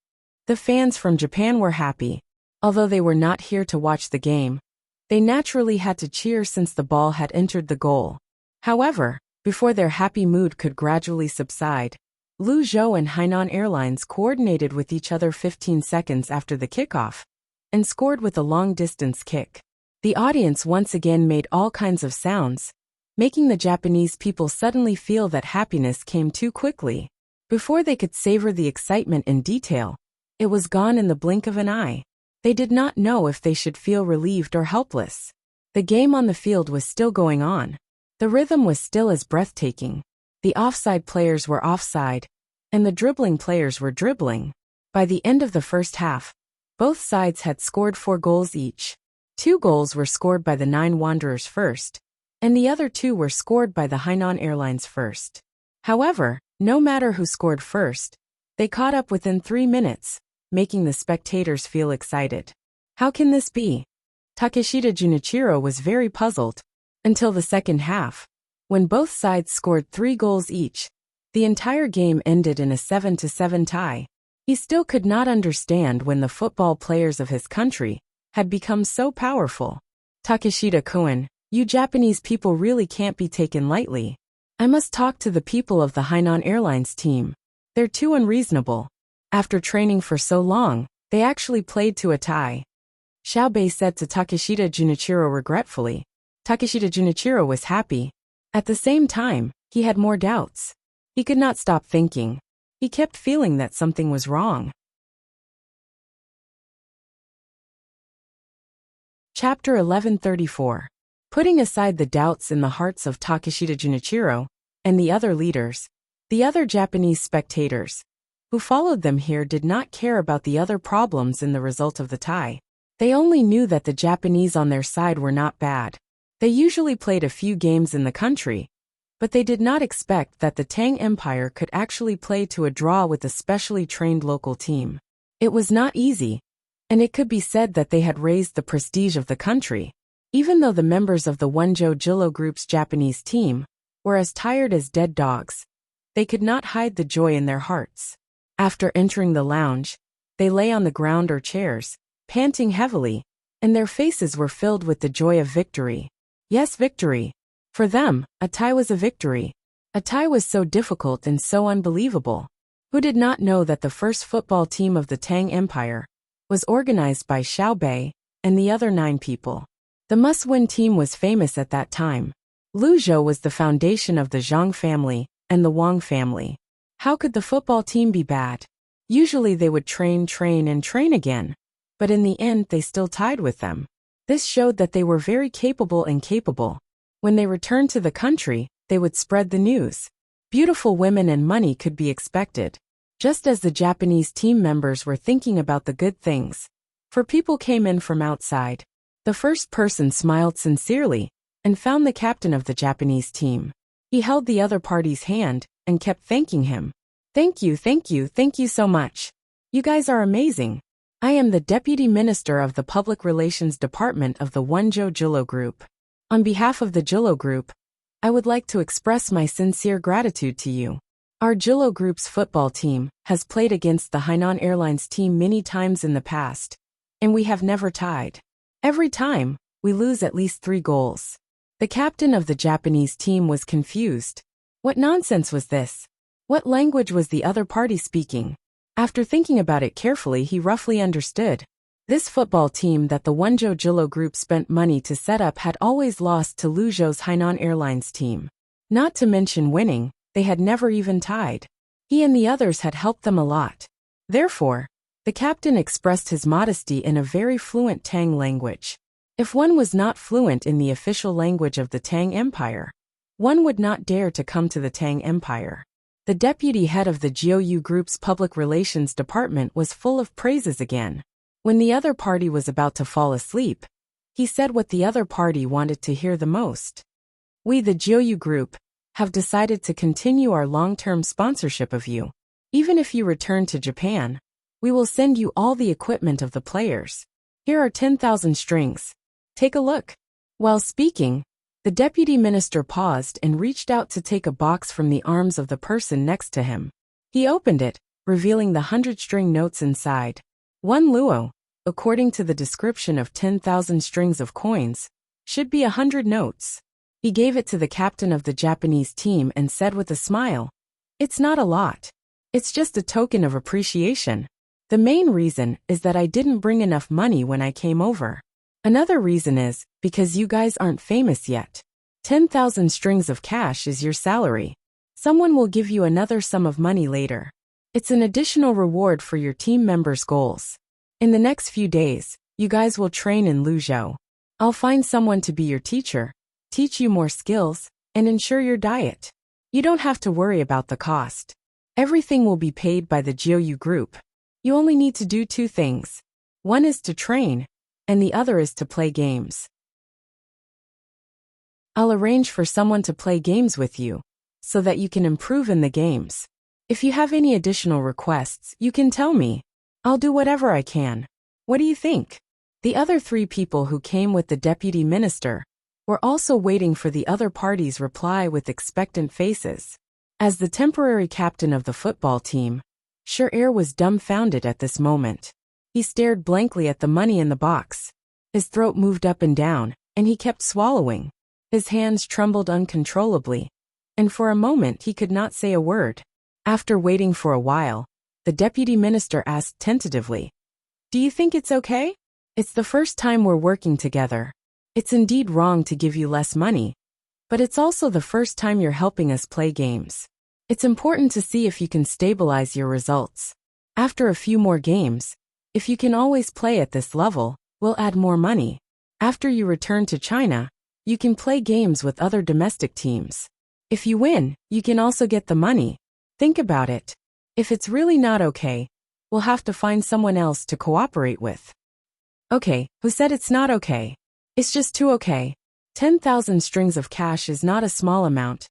[SPEAKER 1] The fans from Japan were happy. Although they were not here to watch the game, they naturally had to cheer since the ball had entered the goal. However, before their happy mood could gradually subside, Lu Zhou and Hainan Airlines coordinated with each other 15 seconds after the kickoff and scored with a long-distance kick. The audience once again made all kinds of sounds, making the Japanese people suddenly feel that happiness came too quickly. Before they could savor the excitement in detail, it was gone in the blink of an eye. They did not know if they should feel relieved or helpless. The game on the field was still going on. The rhythm was still as breathtaking. The offside players were offside, and the dribbling players were dribbling. By the end of the first half, both sides had scored 4 goals each. 2 goals were scored by the 9 Wanderers first, and the other 2 were scored by the Hainan Airlines first. However, no matter who scored first, they caught up within 3 minutes, making the spectators feel excited. How can this be? Takeshita Junichiro was very puzzled. Until the second half, when both sides scored 3 goals each, the entire game ended in a 7-7 tie. He still could not understand when the football players of his country had become so powerful. Takeshita-kun, you Japanese people really can't be taken lightly. I must talk to the people of the Hainan Airlines team. They're too unreasonable. After training for so long, they actually played to a tie. Xiaobei said to Takeshita Junichiro regretfully. Takeshita Junichiro was happy. At the same time, he had more doubts. He could not stop thinking. He kept feeling that something was wrong. Chapter 1134. Putting aside the doubts in the hearts of Takeshita Junichiro and the other leaders, the other Japanese spectators who followed them here did not care about the other problems in the result of the tie. They only knew that the Japanese on their side were not bad. They usually played a few games in the country, but they did not expect that the Tang Empire could actually play to a draw with a specially trained local team. It was not easy, and it could be said that they had raised the prestige of the country. Even though the members of the Wenzhou Jillo Group's Japanese team were as tired as dead dogs, they could not hide the joy in their hearts. After entering the lounge, they lay on the ground or chairs, panting heavily, and their faces were filled with the joy of victory. Yes, victory. For them, a tie was a victory. A tie was so difficult and so unbelievable. Who did not know that the first football team of the Tang Empire was organized by Xiaobei and the other 9 people? The must-win team was famous at that time. Lu Zhou was the foundation of the Zhang family and the Wang family. How could the football team be bad? Usually they would train and train again, but in the end they still tied with them. This showed that they were very capable and capable. When they returned to the country, they would spread the news. Beautiful women and money could be expected. Just as the Japanese team members were thinking about the good things, for people came in from outside. The first person smiled sincerely and found the captain of the Japanese team. He held the other party's hand and kept thanking him. Thank you, thank you, thank you so much. You guys are amazing. I am the Deputy Minister of the Public Relations Department of the Wenzhou Jillo Group. On behalf of the Jillo Group, I would like to express my sincere gratitude to you. Our Jillo Group's football team has played against the Hainan Airlines team many times in the past, and we have never tied. Every time, we lose at least 3 goals. The captain of the Japanese team was confused. What nonsense was this? What language was the other party speaking? After thinking about it carefully, he roughly understood. This football team that the Wenzhou Jillo Group spent money to set up had always lost to Luzhou's Hainan Airlines team. Not to mention winning, they had never even tied. He and the others had helped them a lot. Therefore, the captain expressed his modesty in a very fluent Tang language. If one was not fluent in the official language of the Tang Empire, one would not dare to come to the Tang Empire. The deputy head of the Jiu Group's public relations department was full of praises again. When the other party was about to fall asleep, he said what the other party wanted to hear the most. We, the Jiu Group, have decided to continue our long-term sponsorship of you. Even if you return to Japan, we will send you all the equipment of the players. Here are 10,000 strings. Take a look. While speaking, the deputy minister paused and reached out to take a box from the arms of the person next to him. He opened it, revealing the 100-string notes inside. 1 luo, according to the description of 10,000 strings of coins, should be 100 notes. He gave it to the captain of the Japanese team and said with a smile, "It's not a lot. It's just a token of appreciation. The main reason is that I didn't bring enough money when I came over. Another reason is because you guys aren't famous yet. 10,000 strings of cash is your salary. Someone will give you another sum of money later. It's an additional reward for your team members' goals. In the next few days, you guys will train in Luzhou. I'll find someone to be your teacher, teach you more skills, and ensure your diet. You don't have to worry about the cost. Everything will be paid by the Jiu Group. You only need to do 2 things. One is to train, and the other is to play games. I'll arrange for someone to play games with you, so that you can improve in the games. If you have any additional requests, you can tell me. I'll do whatever I can. What do you think?" The other 3 people who came with the deputy minister were also waiting for the other party's reply with expectant faces. As the temporary captain of the football team, Sher was dumbfounded at this moment. He stared blankly at the money in the box. His throat moved up and down, and he kept swallowing. His hands trembled uncontrollably, and for a moment he could not say a word. After waiting for a while, the deputy minister asked tentatively, "Do you think it's okay? It's the first time we're working together. It's indeed wrong to give you less money, but it's also the first time you're helping us play games. It's important to see if you can stabilize your results. After a few more games, if you can always play at this level, we'll add more money. After you return to China, you can play games with other domestic teams. If you win, you can also get the money. Think about it. If it's really not okay, we'll have to find someone else to cooperate with." "Okay, who said it's not okay? It's just too okay. 10,000 strings of cash is not a small amount,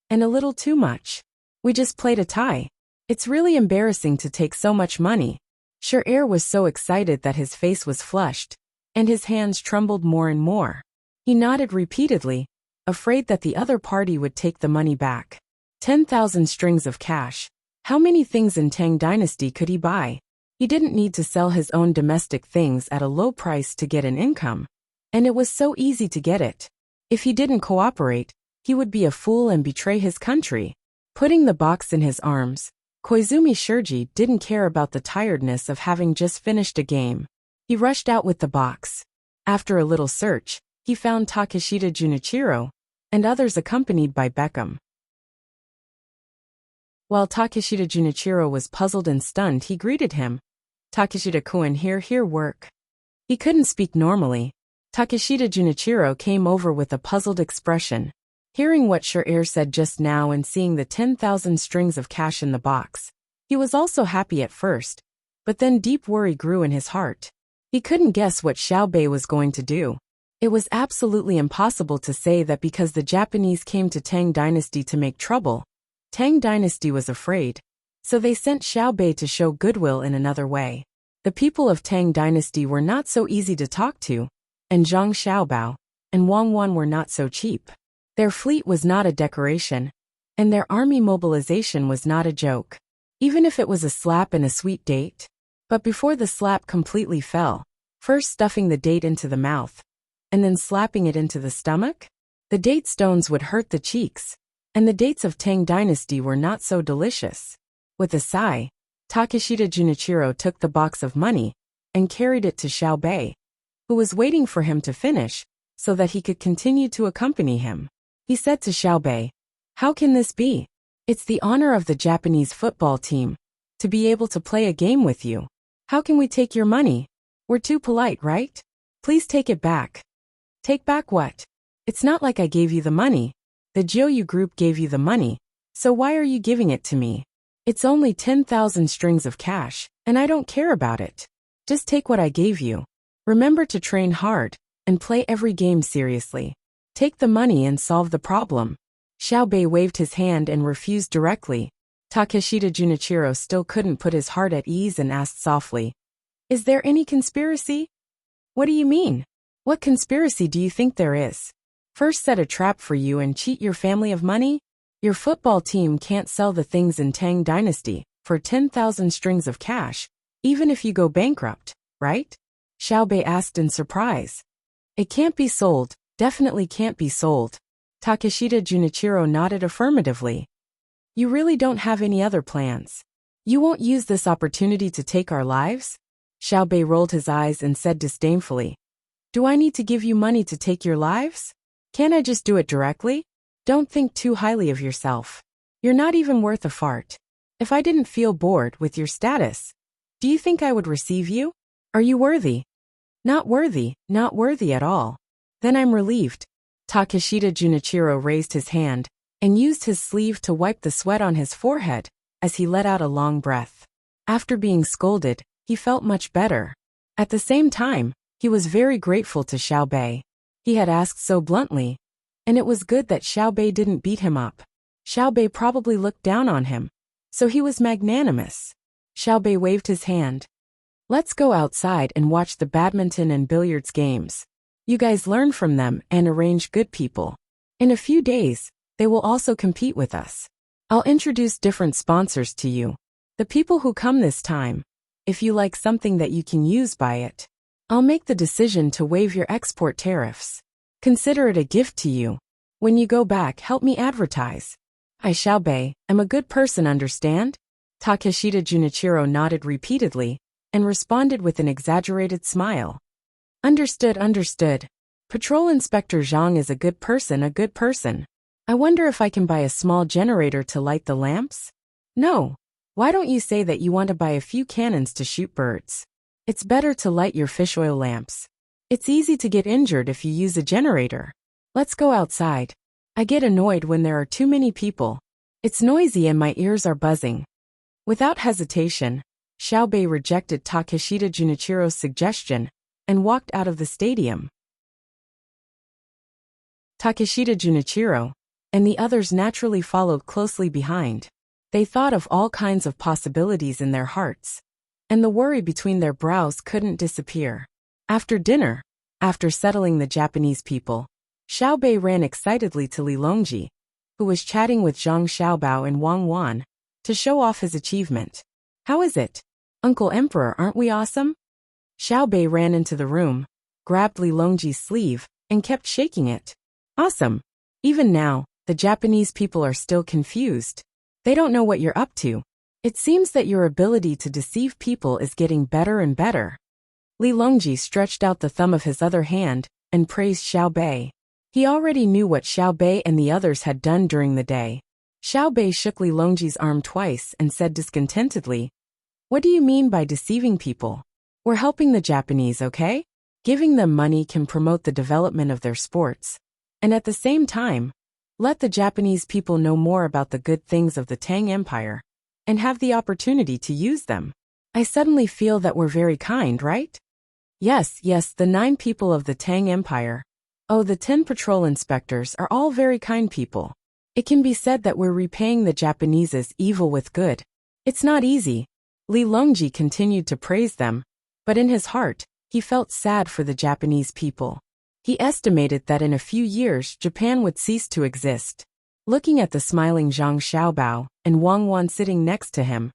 [SPEAKER 1] and a little too much. We just played a tie. It's really embarrassing to take so much money." Sher was so excited that his face was flushed, and his hands trembled more and more. He nodded repeatedly, afraid that the other party would take the money back. 10,000 strings of cash. How many things in Tang Dynasty could he buy? He didn't need to sell his own domestic things at a low price to get an income, and it was so easy to get it. If he didn't cooperate, he would be a fool and betray his country. Putting the box in his arms, Koizumi Shirji didn't care about the tiredness of having just finished a game. He rushed out with the box. After a little search, he found Takeshita Junichiro, and others accompanied by Beckham. While Takeshita Junichiro was puzzled and stunned, he greeted him. "Takeshita-kun, here work." He couldn't speak normally. Takeshita Junichiro came over with a puzzled expression. Hearing what Sure said just now and seeing the 10,000 strings of cash in the box, he was also happy at first, but then deep worry grew in his heart. He couldn't guess what Xiaobei was going to do. It was absolutely impossible to say that because the Japanese came to Tang Dynasty to make trouble, Tang Dynasty was afraid, so they sent Xiaobei to show goodwill in another way. The people of Tang Dynasty were not so easy to talk to, and Zhang Xiaobao and Wang Wan were not so cheap. Their fleet was not a decoration, and their army mobilization was not a joke, even if it was a slap and a sweet date. But before the slap completely fell, first stuffing the date into the mouth, and then slapping it into the stomach, the date stones would hurt the cheeks, and the dates of Tang Dynasty were not so delicious. With a sigh, Takeshita Junichiro took the box of money and carried it to Xiaobei, who was waiting for him to finish so that he could continue to accompany him. He said to Xiaobei, "How can this be? It's the honor of the Japanese football team to be able to play a game with you. How can we take your money? We're too polite, right? Please take it back." "Take back what? It's not like I gave you the money. The Jiuyu group gave you the money, so why are you giving it to me? It's only 10,000 strings of cash, and I don't care about it. Just take what I gave you. Remember to train hard and play every game seriously. Take the money and solve the problem." Xiaobei waved his hand and refused directly. Takeshita Junichiro still couldn't put his heart at ease and asked softly, "Is there any conspiracy?" "What do you mean? What conspiracy do you think there is? First set a trap for you and cheat your family of money? Your football team can't sell the things in Tang Dynasty for 10,000 strings of cash, even if you go bankrupt, right?" Xiaobei asked in surprise. "It can't be sold, definitely can't be sold." Takeshita Junichiro nodded affirmatively. "You really don't have any other plans? You won't use this opportunity to take our lives?" Xiaobei rolled his eyes and said disdainfully, "Do I need to give you money to take your lives? Can't I just do it directly? Don't think too highly of yourself. You're not even worth a fart. If I didn't feel bored with your status, do you think I would receive you? Are you worthy?" Not worthy at all." "Then I'm relieved." Takeshita Junichiro raised his hand and used his sleeve to wipe the sweat on his forehead as he let out a long breath. After being scolded, he felt much better. At the same time, he was very grateful to Xiaobei. He had asked so bluntly, and it was good that Xiaobei didn't beat him up. Xiaobei probably looked down on him, so he was magnanimous. Xiaobei waved his hand. "Let's go outside and watch the badminton and billiards games. You guys learn from them and arrange good people. In a few days, they will also compete with us. I'll introduce different sponsors to you. The people who come this time, if you like something that you can use, buy it. I'll make the decision to waive your export tariffs. Consider it a gift to you. When you go back, help me advertise. I, Xiaobei, am a good person, understand?" Takeshita Junichiro nodded repeatedly and responded with an exaggerated smile. Understood. Patrol Inspector Zhang is a good person. I wonder if I can buy a small generator to light the lamps? No. Why don't you say that you want to buy a few cannons to shoot birds? It's better to light your fish oil lamps. It's easy to get injured if you use a generator. Let's go outside. I get annoyed when there are too many people. It's noisy and my ears are buzzing." Without hesitation, Xiaobei rejected Takeshita Junichiro's suggestion and walked out of the stadium. Takeshita Junichiro and the others naturally followed closely behind. They thought of all kinds of possibilities in their hearts, and the worry between their brows couldn't disappear. After dinner, after settling the Japanese people, Xiaobei ran excitedly to Li Longji, who was chatting with Zhang Xiaobao and Wang Wan, to show off his achievement. "How is it? Uncle Emperor, aren't we awesome?" Xiaobei ran into the room, grabbed Li Longji's sleeve, and kept shaking it. "Awesome. Even now, the Japanese people are still confused. They don't know what you're up to. It seems that your ability to deceive people is getting better and better." Li Longji stretched out the thumb of his other hand and praised Xiaobei. He already knew what Xiaobei and the others had done during the day. Xiaobei shook Li Longji's arm twice and said discontentedly, "What do you mean by deceiving people? We're helping the Japanese, okay? Giving them money can promote the development of their sports, and at the same time, let the Japanese people know more about the good things of the Tang Empire, and have the opportunity to use them. I suddenly feel that we're very kind, right? Yes, the 9 people of the Tang Empire. Oh, the 10 patrol inspectors are all very kind people. It can be said that we're repaying the Japanese's evil with good. It's not easy. Li Longji continued to praise them, but in his heart, he felt sad for the Japanese people. He estimated that in a few years Japan would cease to exist. Looking at the smiling Zhang Xiaobao and Wang Wan sitting next to him,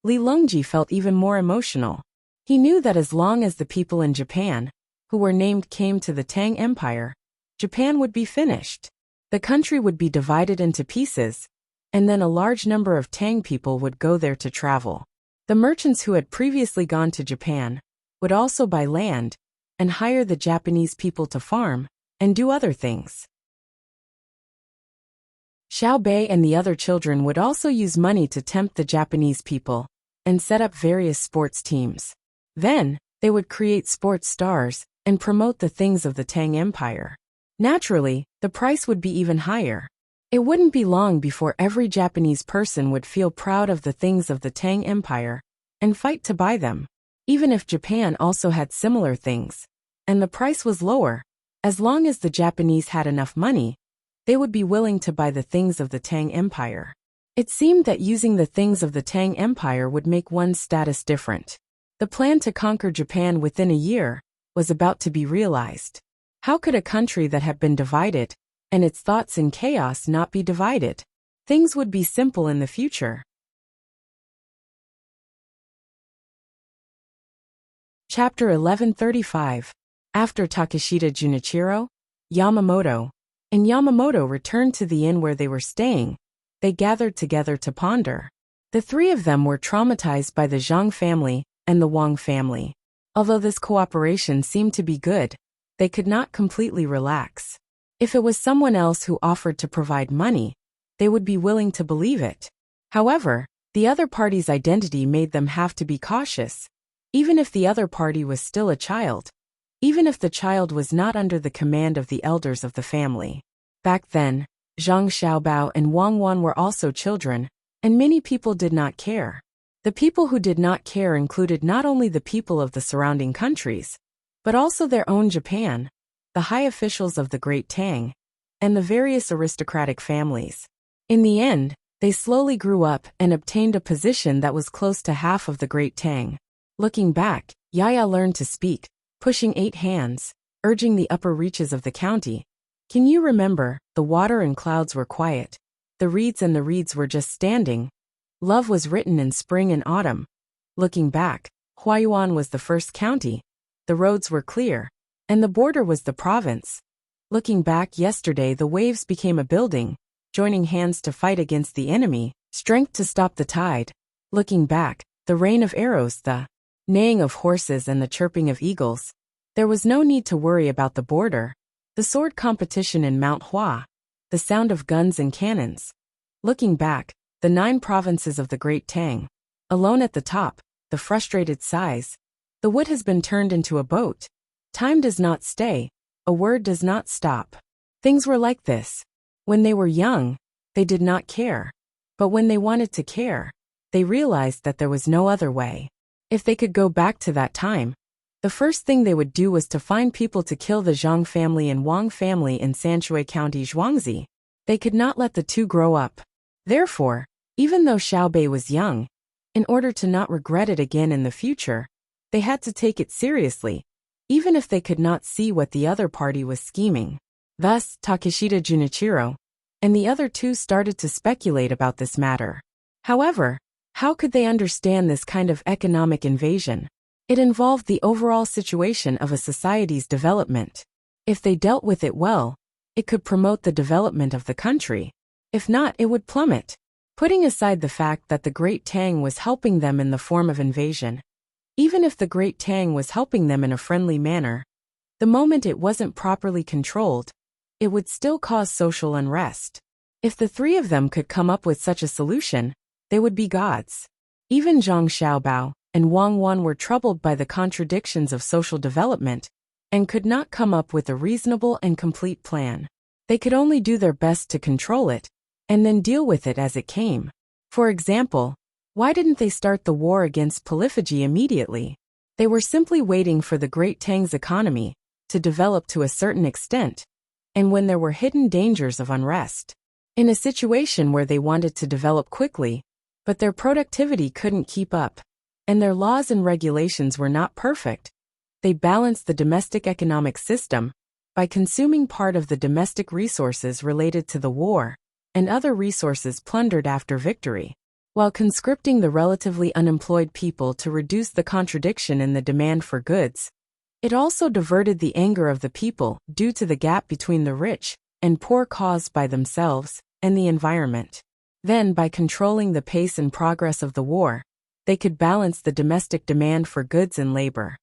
[SPEAKER 1] Li Longji felt even more emotional. He knew that as long as the people in Japan, who were named, came to the Tang Empire, Japan would be finished. The country would be divided into pieces, and then a large number of Tang people would go there to travel. The merchants who had previously gone to Japan would also buy land and hire the Japanese people to farm and do other things. Xiao Bei and the other children would also use money to tempt the Japanese people and set up various sports teams. Then, they would create sports stars and promote the things of the Tang Empire. Naturally, the price would be even higher. It wouldn't be long before every Japanese person would feel proud of the things of the Tang Empire and fight to buy them. Even if Japan also had similar things, and the price was lower, as long as the Japanese had enough money, they would be willing to buy the things of the Tang Empire. It seemed that using the things of the Tang Empire would make one's status different. The plan to conquer Japan within a year was about to be realized. How could a country that had been divided, and its thoughts in chaos, not be divided? Things would be simple in the future. Chapter 1135. After Takeshita Junichiro, Yamamoto, and Yamamoto returned to the inn where they were staying, they gathered together to ponder. The 3 of them were traumatized by the Zhang family and the Wang family. Although this cooperation seemed to be good, they could not completely relax. If it was someone else who offered to provide money, they would be willing to believe it. However, the other party's identity made them have to be cautious. Even if the other party was still a child, even if the child was not under the command of the elders of the family. Back then, Zhang Xiaobao and Wang Wan were also children, and many people did not care. The people who did not care included not only the people of the surrounding countries, but also their own Japan, the high officials of the Great Tang, and the various aristocratic families. In the end, they slowly grew up and obtained a position that was close to half of the Great Tang. Looking back, Yaya learned to speak, pushing 8 hands, urging the upper reaches of the county. Can you remember, the water and clouds were quiet. The reeds and the reeds were just standing. Love was written in spring and autumn. Looking back, Huayuan was the first county. The roads were clear, and the border was the province. Looking back, yesterday the waves became a building, joining hands to fight against the enemy, strength to stop the tide. Looking back, the rain of arrows, the neighing of horses and the chirping of eagles. There was no need to worry about the border, the sword competition in Mount Hua, the sound of guns and cannons. Looking back, the 9 provinces of the Great Tang. Alone at the top, the frustrated sighs. The wood has been turned into a boat. Time does not stay, a word does not stop. Things were like this. When they were young, they did not care. But when they wanted to care, they realized that there was no other way. If they could go back to that time, the first thing they would do was to find people to kill the Zhang family and Wang family in Sanshui County, Zhuangzi. They could not let the 2 grow up. Therefore, even though Xiao Bei was young, in order to not regret it again in the future, they had to take it seriously, even if they could not see what the other party was scheming. Thus, Takeshita Junichiro and the other 2 started to speculate about this matter. However, how could they understand this kind of economic invasion? It involved the overall situation of a society's development. If they dealt with it well, it could promote the development of the country. If not, it would plummet. Putting aside the fact that the Great Tang was helping them in the form of invasion, even if the Great Tang was helping them in a friendly manner, the moment it wasn't properly controlled, it would still cause social unrest. If the 3 of them could come up with such a solution, they would be gods. Even Zhang Xiaobao and Wang Wan were troubled by the contradictions of social development and could not come up with a reasonable and complete plan. They could only do their best to control it, and then deal with it as it came. For example, why didn't they start the war against polyphagy immediately? They were simply waiting for the Great Tang's economy to develop to a certain extent, and when there were hidden dangers of unrest. In a situation where they wanted to develop quickly, but their productivity couldn't keep up, and their laws and regulations were not perfect, they balanced the domestic economic system by consuming part of the domestic resources related to the war and other resources plundered after victory, while conscripting the relatively unemployed people to reduce the contradiction in the demand for goods. It also diverted the anger of the people due to the gap between the rich and poor caused by themselves and the environment. Then, by controlling the pace and progress of the war, they could balance the domestic demand for goods and labor.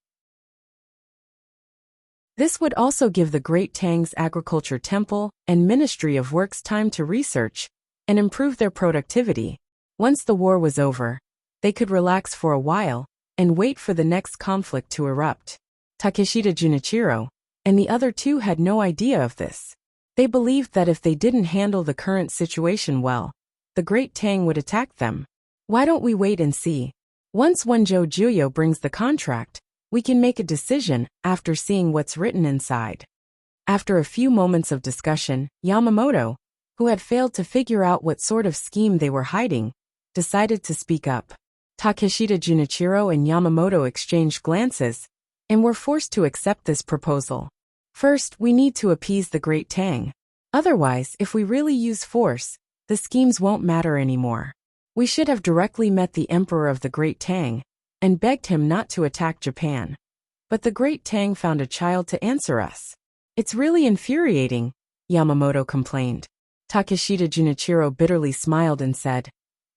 [SPEAKER 1] This would also give the Great Tang's agriculture temple and Ministry of Works time to research and improve their productivity. Once the war was over, they could relax for a while and wait for the next conflict to erupt. Takeshita Junichiro and the other two had no idea of this. They believed that if they didn't handle the current situation well, the Great Tang would attack them. Why don't we wait and see? Once Wonjo Juyo brings the contract, we can make a decision after seeing what's written inside. After a few moments of discussion, Yamamoto, who had failed to figure out what sort of scheme they were hiding, decided to speak up. Takeshita Junichiro and Yamamoto exchanged glances and were forced to accept this proposal. First, we need to appease the Great Tang. Otherwise, if we really use force, the schemes won't matter anymore. We should have directly met the Emperor of the Great Tang and begged him not to attack Japan. But the Great Tang found a child to answer us. It's really infuriating, Yamamoto complained. Takeshita Junichiro bitterly smiled and said,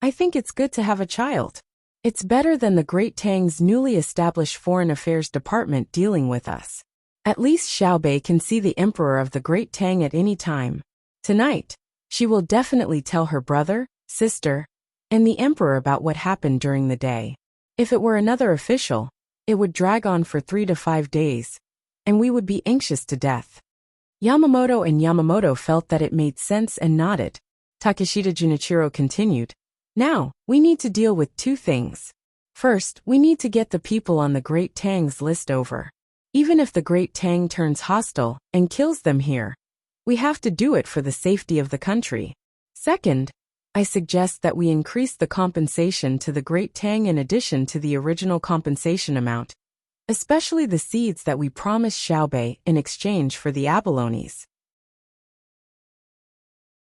[SPEAKER 1] I think it's good to have a child. It's better than the Great Tang's newly established Foreign Affairs Department dealing with us. At least Xiaobei can see the Emperor of the Great Tang at any time. Tonight, she will definitely tell her brother, sister, and the Emperor about what happened during the day. If it were another official, it would drag on for 3 to 5 days, and we would be anxious to death. Yamamoto and Yamamoto felt that it made sense and nodded. Takeshita Junichiro continued, Now, we need to deal with 2 things. First, we need to get the people on the Great Tang's list over. Even if the Great Tang turns hostile and kills them here, we have to do it for the safety of the country. Second, I suggest that we increase the compensation to the Great Tang in addition to the original compensation amount, especially the seeds that we promised Xiaobei in exchange for the abalones.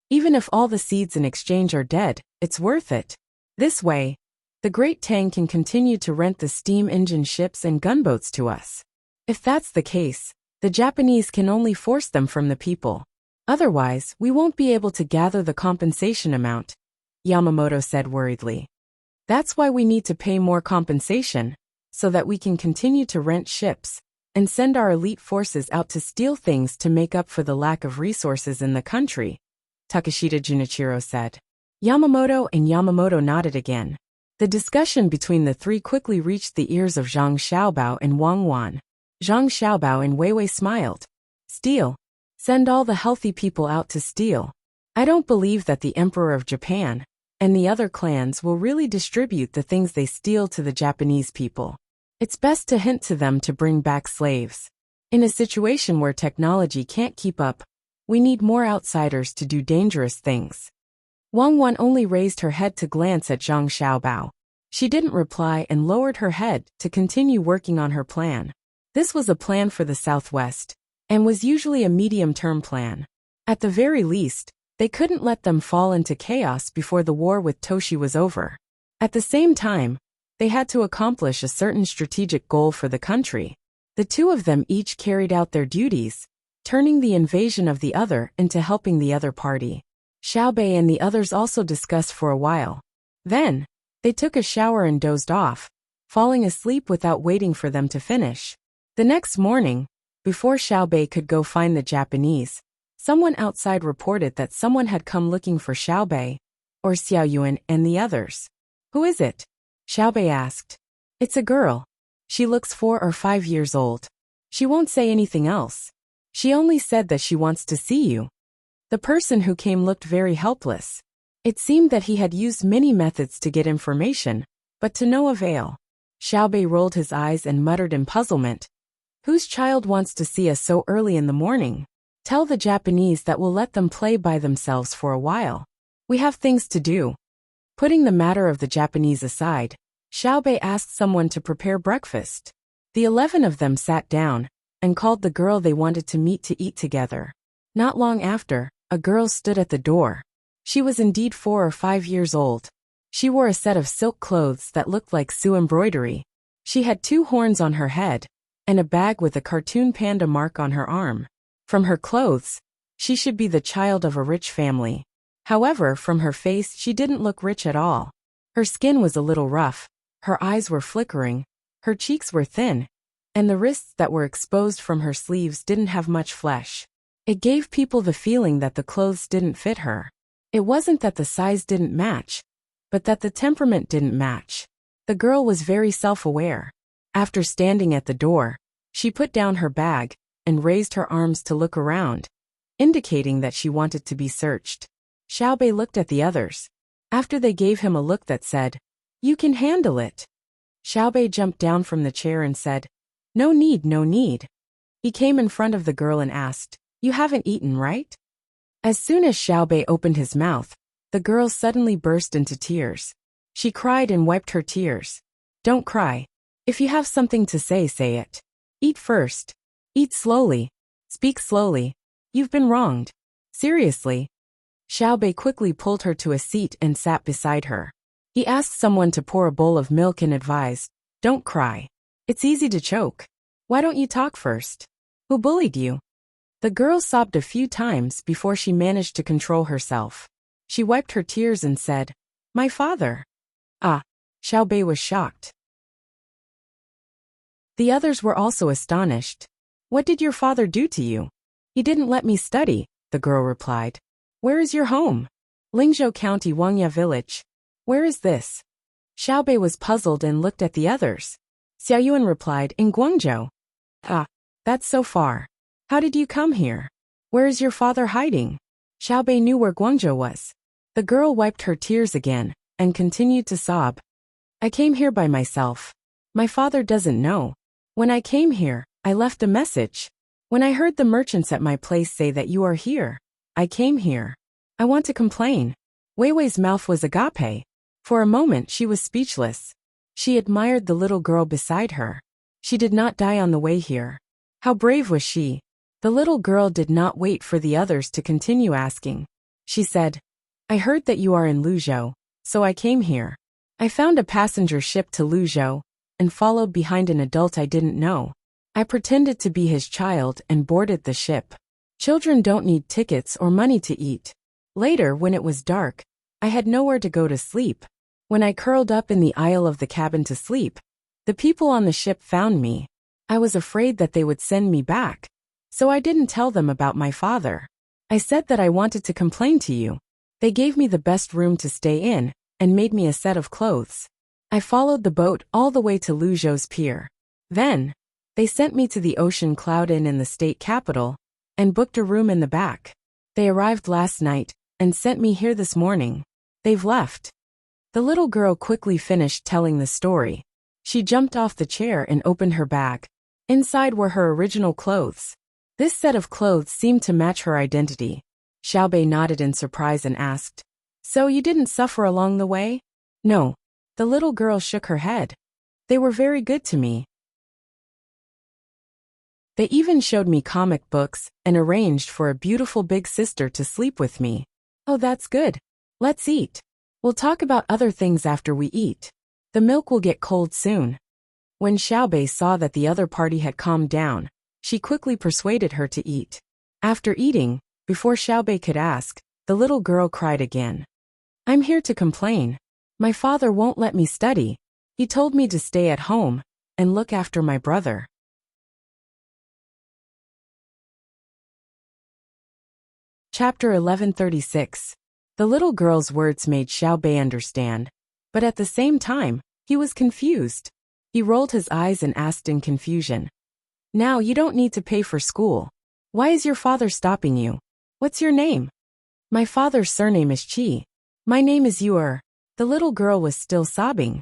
[SPEAKER 1] Even if all the seeds in exchange are dead, it's worth it. This way, the Great Tang can continue to rent the steam engine ships and gunboats to us. If that's the case, the Japanese can only force them from the people. Otherwise, we won't be able to gather the compensation amount, Yamamoto said worriedly. That's why we need to pay more compensation, so that we can continue to rent ships and send our elite forces out to steal things to make up for the lack of resources in the country, Takeshita Junichiro said. Yamamoto and Yamamoto nodded again. The discussion between the 3 quickly reached the ears of Zhang Xiaobao and Wang Wan. Zhang Xiaobao and Weiwei smiled. Steal. Send all the healthy people out to steal. I don't believe that the Emperor of Japan and the other clans will really distribute the things they steal to the Japanese people. It's best to hint to them to bring back slaves. In a situation where technology can't keep up, we need more outsiders to do dangerous things. Wang Wan only raised her head to glance at Zhang Xiaobao. She didn't reply and lowered her head to continue working on her plan. This was a plan for the Southwest, and was usually a medium-term plan. At the very least, they couldn't let them fall into chaos before the war with Toshi was over. At the same time, they had to accomplish a certain strategic goal for the country. The 2 of them each carried out their duties, turning the invasion of the other into helping the other party. Xiaobei and the others also discussed for a while. Then, they took a shower and dozed off, falling asleep without waiting for them to finish. The next morning, before Xiaobei could go find the Japanese, someone outside reported that someone had come looking for Xiaobei, or Xiaoyuan and the others. Who is it? Xiaobei asked. It's a girl. She looks 4 or 5 years old. She won't say anything else. She only said that she wants to see you. The person who came looked very helpless. It seemed that he had used many methods to get information, but to no avail. Xiaobei rolled his eyes and muttered in puzzlement. Whose child wants to see us so early in the morning? Tell the Japanese that we'll let them play by themselves for a while. We have things to do. Putting the matter of the Japanese aside, Xiaobei asked someone to prepare breakfast. The 11 of them sat down and called the girl they wanted to meet to eat together. Not long after, a girl stood at the door. She was indeed 4 or 5 years old. She wore a set of silk clothes that looked like Sioux embroidery. She had 2 horns on her head and a bag with a cartoon panda mark on her arm. From her clothes, she should be the child of a rich family. However, from her face she didn't look rich at all. Her skin was a little rough, her eyes were flickering, her cheeks were thin, and the wrists that were exposed from her sleeves didn't have much flesh. It gave people the feeling that the clothes didn't fit her. It wasn't that the size didn't match, but that the temperament didn't match. The girl was very self-aware. After standing at the door, she put down her bag and raised her arms to look around, indicating that she wanted to be searched. Xiaobei looked at the others. After they gave him a look that said, "You can handle it." Xiaobei jumped down from the chair and said, "No need, no need." He came in front of the girl and asked, "You haven't eaten, right?" As soon as Xiaobei opened his mouth, the girl suddenly burst into tears. She cried and wiped her tears. "Don't cry. If you have something to say, say it. Eat first. Eat slowly. Speak slowly. You've been wronged. Seriously." Xiaobei quickly pulled her to a seat and sat beside her. He asked someone to pour a bowl of milk and advised, "Don't cry. It's easy to choke. Why don't you talk first? Who bullied you?" The girl sobbed a few times before she managed to control herself. She wiped her tears and said, "My father." Ah, Xiaobei was shocked. The others were also astonished. "What did your father do to you?" "He didn't let me study," the girl replied. "Where is your home?" "Lingzhou County, Wuxia village." "Where is this?" Xiaobei was puzzled and looked at the others. Xiaoyuan replied, "In Guangzhou." "Ah, that's so far. How did you come here? Where is your father hiding?" Xiaobei knew where Guangzhou was. The girl wiped her tears again and continued to sob. "I came here by myself. My father doesn't know. When I came here, I left a message. When I heard the merchants at my place say that you are here, I came here. I want to complain." Weiwei's mouth was agape. For a moment she was speechless. She admired the little girl beside her. She did not die on the way here. How brave was she? The little girl did not wait for the others to continue asking. She said, "I heard that you are in Luzhou, so I came here. I found a passenger ship to Luzhou and followed behind an adult I didn't know. I pretended to be his child and boarded the ship. Children don't need tickets or money to eat. Later, when it was dark, I had nowhere to go to sleep. When I curled up in the aisle of the cabin to sleep, the people on the ship found me. I was afraid that they would send me back, so I didn't tell them about my father. I said that I wanted to complain to you. They gave me the best room to stay in and made me a set of clothes. I followed the boat all the way to Luzhou's pier. Then, they sent me to the Ocean Cloud Inn in the state capital and booked a room in the back. They arrived last night and sent me here this morning. They've left." The little girl quickly finished telling the story. She jumped off the chair and opened her bag. Inside were her original clothes. This set of clothes seemed to match her identity. Xiaobei nodded in surprise and asked, "So you didn't suffer along the way?" "No." The little girl shook her head. "They were very good to me. They even showed me comic books and arranged for a beautiful big sister to sleep with me." "Oh, that's good. Let's eat. We'll talk about other things after we eat. The milk will get cold soon." When Xiaobei saw that the other party had calmed down, she quickly persuaded her to eat. After eating, before Xiaobei could ask, the little girl cried again. "I'm here to complain. My father won't let me study. He told me to stay at home and look after my brother." Chapter 1136. The little girl's words made Xiaobei understand, but at the same time, he was confused. He rolled his eyes and asked in confusion, Now you don't need to pay for school. Why is your father stopping you? What's your name? My father's surname is Chi. My name is Yuer. The little girl was still sobbing.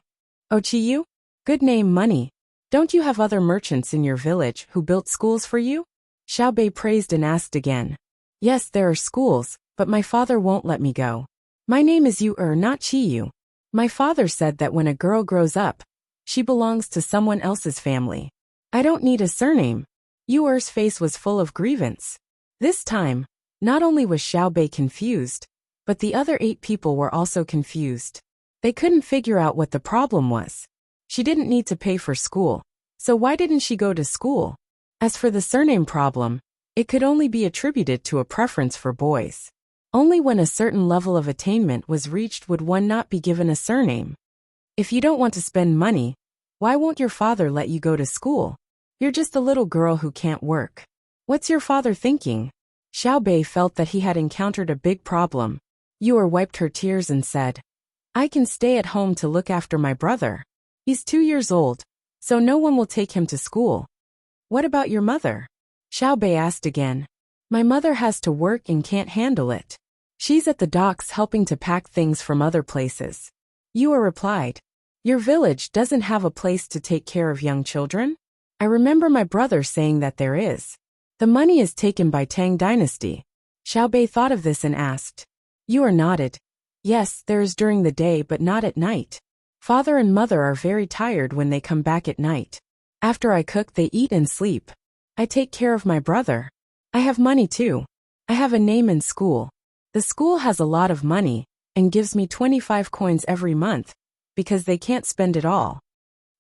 [SPEAKER 1] Oh, Chi-yu? Good name, money. Don't you have other merchants in your village who built schools for you? Xiaobei praised and asked again. Yes, there are schools, but my father won't let me go. My name is Yuer, not Chi-yu. My father said that when a girl grows up, she belongs to someone else's family. I don't need a surname. Yuer's face was full of grievance. This time, not only was Xiaobei confused, but the other 8 people were also confused. They couldn't figure out what the problem was. She didn't need to pay for school, so why didn't she go to school? As for the surname problem, it could only be attributed to a preference for boys. Only when a certain level of attainment was reached would one not be given a surname. If you don't want to spend money, why won't your father let you go to school? You're just a little girl who can't work. What's your father thinking? Xiaobei felt that he had encountered a big problem. Yuer wiped her tears and said, I can stay at home to look after my brother. He's 2 years old, so no one will take him to school. What about your mother? Xiaobei asked again. My mother has to work and can't handle it. She's at the docks helping to pack things from other places. Yuer replied, Your village doesn't have a place to take care of young children? I remember my brother saying that there is. The money is taken by Tang dynasty. Xiaobei thought of this and asked. Yuer nodded. Yes, there is during the day but not at night. Father and mother are very tired when they come back at night. After I cook they eat and sleep. I take care of my brother. I have money too. I have a name in school. The school has a lot of money and gives me 25 coins every month because they can't spend it all.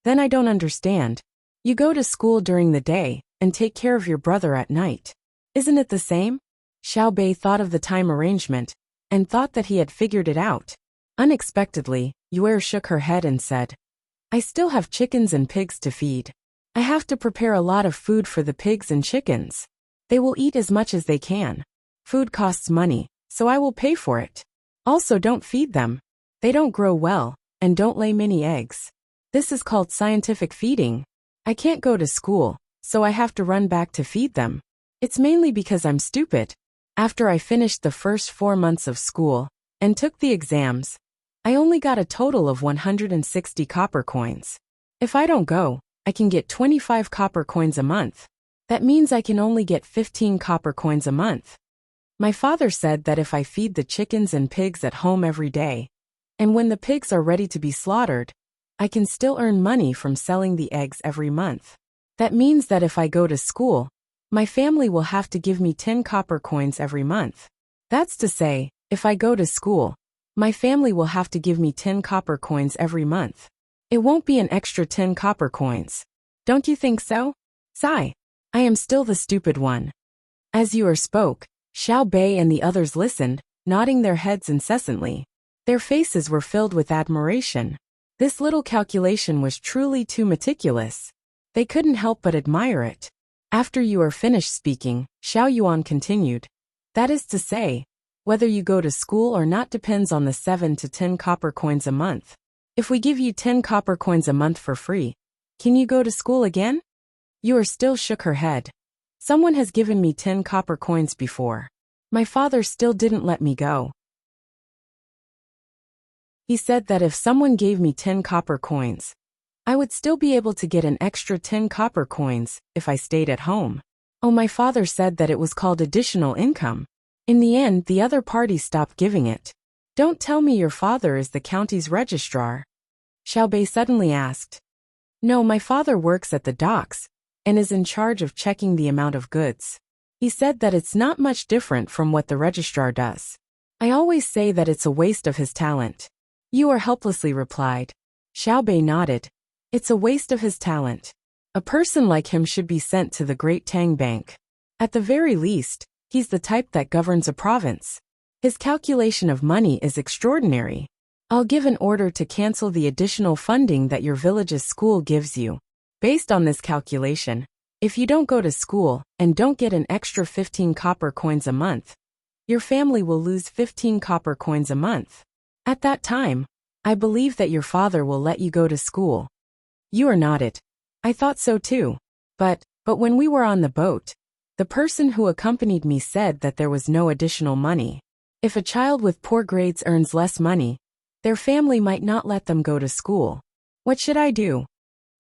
[SPEAKER 1] Then I don't understand. You go to school during the day and take care of your brother at night. Isn't it the same? Xiaobei thought of the time arrangement and thought that he had figured it out. Unexpectedly, Yuer shook her head and said, I still have chickens and pigs to feed. I have to prepare a lot of food for the pigs and chickens. They will eat as much as they can. Food costs money, so I will pay for it. Also, don't feed them. They don't grow well and don't lay many eggs. This is called scientific feeding. I can't go to school, so I have to run back to feed them. It's mainly because I'm stupid. After I finished the first 4 months of school and took the exams, I only got a total of 160 copper coins. If I don't go, I can get 25 copper coins a month. That means I can only get 15 copper coins a month. My father said that if I feed the chickens and pigs at home every day, and when the pigs are ready to be slaughtered, I can still earn money from selling the eggs every month. That means that if I go to school, my family will have to give me 10 copper coins every month. That's to say, if I go to school, my family will have to give me 10 copper coins every month. It won't be an extra 10 copper coins. Don't you think so? Sigh. I am still the stupid one. As Yuer spoke, Xiaobei and the others listened, nodding their heads incessantly. Their faces were filled with admiration. This little calculation was truly too meticulous. They couldn't help but admire it. After Yuer finished speaking, Xiao Yuan continued. That is to say, whether you go to school or not depends on the 7 to 10 copper coins a month. If we give you 10 copper coins a month for free, can you go to school again? Yuer still shook her head. Someone has given me 10 copper coins before. My father still didn't let me go. He said that if someone gave me 10 copper coins, I would still be able to get an extra 10 copper coins if I stayed at home. Oh, my father said that it was called additional income. In the end, the other party stopped giving it. Don't tell me your father is the county's registrar. Xiaobei suddenly asked. No, my father works at the docks and is in charge of checking the amount of goods. He said that it's not much different from what the registrar does. I always say that it's a waste of his talent. Yuer helplessly replied. Xiaobei nodded. It's a waste of his talent. A person like him should be sent to the Great Tang Bank. At the very least, he's the type that governs a province. His calculation of money is extraordinary. I'll give an order to cancel the additional funding that your village's school gives you. Based on this calculation, if you don't go to school and don't get an extra 15 copper coins a month, your family will lose 15 copper coins a month. At that time, I believe that your father will let you go to school. Yuer nodded. I thought so too. But, But when we were on the boat, the person who accompanied me said that there was no additional money. If a child with poor grades earns less money, their family might not let them go to school. What should I do?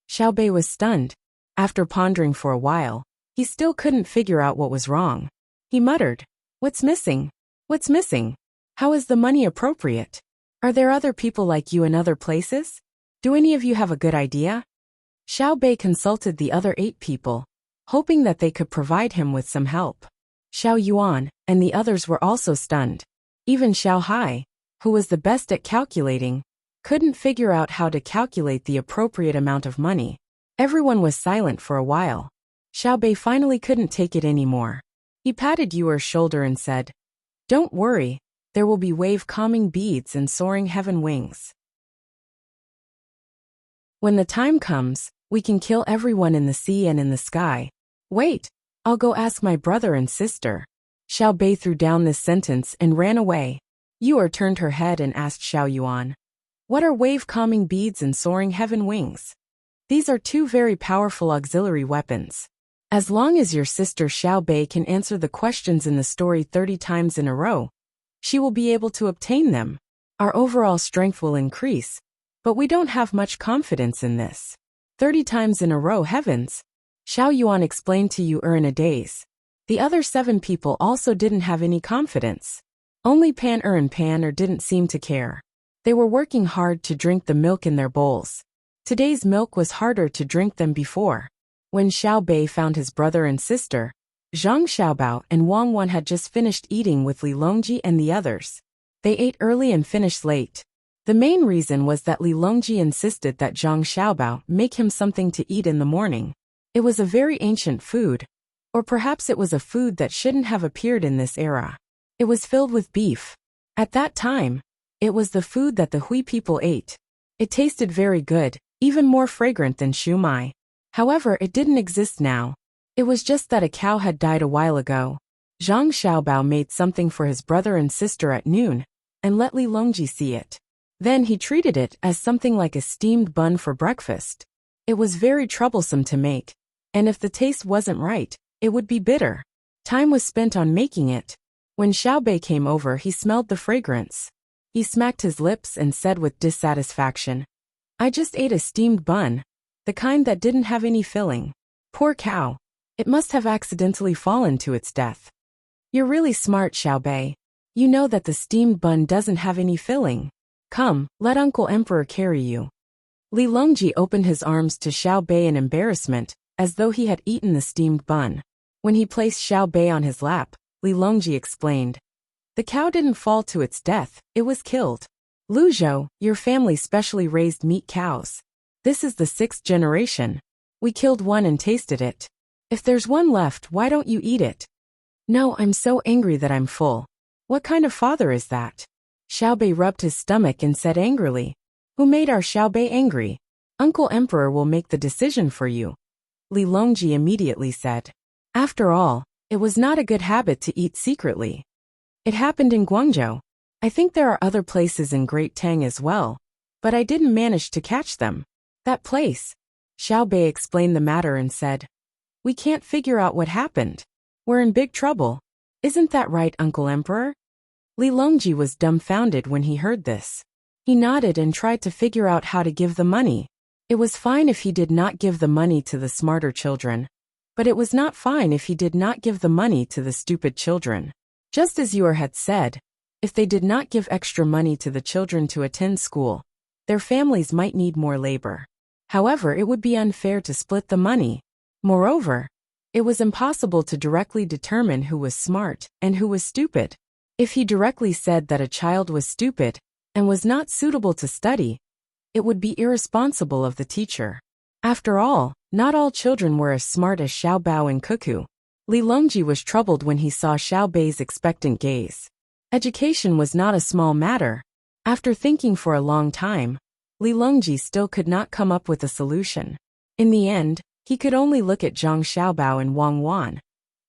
[SPEAKER 1] Xiaobei was stunned. After pondering for a while, he still couldn't figure out what was wrong. He muttered, "What's missing? What's missing? How is the money appropriate? Are there other people like you in other places? Do any of you have a good idea?" Xiaobei consulted the other 8 people, hoping that they could provide him with some help. Xiao Yuan and the others were also stunned. Even Xiao Hai, who was the best at calculating, couldn't figure out how to calculate the appropriate amount of money. Everyone was silent for a while. Xiaobei finally couldn't take it anymore. He patted Yuer's shoulder and said, "Don't worry, there will be wave-calming beads and soaring heaven wings. When the time comes, we can kill everyone in the sea and in the sky. Wait, I'll go ask my brother and sister." Xiaobei threw down this sentence and ran away. Yuer turned her head and asked Xiao Yuan, "What are wave-calming beads and soaring heaven wings?" "These are 2 very powerful auxiliary weapons. As long as your sister Xiaobei can answer the questions in the story 30 times in a row, she will be able to obtain them. Our overall strength will increase, but we don't have much confidence in this." 30 times in a row, heavens! Xiao Yuan explained to Yuer in a daze. The other 7 people also didn't have any confidence. Only Pan-er and Pan-er didn't seem to care. They were working hard to drink the milk in their bowls. Today's milk was harder to drink than before. When Xiaobei found his brother and sister, Zhang Xiaobao and Wang Wan had just finished eating with Li Longji and the others. They ate early and finished late. The main reason was that Li Longji insisted that Zhang Xiaobao make him something to eat in the morning. It was a very ancient food, or perhaps it was a food that shouldn't have appeared in this era. It was filled with beef. At that time, it was the food that the Hui people ate. It tasted very good, even more fragrant than shumai. However, it didn't exist now. It was just that a cow had died a while ago. Zhang Xiaobao made something for his brother and sister at noon, and let Li Longji see it. Then he treated it as something like a steamed bun for breakfast. It was very troublesome to make, and if the taste wasn't right, it would be bitter. Time was spent on making it. When Xiaobei came over, he smelled the fragrance. He smacked his lips and said with dissatisfaction, "I just ate a steamed bun, the kind that didn't have any filling. Poor cow. It must have accidentally fallen to its death." "You're really smart, Xiaobei. You know that the steamed bun doesn't have any filling. Come, let Uncle Emperor carry you." Li Longji opened his arms to Xiaobei in embarrassment, as though he had eaten the steamed bun. When he placed Xiaobei on his lap, Li Longji explained, "The cow didn't fall to its death, it was killed. Luzhou, your family specially raised meat cows. This is the 6th generation. We killed one and tasted it. If there's one left, why don't you eat it?" "No, I'm so angry that I'm full." "What kind of father is that?" Xiaobei rubbed his stomach and said angrily, "Who made our Xiaobei angry? Uncle Emperor will make the decision for you." Li Longji immediately said, "After all, it was not a good habit to eat secretly. It happened in Guangzhou. I think there are other places in Great Tang as well, but I didn't manage to catch them." "That place." Xiaobei explained the matter and said, "We can't figure out what happened. We're in big trouble. Isn't that right, Uncle Emperor?" Li Longji was dumbfounded when he heard this. He nodded and tried to figure out how to give the money. It was fine if he did not give the money to the smarter children, but it was not fine if he did not give the money to the stupid children. Just as Yuer had said, if they did not give extra money to the children to attend school, their families might need more labor. However, it would be unfair to split the money. Moreover, it was impossible to directly determine who was smart and who was stupid. If he directly said that a child was stupid and was not suitable to study, it would be irresponsible of the teacher. After all, not all children were as smart as Xiaobao and Cuckoo. Li Longji was troubled when he saw Xiaobei's expectant gaze. Education was not a small matter. After thinking for a long time, Li Longji still could not come up with a solution. In the end, he could only look at Zhang Xiaobao and Wang Wan,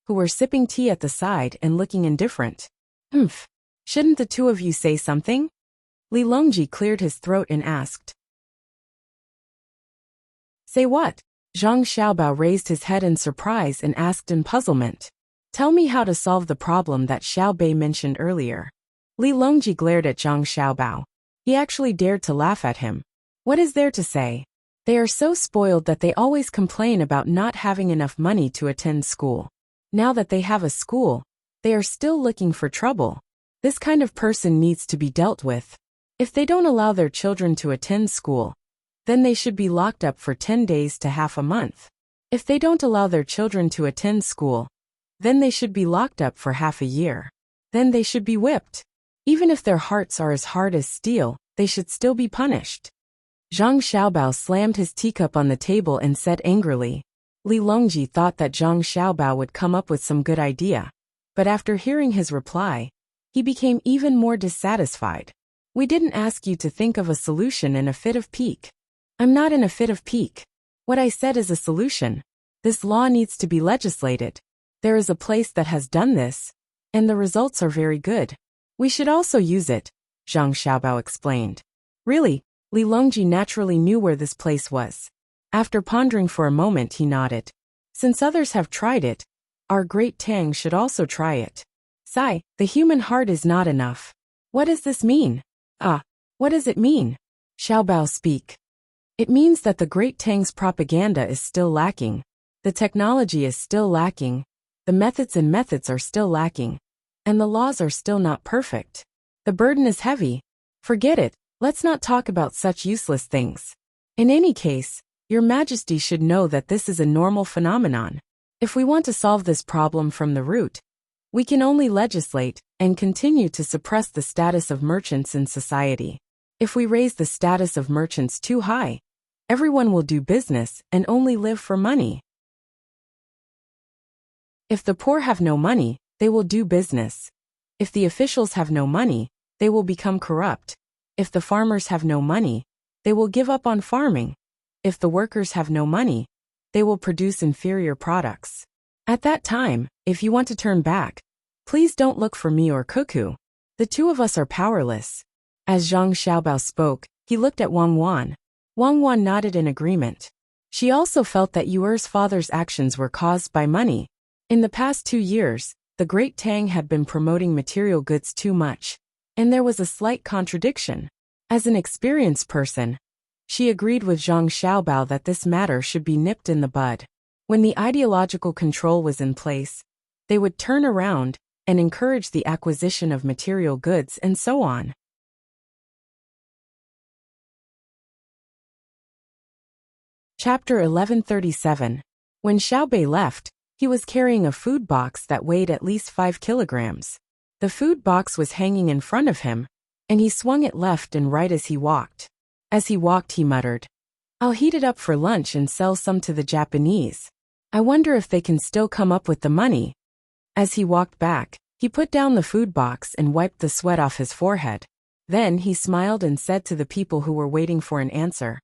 [SPEAKER 1] who were sipping tea at the side and looking indifferent. "Humph. Shouldn't the 2 of you say something?" Li Longji cleared his throat and asked. "Say what?" Zhang Xiaobao raised his head in surprise and asked in puzzlement. Tell me how to solve the problem that Xiao Bei mentioned earlier. Li Longji glared at Zhang Xiaobao. He actually dared to laugh at him. What is there to say? They are so spoiled that they always complain about not having enough money to attend school. Now that they have a school, they are still looking for trouble. This kind of person needs to be dealt with. If they don't allow their children to attend school, then they should be locked up for 10 days to half a month. If they don't allow their children to attend school, then they should be locked up for half a year. Then they should be whipped. Even if their hearts are as hard as steel, they should still be punished. Zhang Xiaobao slammed his teacup on the table and said angrily. Li Longji thought that Zhang Xiaobao would come up with some good idea, but after hearing his reply, he became even more dissatisfied. We didn't ask you to think of a solution in a fit of pique. I'm not in a fit of pique. What I said is a solution. This law needs to be legislated. There is a place that has done this, and the results are very good. We should also use it, Zhang Xiaobao explained. Really, Li Longji naturally knew where this place was. After pondering for a moment, he nodded. Since others have tried it, our great Tang should also try it. Sigh, the human heart is not enough. What does this mean? What does it mean? Xiaobao speak. It means that the great Tang's propaganda is still lacking. The technology is still lacking. The methods are still lacking. And the laws are still not perfect. The burden is heavy. Forget it, let's not talk about such useless things. In any case, Your Majesty should know that this is a normal phenomenon. If we want to solve this problem from the root, we can only legislate and continue to suppress the status of merchants in society. If we raise the status of merchants too high, everyone will do business and only live for money. If the poor have no money, they will do business. If the officials have no money, they will become corrupt. If the farmers have no money, they will give up on farming. If the workers have no money, they will produce inferior products. At that time, if you want to turn back, please don't look for me or Cuckoo. The two of us are powerless. As Zhang Xiaobao spoke, he looked at Wang Wan. Wang Wan nodded in agreement. She also felt that Yuer's father's actions were caused by money. In the past 2 years, the great Tang had been promoting material goods too much, and there was a slight contradiction. As an experienced person, she agreed with Zhang Xiaobao that this matter should be nipped in the bud. When the ideological control was in place, they would turn around and encourage the acquisition of material goods and so on. Chapter 1137. When Xiao Bei left, he was carrying a food box that weighed at least 5 kilograms. The food box was hanging in front of him, and he swung it left and right as he walked. As he walked, he muttered, "I'll heat it up for lunch and sell some to the Japanese. I wonder if they can still come up with the money." As he walked back, he put down the food box and wiped the sweat off his forehead. Then he smiled and said to the people who were waiting for an answer,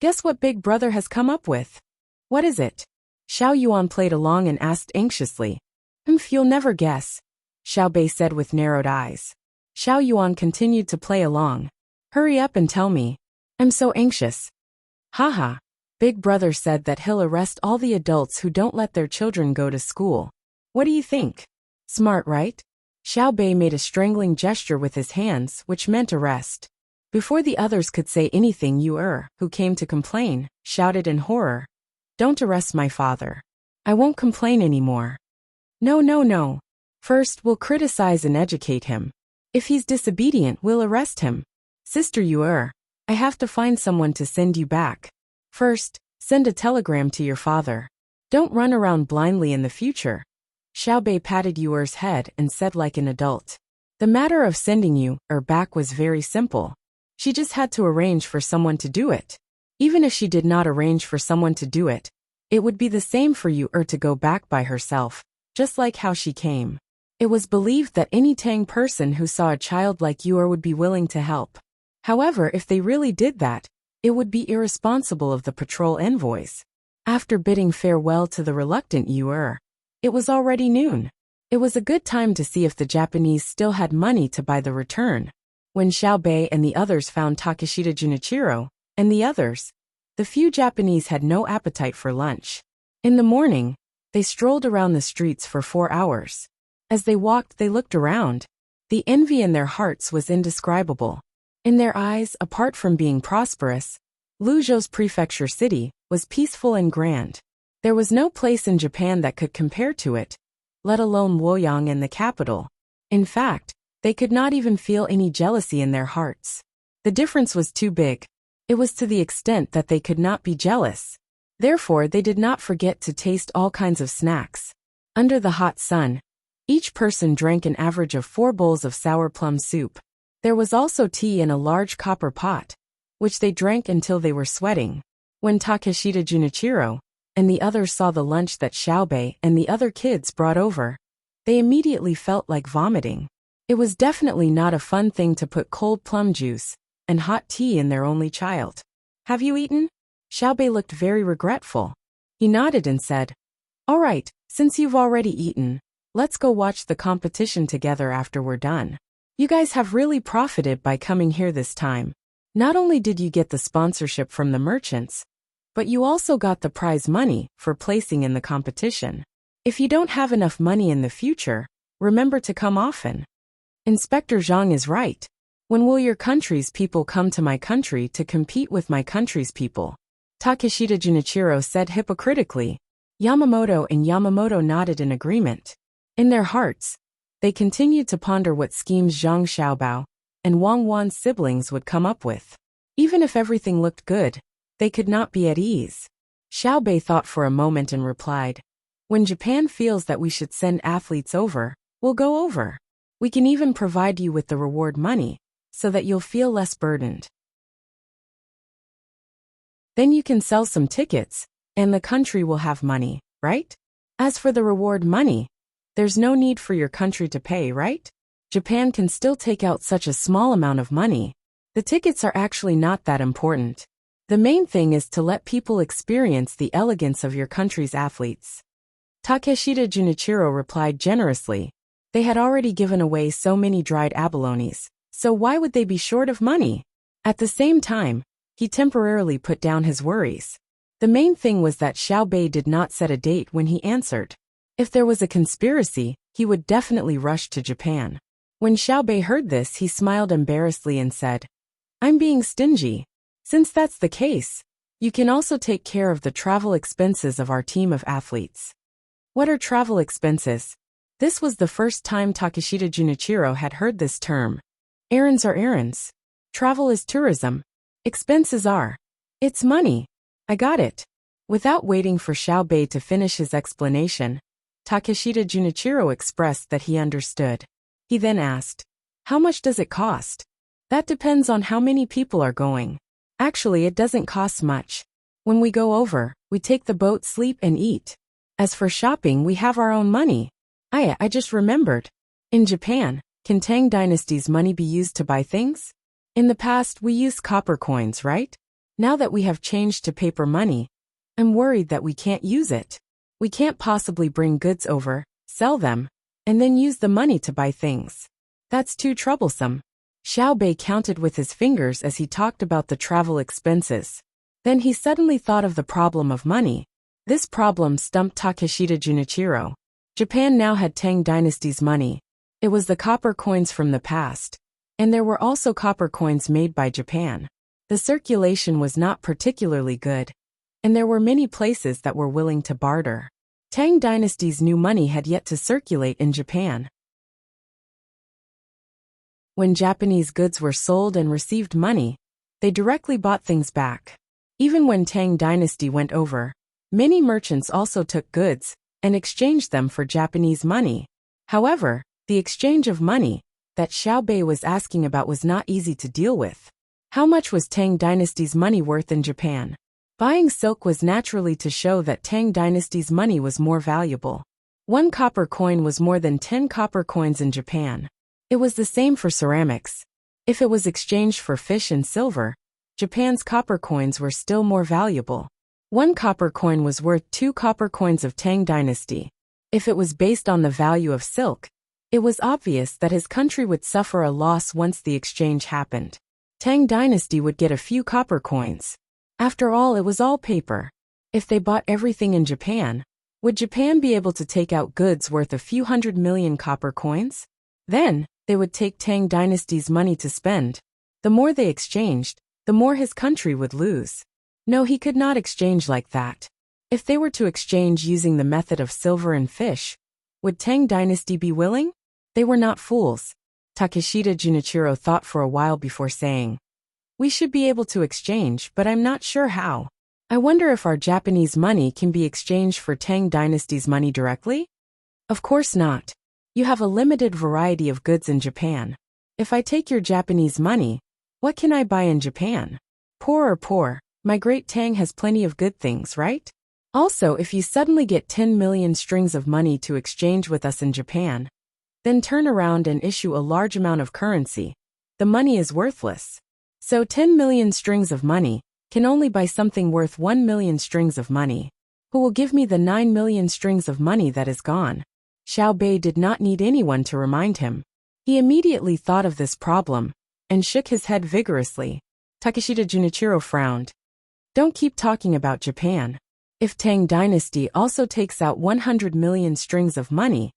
[SPEAKER 1] "Guess what Big Brother has come up with?" "What is it?" Xiao Yuan played along and asked anxiously. You'll never guess," Xiao Bei said with narrowed eyes. Xiao Yuan continued to play along. "Hurry up and tell me. I'm so anxious." "Haha. Big Brother said that he'll arrest all the adults who don't let their children go to school. What do you think? Smart, right?" Xiao Bei made a strangling gesture with his hands, which meant arrest. Before the others could say anything, Yuer, who came to complain, shouted in horror, "Don't arrest my father. I won't complain anymore. No. First, we'll criticize and educate him. If he's disobedient, we'll arrest him. Sister Yuer, I have to find someone to send you back. First, send a telegram to your father. Don't run around blindly in the future." Xiao Bei patted Yuer's head and said like an adult, "The matter of sending you back was very simple. She just had to arrange for someone to do it. Even if she did not arrange for someone to do it, it would be the same for you to go back by herself, just like how she came. It was believed that any Tang person who saw a child like you would be willing to help. However, if they really did that, it would be irresponsible of the patrol envoys." After bidding farewell to the reluctant Yuer, it was already noon. It was a good time to see if the Japanese still had money to buy the return. When Xiao Bei and the others found Takeshita Junichiro, and the others, The few Japanese had no appetite for lunch. In the morning, they strolled around the streets for 4 hours. As they walked, they looked around. The envy in their hearts was indescribable. In their eyes, apart from being prosperous, Luzhou's prefecture city was peaceful and grand. There was no place in Japan that could compare to it, let alone Luoyang and the capital. In fact, they could not even feel any jealousy in their hearts. The difference was too big. It was to the extent that they could not be jealous. Therefore, they did not forget to taste all kinds of snacks. Under the hot sun, each person drank an average of 4 bowls of sour plum soup. There was also tea in a large copper pot, which they drank until they were sweating. When Takeshita Junichiro and the others saw the lunch that Xiaobei and the other kids brought over, they immediately felt like vomiting. It was definitely not a fun thing to put cold plum juice and hot tea in their only child. "Have you eaten?" Xiaobei looked very regretful. He nodded and said, "All right, since you've already eaten, let's go watch the competition together after we're done. You guys have really profited by coming here this time. Not only did you get the sponsorship from the merchants, but you also got the prize money for placing in the competition. If you don't have enough money in the future, remember to come often. Inspector Zhang is right. When will your country's people come to my country to compete with my country's people?" Takeshita Junichiro said hypocritically. Yamamoto and Yamamoto nodded in agreement. In their hearts, they continued to ponder what schemes Zhang Xiaobao and Wang Wan's siblings would come up with. Even if everything looked good, they could not be at ease. Xiaobei thought for a moment and replied, "When Japan feels that we should send athletes over, we'll go over. We can even provide you with the reward money, so that you'll feel less burdened. Then you can sell some tickets, and the country will have money, right? As for the reward money, there's no need for your country to pay, right? Japan can still take out such a small amount of money. The tickets are actually not that important. The main thing is to let people experience the elegance of your country's athletes." Takeshita Junichiro replied generously. They had already given away so many dried abalones, so why would they be short of money? At the same time, he temporarily put down his worries. The main thing was that Xiaobei did not set a date when he answered. If there was a conspiracy, he would definitely rush to Japan. When Xiaobei heard this, he smiled embarrassedly and said, "I'm being stingy. Since that's the case, you can also take care of the travel expenses of our team of athletes." What are travel expenses? This was the first time Takeshita Junichiro had heard this term. Errands are errands. Travel is tourism. Expenses are. It's money. I got it. Without waiting for Xiaobei to finish his explanation, Takeshita Junichiro expressed that he understood. He then asked, "How much does it cost?" "That depends on how many people are going. Actually, it doesn't cost much. When we go over, we take the boat, sleep and eat. As for shopping, we have our own money." I just remembered. In Japan, can Tang Dynasty's money be used to buy things? In the past, we used copper coins, right? Now that we have changed to paper money, I'm worried that we can't use it. We can't possibly bring goods over, sell them, and then use the money to buy things. That's too troublesome. Xiaobei counted with his fingers as he talked about the travel expenses. Then he suddenly thought of the problem of money. This problem stumped Takeshita Junichiro. Japan now had Tang Dynasty's money. It was the copper coins from the past. And there were also copper coins made by Japan. The circulation was not particularly good, and there were many places that were willing to barter. Tang Dynasty's new money had yet to circulate in Japan. When Japanese goods were sold and received money, they directly bought things back. Even when Tang Dynasty went over, many merchants also took goods and exchanged them for Japanese money. However, the exchange of money that Xiaobei was asking about was not easy to deal with. How much was Tang Dynasty's money worth in Japan? Buying silk was naturally to show that Tang Dynasty's money was more valuable. 1 copper coin was more than 10 copper coins in Japan. It was the same for ceramics. If it was exchanged for fish and silver, Japan's copper coins were still more valuable. 1 copper coin was worth 2 copper coins of Tang Dynasty. If it was based on the value of silk, it was obvious that his country would suffer a loss once the exchange happened. Tang Dynasty would get a few copper coins. After all, it was all paper. If they bought everything in Japan, would Japan be able to take out goods worth a few 100 million copper coins? Then, they would take Tang dynasty's money to spend. The more they exchanged, the more his country would lose. No, he could not exchange like that. If they were to exchange using the method of silver and fish, would Tang dynasty be willing? They were not fools. Takeshita Junichiro thought for a while before saying, "We should be able to exchange, but I'm not sure how. I wonder if our Japanese money can be exchanged for Tang dynasty's money directly?" Of course not. You have a limited variety of goods in Japan. If I take your Japanese money, what can I buy in Japan? Poor or poor, my great Tang has plenty of good things, right? Also, if you suddenly get 10 million strings of money to exchange with us in Japan, then turn around and issue a large amount of currency, the money is worthless. So 10 million strings of money can only buy something worth 1 million strings of money. Who will give me the 9 million strings of money that is gone? Xiao Bei did not need anyone to remind him. He immediately thought of this problem and shook his head vigorously. Takeshita Junichiro frowned. Don't keep talking about Japan. If Tang dynasty also takes out 100 million strings of money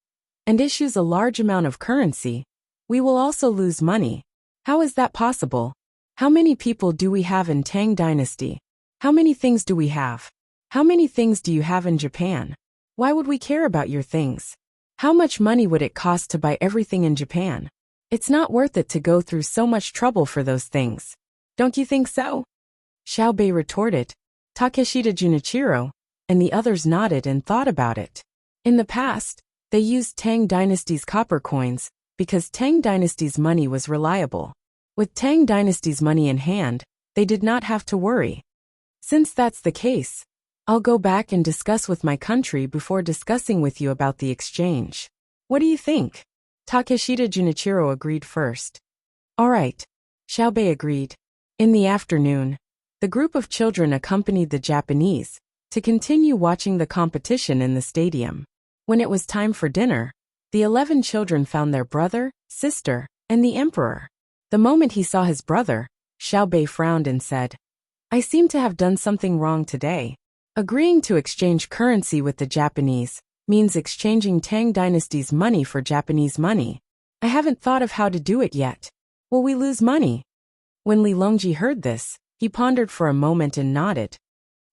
[SPEAKER 1] and issues a large amount of currency, we will also lose money. How is that possible? How many people do we have in Tang dynasty? How many things do we have? How many things do you have in Japan? Why would we care about your things? How much money would it cost to buy everything in Japan? It's not worth it to go through so much trouble for those things. Don't you think so? Xiao Bei retorted. Takeshita Junichiro and the others nodded and thought about it. In the past, they used Tang dynasty's copper coins because Tang dynasty's money was reliable. With Tang dynasty's money in hand, they did not have to worry. Since that's the case, I'll go back and discuss with my country before discussing with you about the exchange. What do you think? Takeshita Junichiro agreed first. All right. Xiao Bei agreed. In the afternoon, the group of children accompanied the Japanese to continue watching the competition in the stadium. When it was time for dinner, the 11 children found their brother, sister, and the emperor. The moment he saw his brother, Xiao Bei frowned and said, I seem to have done something wrong today. Agreeing to exchange currency with the Japanese means exchanging Tang dynasty's money for Japanese money. I haven't thought of how to do it yet. Will we lose money? When Li Longji heard this, he pondered for a moment and nodded.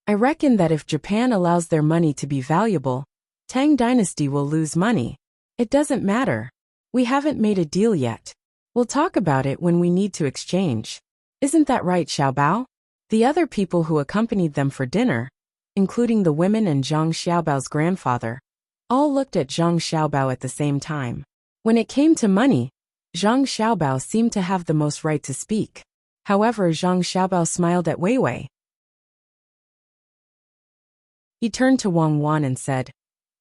[SPEAKER 1] I reckon that if Japan allows their money to be valuable, Tang dynasty will lose money. It doesn't matter. We haven't made a deal yet. We'll talk about it when we need to exchange. Isn't that right, Xiao Bao? The other people who accompanied them for dinner, including the women and Zhang Xiaobao's grandfather, all looked at Zhang Xiaobao at the same time. When it came to money, Zhang Xiaobao seemed to have the most right to speak. However, Zhang Xiaobao smiled at Wei Wei. He turned to Wang Wan and said,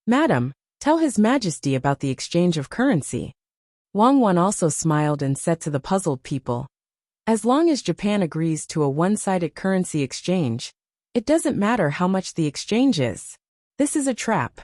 [SPEAKER 1] Madam, tell His Majesty about the exchange of currency. Wang Wan also smiled and said to the puzzled people, as long as Japan agrees to a one-sided currency exchange, it doesn't matter how much the exchange is. This is a trap.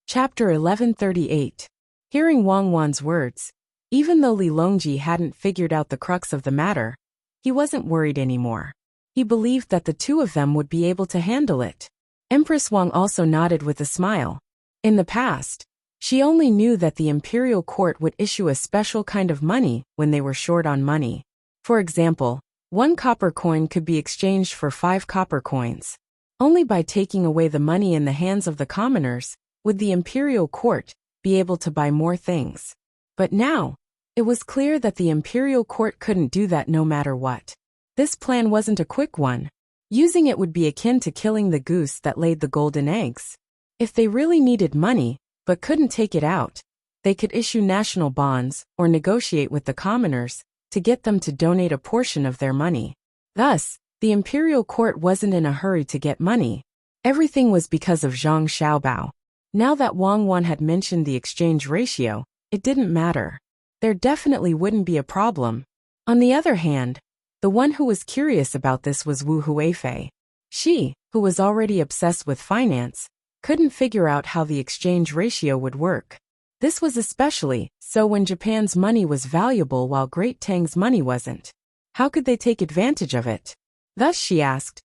[SPEAKER 1] Chapter 1138. Hearing Wang Wan's words, even though Li Longji hadn't figured out the crux of the matter, he wasn't worried anymore. He believed that the two of them would be able to handle it. Empress Wang also nodded with a smile. In the past, she only knew that the imperial court would issue a special kind of money when they were short on money. For example, 1 copper coin could be exchanged for 5 copper coins. Only by taking away the money in the hands of the commoners would the imperial court be able to buy more things. But now, it was clear that the imperial court couldn't do that no matter what. This plan wasn't a quick one. Using it would be akin to killing the goose that laid the golden eggs. If they really needed money, but couldn't take it out, they could issue national bonds or negotiate with the commoners to get them to donate a portion of their money. Thus, the imperial court wasn't in a hurry to get money. Everything was because of Zhang Xiaobao. Now that Wang Wan had mentioned the exchange ratio, it didn't matter. There definitely wouldn't be a problem. On the other hand, the one who was curious about this was Wu Huifei. She, who was already obsessed with finance, couldn't figure out how the exchange ratio would work. This was especially so when Japan's money was valuable while Great Tang's money wasn't. How could they take advantage of it? Thus she asked,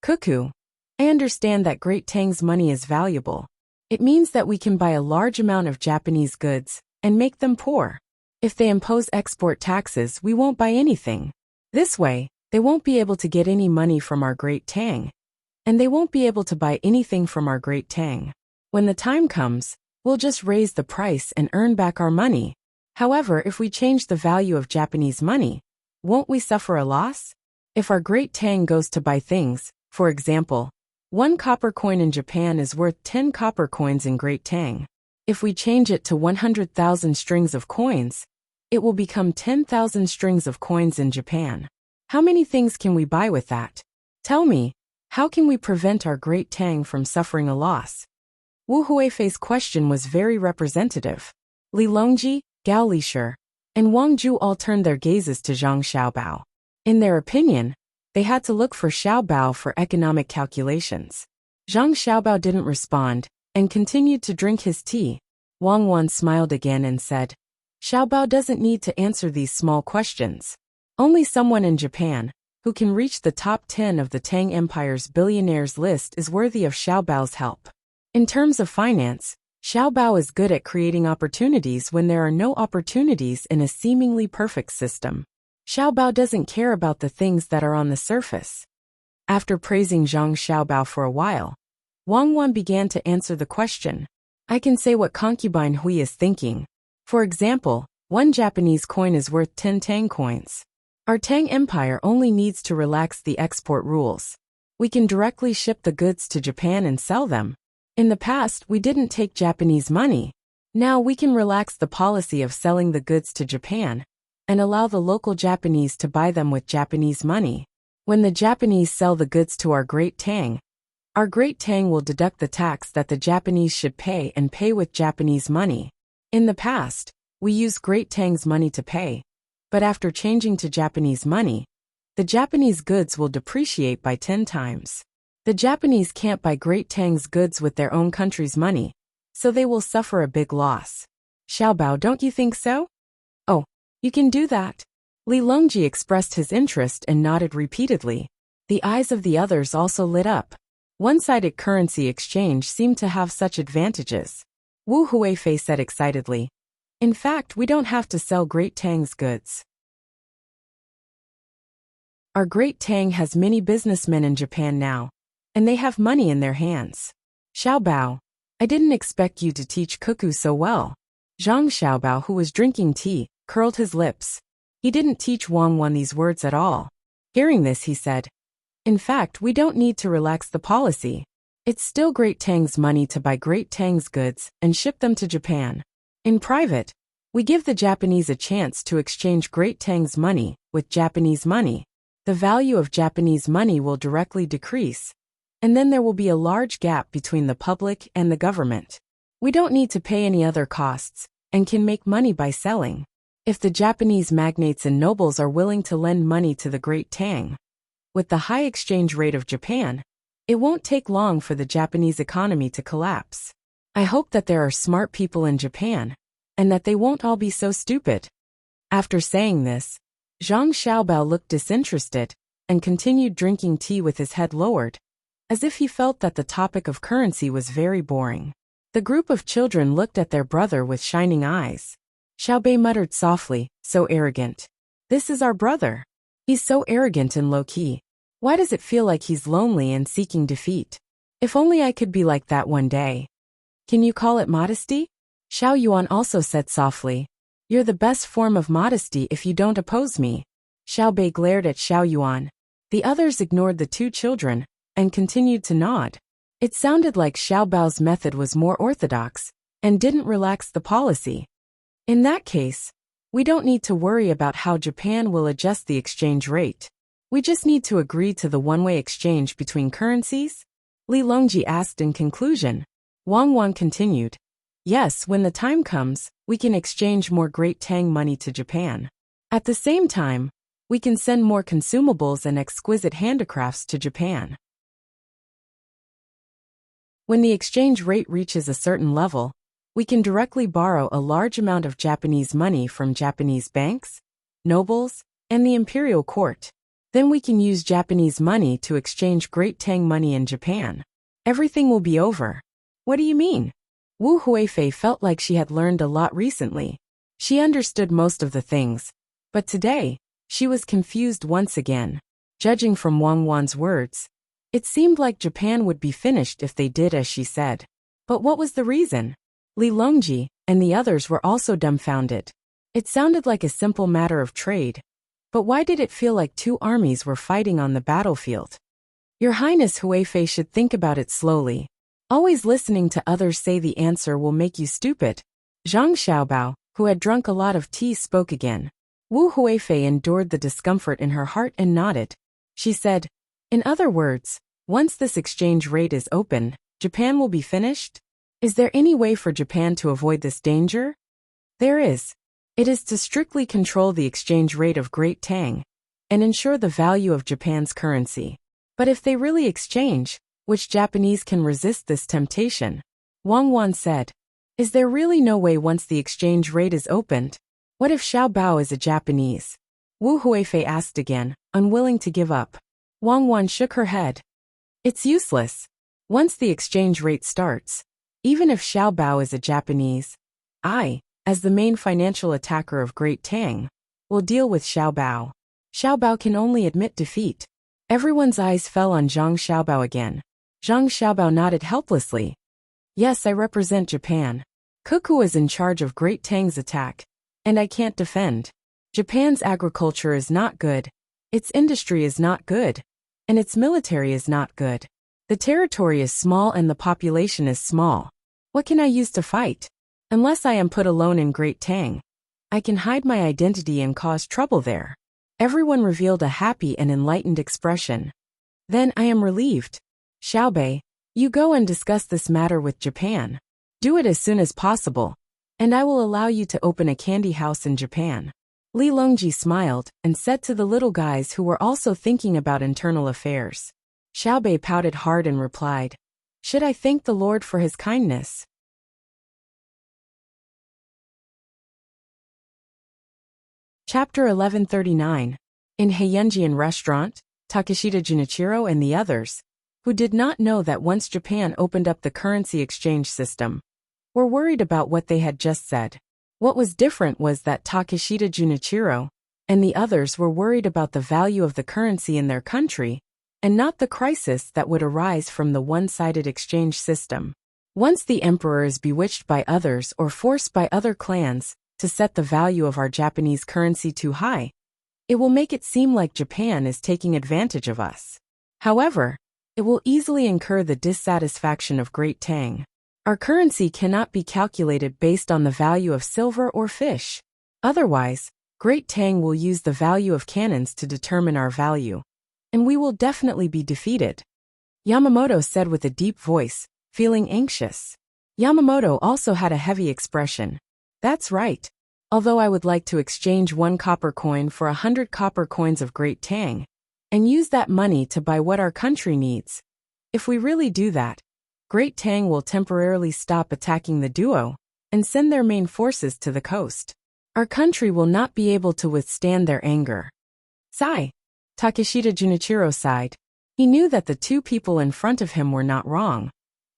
[SPEAKER 1] Cuckoo, I understand that Great Tang's money is valuable. It means that we can buy a large amount of Japanese goods and make them poor. If they impose export taxes, we won't buy anything. This way, they won't be able to get any money from our Great Tang, and they won't be able to buy anything from our Great Tang. When the time comes, we'll just raise the price and earn back our money. However, if we change the value of Japanese money, won't we suffer a loss? If our Great Tang goes to buy things, for example, 1 copper coin in Japan is worth 10 copper coins in Great Tang. If we change it to 100,000 strings of coins, it will become 10,000 strings of coins in Japan. How many things can we buy with that? Tell me, how can we prevent our Great Tang from suffering a loss? Wu Huifei's question was very representative. Li Longji, Gao Lishur, and Wang Zhu all turned their gazes to Zhang Xiaobao. In their opinion, they had to look for Xiaobao for economic calculations. Zhang Xiaobao didn't respond and continued to drink his tea. Wang Wan smiled again and said, Xiaobao doesn't need to answer these small questions. Only someone in Japan, who can reach the top 10 of the Tang Empire's billionaires list, is worthy of Xiaobao's help. In terms of finance, Xiaobao is good at creating opportunities when there are no opportunities in a seemingly perfect system. Xiaobao doesn't care about the things that are on the surface. After praising Zhang Xiaobao for a while, Wang Wan began to answer the question. I can say what concubine Hui is thinking. For example, 1 Japanese coin is worth 10 Tang coins. Our Tang Empire only needs to relax the export rules. We can directly ship the goods to Japan and sell them. In the past, we didn't take Japanese money. Now we can relax the policy of selling the goods to Japan and allow the local Japanese to buy them with Japanese money. When the Japanese sell the goods to our Great Tang will deduct the tax that the Japanese should pay and pay with Japanese money. In the past, we used Great Tang's money to pay, but after changing to Japanese money, the Japanese goods will depreciate by 10 times. The Japanese can't buy Great Tang's goods with their own country's money, so they will suffer a big loss. Xiaobao, don't you think so? Oh, you can do that. Li Longji expressed his interest and nodded repeatedly. The eyes of the others also lit up. One-sided currency exchange seemed to have such advantages. Wu Huifei said excitedly, in fact, we don't have to sell Great Tang's goods. Our Great Tang has many businessmen in Japan now, and they have money in their hands. Xiaobao, I didn't expect you to teach Cuckoo so well. Zhang Xiaobao, who was drinking tea, curled his lips. He didn't teach Wang Wan these words at all. Hearing this, he said, in fact, we don't need to relax the policy. It's still Great Tang's money to buy Great Tang's goods and ship them to Japan. In private, we give the Japanese a chance to exchange Great Tang's money with Japanese money. The value of Japanese money will directly decrease, and then there will be a large gap between the public and the government. We don't need to pay any other costs and can make money by selling. If the Japanese magnates and nobles are willing to lend money to the Great Tang, with the high exchange rate of Japan, it won't take long for the Japanese economy to collapse. I hope that there are smart people in Japan, and that they won't all be so stupid. After saying this, Zhang Xiaobao looked disinterested and continued drinking tea with his head lowered, as if he felt that the topic of currency was very boring. The group of children looked at their brother with shining eyes. Xiaobei muttered softly, so arrogant. This is our brother. He's so arrogant and low-key. Why does it feel like he's lonely and seeking defeat? If only I could be like that one day. Can you call it modesty? Xiao Yuan also said softly. You're the best form of modesty if you don't oppose me. Xiaobei glared at Xiao Yuan. The others ignored the 2 children and continued to nod. It sounded like Xiaobao's method was more orthodox and didn't relax the policy. In that case, we don't need to worry about how Japan will adjust the exchange rate. We just need to agree to the one-way exchange between currencies? Li Longji asked in conclusion. Wang Wan continued. Yes, when the time comes, we can exchange more Great Tang money to Japan. At the same time, we can send more consumables and exquisite handicrafts to Japan. When the exchange rate reaches a certain level, We can directly borrow a large amount of Japanese money from Japanese banks, nobles, and the imperial court. Then we can use Japanese money to exchange Great Tang money in Japan. Everything will be over. What do you mean? Wu Huifei felt like she had learned a lot recently. She understood most of the things, but today, she was confused once again. Judging from Wang Wan's words, it seemed like Japan would be finished if they did as she said. But what was the reason? Li Longji and the others were also dumbfounded. It sounded like a simple matter of trade, but why did it feel like two armies were fighting on the battlefield? Your Highness Huifei should think about it slowly. Always listening to others say the answer will make you stupid. Zhang Xiaobao, who had drunk a lot of tea, spoke again. Wu Huifei endured the discomfort in her heart and nodded. She said, in other words, once this exchange rate is open, Japan will be finished? Is there any way for Japan to avoid this danger? There is. It is to strictly control the exchange rate of Great Tang and ensure the value of Japan's currency. But if they really exchange, which Japanese can resist this temptation? Wang Wan said. Is there really no way once the exchange rate is opened? What if Xiao Bao is a Japanese? Wu Huifei asked again, unwilling to give up. Wang Wan shook her head. It's useless. Once the exchange rate starts, even if Xiao Bao is a Japanese, I, as the main financial attacker of Great Tang, will deal with Xiao Bao. Xiao Bao can only admit defeat. Everyone's eyes fell on Zhang Xiaobao again. Zhang Xiaobao nodded helplessly. Yes, I represent Japan. Cuckoo is in charge of Great Tang's attack, and I can't defend. Japan's agriculture is not good, its industry is not good, and its military is not good. The territory is small and the population is small. What can I use to fight? Unless I am put alone in Great Tang, I can hide my identity and cause trouble there. Everyone revealed a happy and enlightened expression. Then I am relieved. Xiaobei, you go and discuss this matter with Japan. Do it as soon as possible, and I will allow you to open a candy house in Japan. Li Longji smiled and said to the little guys who were also thinking about internal affairs. Xiaobei pouted hard and replied, should I thank the Lord for his kindness? Chapter 1139. In Heiyunjian restaurant, Takeshita Junichiro and the others, who did not know that once Japan opened up the currency exchange system, were worried about what they had just said. What was different was that Takeshita Junichiro and the others were worried about the value of the currency in their country, and not the crisis that would arise from the one-sided exchange system. Once the emperor is bewitched by others or forced by other clans to set the value of our Japanese currency too high, it will make it seem like Japan is taking advantage of us. However, it will easily incur the dissatisfaction of Great Tang. Our currency cannot be calculated based on the value of silver or fish. Otherwise, Great Tang will use the value of cannons to determine our value, and we will definitely be defeated. Yamamoto said with a deep voice, feeling anxious. Yamamoto also had a heavy expression. That's right. Although I would like to exchange 1 copper coin for 100 copper coins of Great Tang, and use that money to buy what our country needs. If we really do that, Great Tang will temporarily stop attacking the duo, and send their main forces to the coast. Our country will not be able to withstand their anger. Sigh. Takeshita Junichiro sighed. He knew that the two people in front of him were not wrong,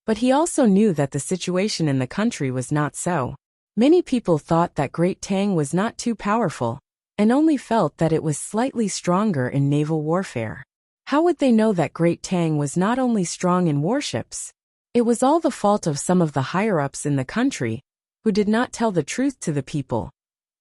[SPEAKER 1] but he also knew that the situation in the country was not so. Many people thought that Great Tang was not too powerful, and only felt that it was slightly stronger in naval warfare. How would they know that Great Tang was not only strong in warships? It was all the fault of some of the higher-ups in the country, who did not tell the truth to the people,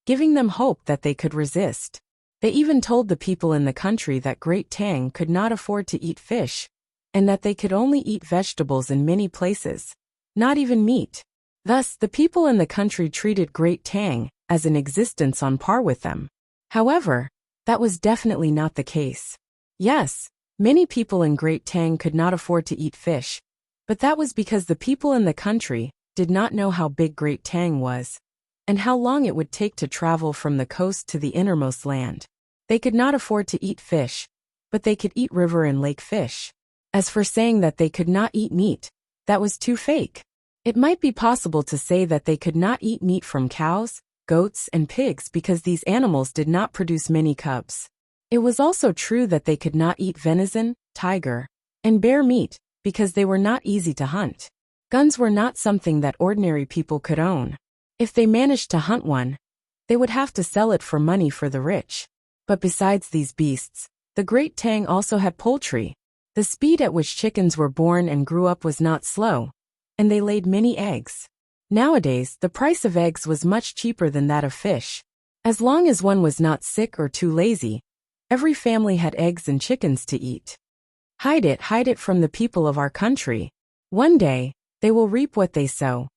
[SPEAKER 1] giving them hope that they could resist. They even told the people in the country that Great Tang could not afford to eat fish, and that they could only eat vegetables in many places, not even meat. Thus, the people in the country treated Great Tang as an existence on par with them. However, that was definitely not the case. Yes, many people in Great Tang could not afford to eat fish, but that was because the people in the country did not know how big Great Tang was, and how long it would take to travel from the coast to the innermost land. They could not afford to eat fish, but they could eat river and lake fish. As for saying that they could not eat meat, that was too fake. It might be possible to say that they could not eat meat from cows, goats, and pigs because these animals did not produce many cubs. It was also true that they could not eat venison, tiger, and bear meat because they were not easy to hunt. Guns were not something that ordinary people could own. If they managed to hunt one, they would have to sell it for money for the rich. But besides these beasts, the Great Tang also had poultry. The speed at which chickens were born and grew up was not slow, and they laid many eggs. Nowadays, the price of eggs was much cheaper than that of fish. As long as one was not sick or too lazy, every family had eggs and chickens to eat. Hide it from the people of our country. One day, they will reap what they sow.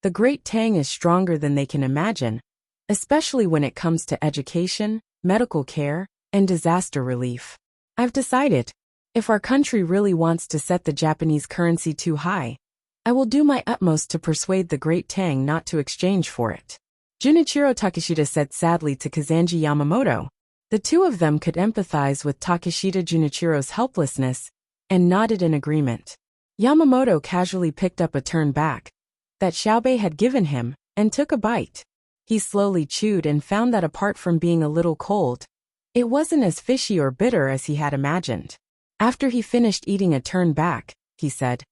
[SPEAKER 1] The Great Tang is stronger than they can imagine, especially when it comes to education, medical care, and disaster relief. I've decided, if our country really wants to set the Japanese currency too high, I will do my utmost to persuade the Great Tang not to exchange for it. Junichiro Takeshita said sadly to Kazanji Yamamoto. The two of them could empathize with Takeshita Junichiro's helplessness and nodded in agreement. Yamamoto casually picked up a turn back that Xiaobei had given him and took a bite. He slowly chewed and found that apart from being a little cold, it wasn't as fishy or bitter as he had imagined. After he finished eating a turn back, he said,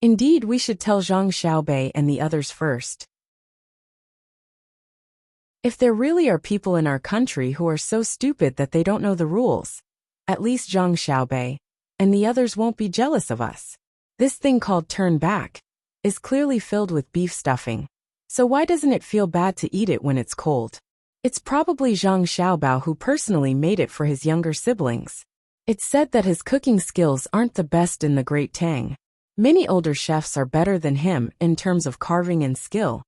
[SPEAKER 1] "Indeed, we should tell Zhang Xiaobei and the others first. If there really are people in our country who are so stupid that they don't know the rules, at least Zhang Xiaobei and the others won't be jealous of us. This thing called turn back is clearly filled with beef stuffing. So why doesn't it feel bad to eat it when it's cold? It's probably Zhang Xiaobao who personally made it for his younger siblings. It's said that his cooking skills aren't the best in the Great Tang. Many older chefs are better than him in terms of carving and skill,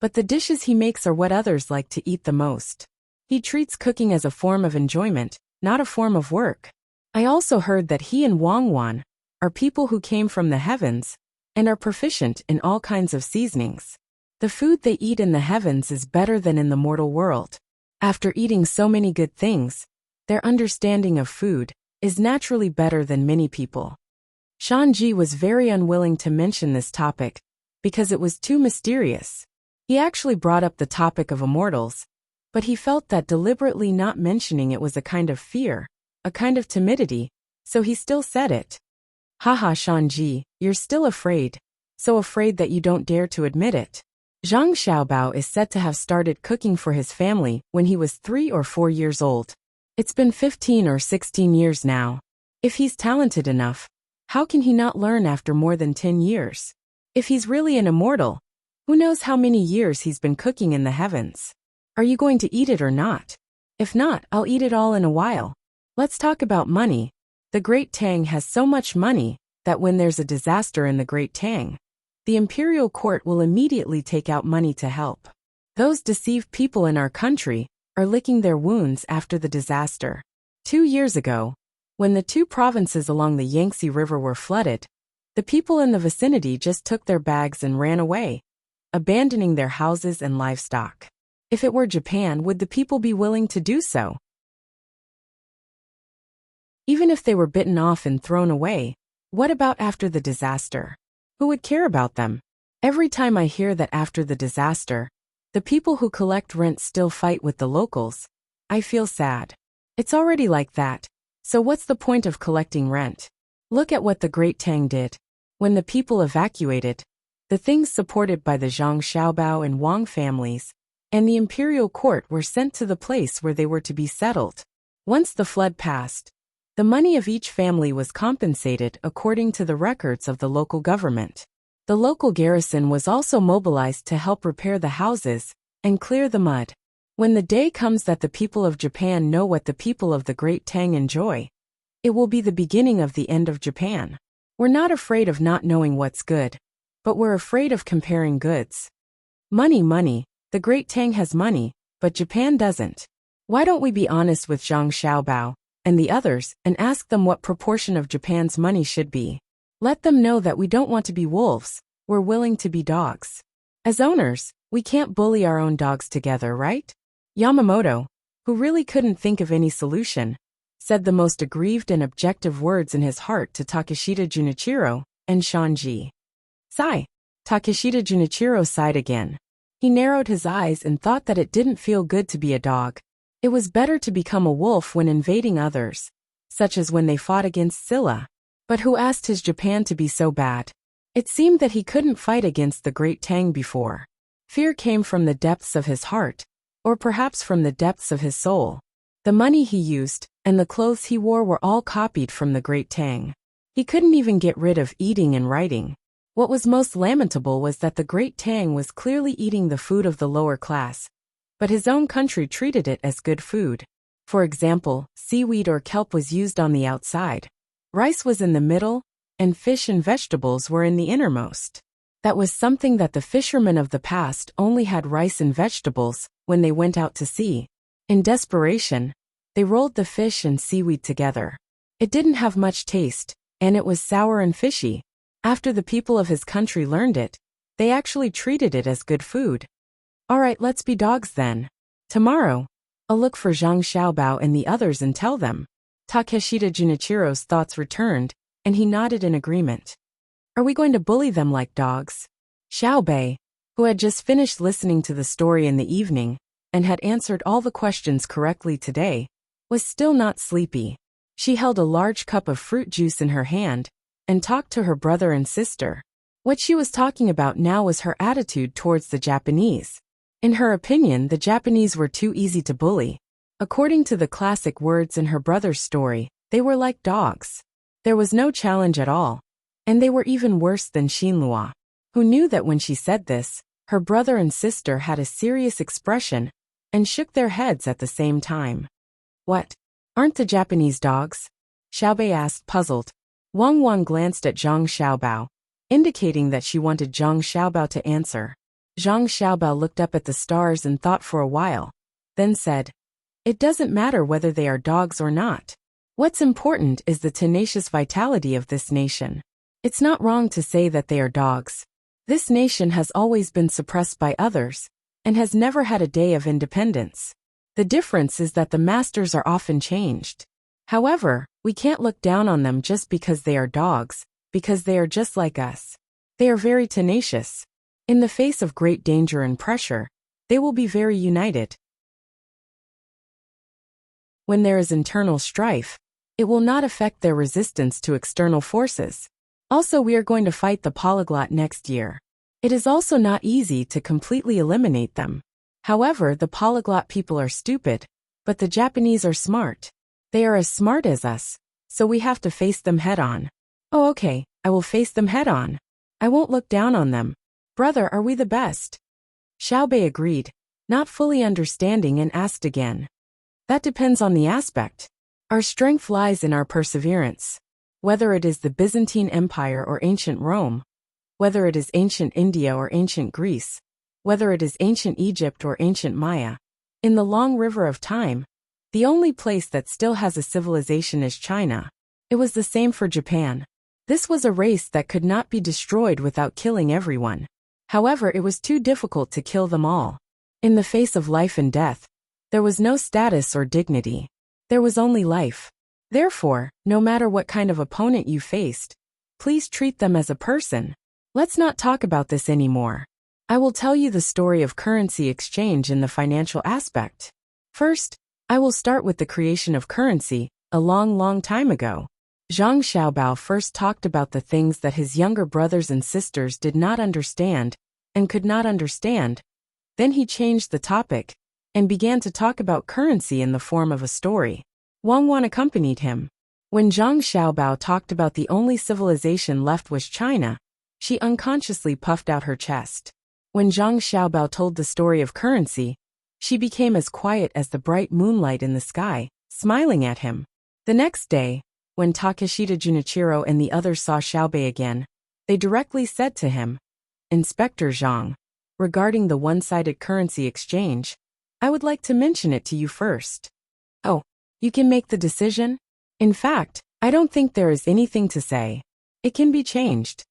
[SPEAKER 1] but the dishes he makes are what others like to eat the most. He treats cooking as a form of enjoyment, not a form of work. I also heard that he and Wang Wan are people who came from the heavens and are proficient in all kinds of seasonings. The food they eat in the heavens is better than in the mortal world. After eating so many good things, their understanding of food is naturally better than many people." Shanji was very unwilling to mention this topic because it was too mysterious. He actually brought up the topic of immortals, but he felt that deliberately not mentioning it was a kind of fear, a kind of timidity, so he still said it. "Haha, Shanji, you're still afraid, so afraid that you don't dare to admit it." Zhang Xiaobao is said to have started cooking for his family when he was 3 or 4 years old. It's been 15 or 16 years now. If he's talented enough, how can he not learn after more than 10 years? If he's really an immortal, who knows how many years he's been cooking in the heavens? Are you going to eat it or not? If not, I'll eat it all in a while. Let's talk about money. The Great Tang has so much money that when there's a disaster in the Great Tang, the imperial court will immediately take out money to help. Those deceived people in our country are licking their wounds after the disaster. 2 years ago, when the 2 provinces along the Yangtze River were flooded, the people in the vicinity just took their bags and ran away, abandoning their houses and livestock. If it were Japan, would the people be willing to do so? Even if they were bitten off and thrown away, what about after the disaster? Who would care about them? Every time I hear that after the disaster, the people who collect rent still fight with the locals, I feel sad. It's already like that, so what's the point of collecting rent? Look at what the Great Tang did. When the people evacuated, the things supported by the Zhang Xiaobao and Wang families and the imperial court were sent to the place where they were to be settled. Once the flood passed, the money of each family was compensated according to the records of the local government. The local garrison was also mobilized to help repair the houses and clear the mud. When the day comes that the people of Japan know what the people of the Great Tang enjoy, it will be the beginning of the end of Japan. We're not afraid of not knowing what's good, but we're afraid of comparing goods. Money. The Great Tang has money, but Japan doesn't. Why don't we be honest with Zhang Xiaobao and the others and ask them what proportion of Japan's money should be? Let them know that we don't want to be wolves, we're willing to be dogs. As owners, we can't bully our own dogs together, right? Yamamoto, who really couldn't think of any solution, said the most aggrieved and objective words in his heart to Takeshita Junichiro and Shanji. Sigh. Takeshita Junichiro sighed again. He narrowed his eyes and thought that it didn't feel good to be a dog. It was better to become a wolf when invading others, such as when they fought against Scylla. But who asked his Japan to be so bad? It seemed that he couldn't fight against the great Tang before. Fear came from the depths of his heart, or perhaps from the depths of his soul. The money he used, and the clothes he wore were all copied from the great Tang. He couldn't even get rid of eating and writing. What was most lamentable was that the great Tang was clearly eating the food of the lower class, but his own country treated it as good food. For example, seaweed or kelp was used on the outside. Rice was in the middle, and fish and vegetables were in the innermost. That was something that the fishermen of the past only had rice and vegetables when they went out to sea. In desperation, they rolled the fish and seaweed together. It didn't have much taste, and it was sour and fishy. After the people of his country learned it, they actually treated it as good food. All right, let's be dogs then. Tomorrow, I'll look for Zhang Xiaobao and the others and tell them. Takeshita Junichiro's thoughts returned, and he nodded in agreement. Are we going to bully them like dogs? Xiaobei, who had just finished listening to the story in the evening, and had answered all the questions correctly today, was still not sleepy. She held a large cup of fruit juice in her hand, and talked to her brother and sister. What she was talking about now was her attitude towards the Japanese. In her opinion, the Japanese were too easy to bully. According to the classic words in her brother's story, they were like dogs. There was no challenge at all, and they were even worse than Xinlua, who knew that when she said this, her brother and sister had a serious expression and shook their heads at the same time. What? Aren't the Japanese dogs? Xiaobei asked, puzzled. Wang Wang glanced at Zhang Xiaobao, indicating that she wanted Zhang Xiaobao to answer. Zhang Xiaobao looked up at the stars and thought for a while, then said, "It doesn't matter whether they are dogs or not. What's important is the tenacious vitality of this nation. It's not wrong to say that they are dogs. This nation has always been suppressed by others, and has never had a day of independence. The difference is that the masters are often changed. However, we can't look down on them just because they are dogs, because they are just like us. They are very tenacious. In the face of great danger and pressure, they will be very united. When there is internal strife, it will not affect their resistance to external forces. Also, we are going to fight the polyglot next year. It is also not easy to completely eliminate them. However, the polyglot people are stupid, but the Japanese are smart. They are as smart as us, so we have to face them head-on." "Oh, okay, I will face them head-on. I won't look down on them. Brother, are we the best?" Xiaobei agreed, not fully understanding, and asked again. "That depends on the aspect. Our strength lies in our perseverance. Whether it is the Byzantine Empire or ancient Rome, whether it is ancient India or ancient Greece, whether it is ancient Egypt or ancient Maya, in the long river of time, the only place that still has a civilization is China. It was the same for Japan. This was a race that could not be destroyed without killing everyone. However, it was too difficult to kill them all. In the face of life and death, there was no status or dignity. There was only life. Therefore, no matter what kind of opponent you faced, please treat them as a person. Let's not talk about this anymore. I will tell you the story of currency exchange in the financial aspect. First, I will start with the creation of currency, a long time ago. Zhang Xiaobao first talked about the things that his younger brothers and sisters did not understand and could not understand. Then he changed the topic and began to talk about currency in the form of a story. Wang Wan accompanied him. When Zhang Xiaobao talked about the only civilization left was China, she unconsciously puffed out her chest. When Zhang Xiaobao told the story of currency, she became as quiet as the bright moonlight in the sky, smiling at him. The next day, when Takeshita Junichiro and the others saw Xiaobei again, they directly said to him, "Inspector Zhang, regarding the one-sided currency exchange, I would like to mention it to you first." "Oh, you can make the decision? In fact, I don't think there is anything to say. It can be changed.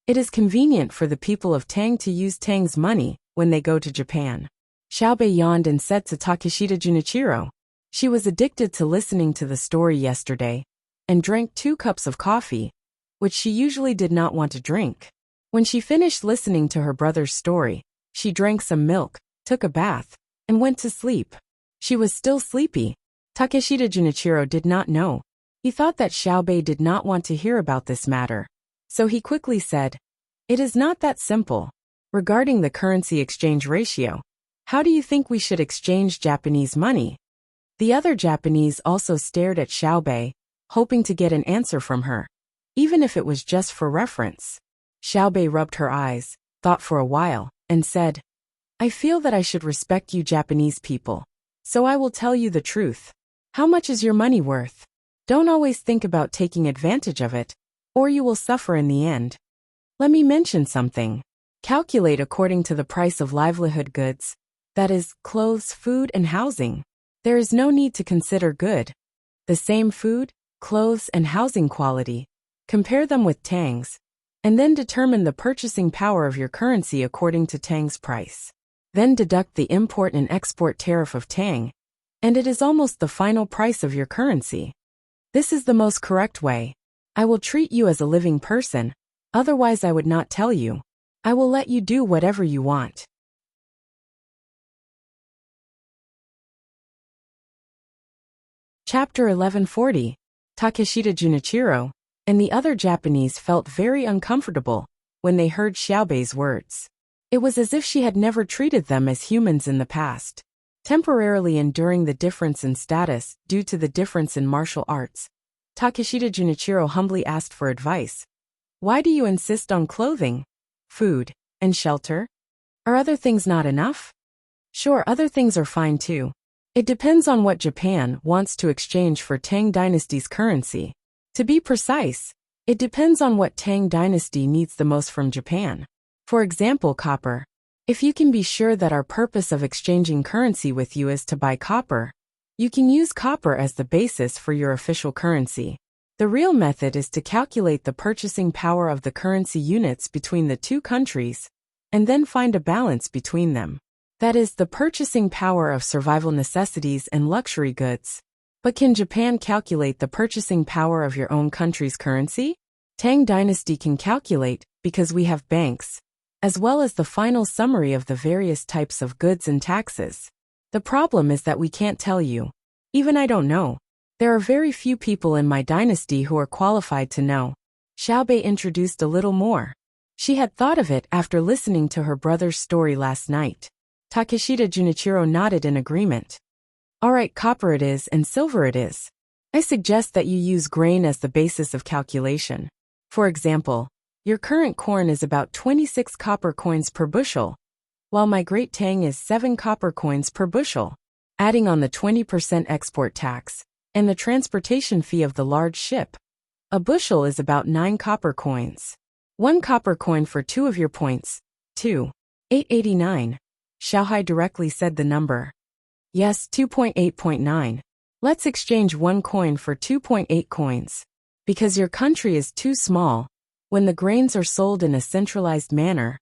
[SPEAKER 1] It is convenient for the people of Tang to use Tang's money when they go to Japan." Xiaobei yawned and said to Takeshita Junichiro. She was addicted to listening to the story yesterday, and drank 2 cups of coffee, which she usually did not want to drink. When she finished listening to her brother's story, she drank some milk, took a bath, and went to sleep. She was still sleepy. Takeshita Junichiro did not know. He thought that Xiaobei did not want to hear about this matter. So he quickly said, "It is not that simple. Regarding the currency exchange ratio, how do you think we should exchange Japanese money?" The other Japanese also stared at Xiaobei, hoping to get an answer from her, even if it was just for reference. Xiaobei rubbed her eyes, thought for a while, and said, "I feel that I should respect you Japanese people, so I will tell you the truth. How much is your money worth? Don't always think about taking advantage of it, or you will suffer in the end. Let me mention something. Calculate according to the price of livelihood goods, that is, clothes, food, and housing. There is no need to consider good. The same food, clothes, and housing quality. Compare them with Tang's, and then determine the purchasing power of your currency according to Tang's price. Then deduct the import and export tariff of Tang, and it is almost the final price of your currency. This is the most correct way. I will treat you as a living person, otherwise I would not tell you. I will let you do whatever you want." Chapter 1140. Takeshita Junichiro and the other Japanese felt very uncomfortable when they heard Xiaobei's words. It was as if she had never treated them as humans in the past. Temporarily enduring the difference in status due to the difference in martial arts, Takeshita Junichiro humbly asked for advice. "Why do you insist on clothing, food, and shelter? Are other things not enough?" "Sure, other things are fine too. It depends on what Japan wants to exchange for Tang Dynasty's currency. To be precise, it depends on what Tang Dynasty needs the most from Japan. For example, copper. If you can be sure that our purpose of exchanging currency with you is to buy copper, you can use copper as the basis for your official currency. The real method is to calculate the purchasing power of the currency units between the two countries, and then find a balance between them. That is, the purchasing power of survival necessities and luxury goods. But can Japan calculate the purchasing power of your own country's currency? Tang Dynasty can calculate, because we have banks, as well as the final summary of the various types of goods and taxes. The problem is that we can't tell you. Even I don't know. There are very few people in my dynasty who are qualified to know." Xiaobei introduced a little more. She had thought of it after listening to her brother's story last night. Takeshita Junichiro nodded in agreement. "All right, copper it is and silver it is. I suggest that you use grain as the basis of calculation. For example, your current corn is about 26 copper coins per bushel, while my Great Tang is 7 copper coins per bushel. Adding on the 20% export tax and the transportation fee of the large ship, a bushel is about 9 copper coins. 1 copper coin for 2 of your points. 2. 889. Xiaohai directly said the number. "Yes, 2.8.9. Let's exchange 1 coin for 2.8 coins. Because your country is too small, when the grains are sold in a centralized manner,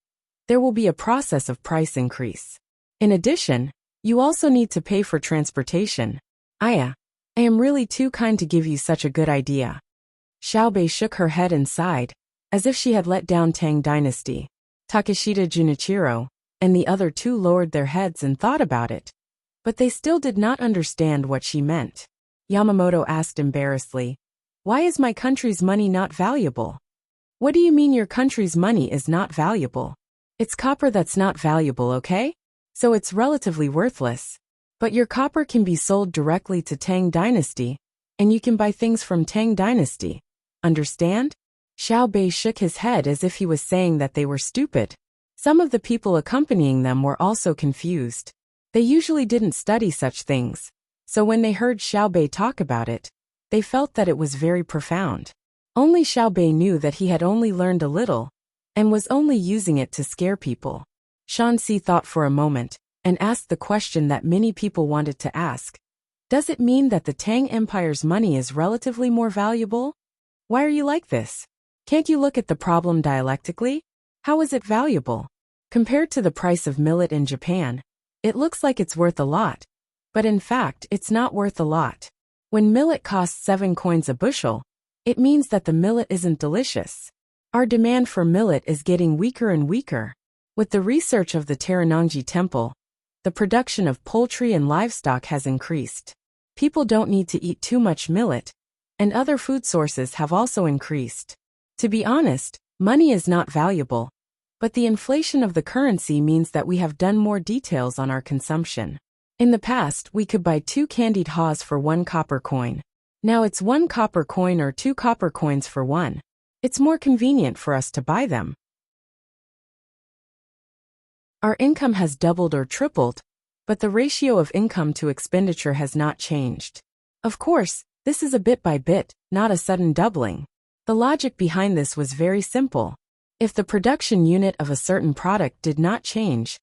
[SPEAKER 1] there will be a process of price increase. In addition, you also need to pay for transportation. I am really too kind to give you such a good idea." Xiaobei shook her head and sighed, as if she had let down Tang Dynasty. Takeshita Junichiro and the other two lowered their heads and thought about it. But they still did not understand what she meant. Yamamoto asked embarrassedly, "Why is my country's money not valuable?" "What do you mean your country's money is not valuable? It's copper that's not valuable, okay? So it's relatively worthless. But your copper can be sold directly to Tang Dynasty, and you can buy things from Tang Dynasty. Understand?" Xiaobei shook his head as if he was saying that they were stupid. Some of the people accompanying them were also confused. They usually didn't study such things, so when they heard Xiaobei talk about it, they felt that it was very profound. Only Xiaobei knew that he had only learned a little, and was only using it to scare people. Shanxi thought for a moment, and asked the question that many people wanted to ask. Does it mean that the Tang Empire's money is relatively more valuable? Why are you like this? Can't you look at the problem dialectically? How is it valuable? Compared to the price of millet in Japan, it looks like it's worth a lot. But in fact, it's not worth a lot. When millet costs 7 coins a bushel, It means that the millet isn't delicious. Our demand for millet is getting weaker and weaker. With the research of the Taranangji temple, the production of poultry and livestock has increased. People don't need to eat too much millet, and other food sources have also increased. To be honest, money is not valuable, but the inflation of the currency means that we have done more details on our consumption. In the past, we could buy 2 candied haws for 1 copper coin. Now it's 1 copper coin or 2 copper coins for 1. It's more convenient for us to buy them. Our income has doubled or tripled, but the ratio of income to expenditure has not changed. Of course, this is a bit by bit, not a sudden doubling. The logic behind this was very simple. If the production unit of a certain product did not change,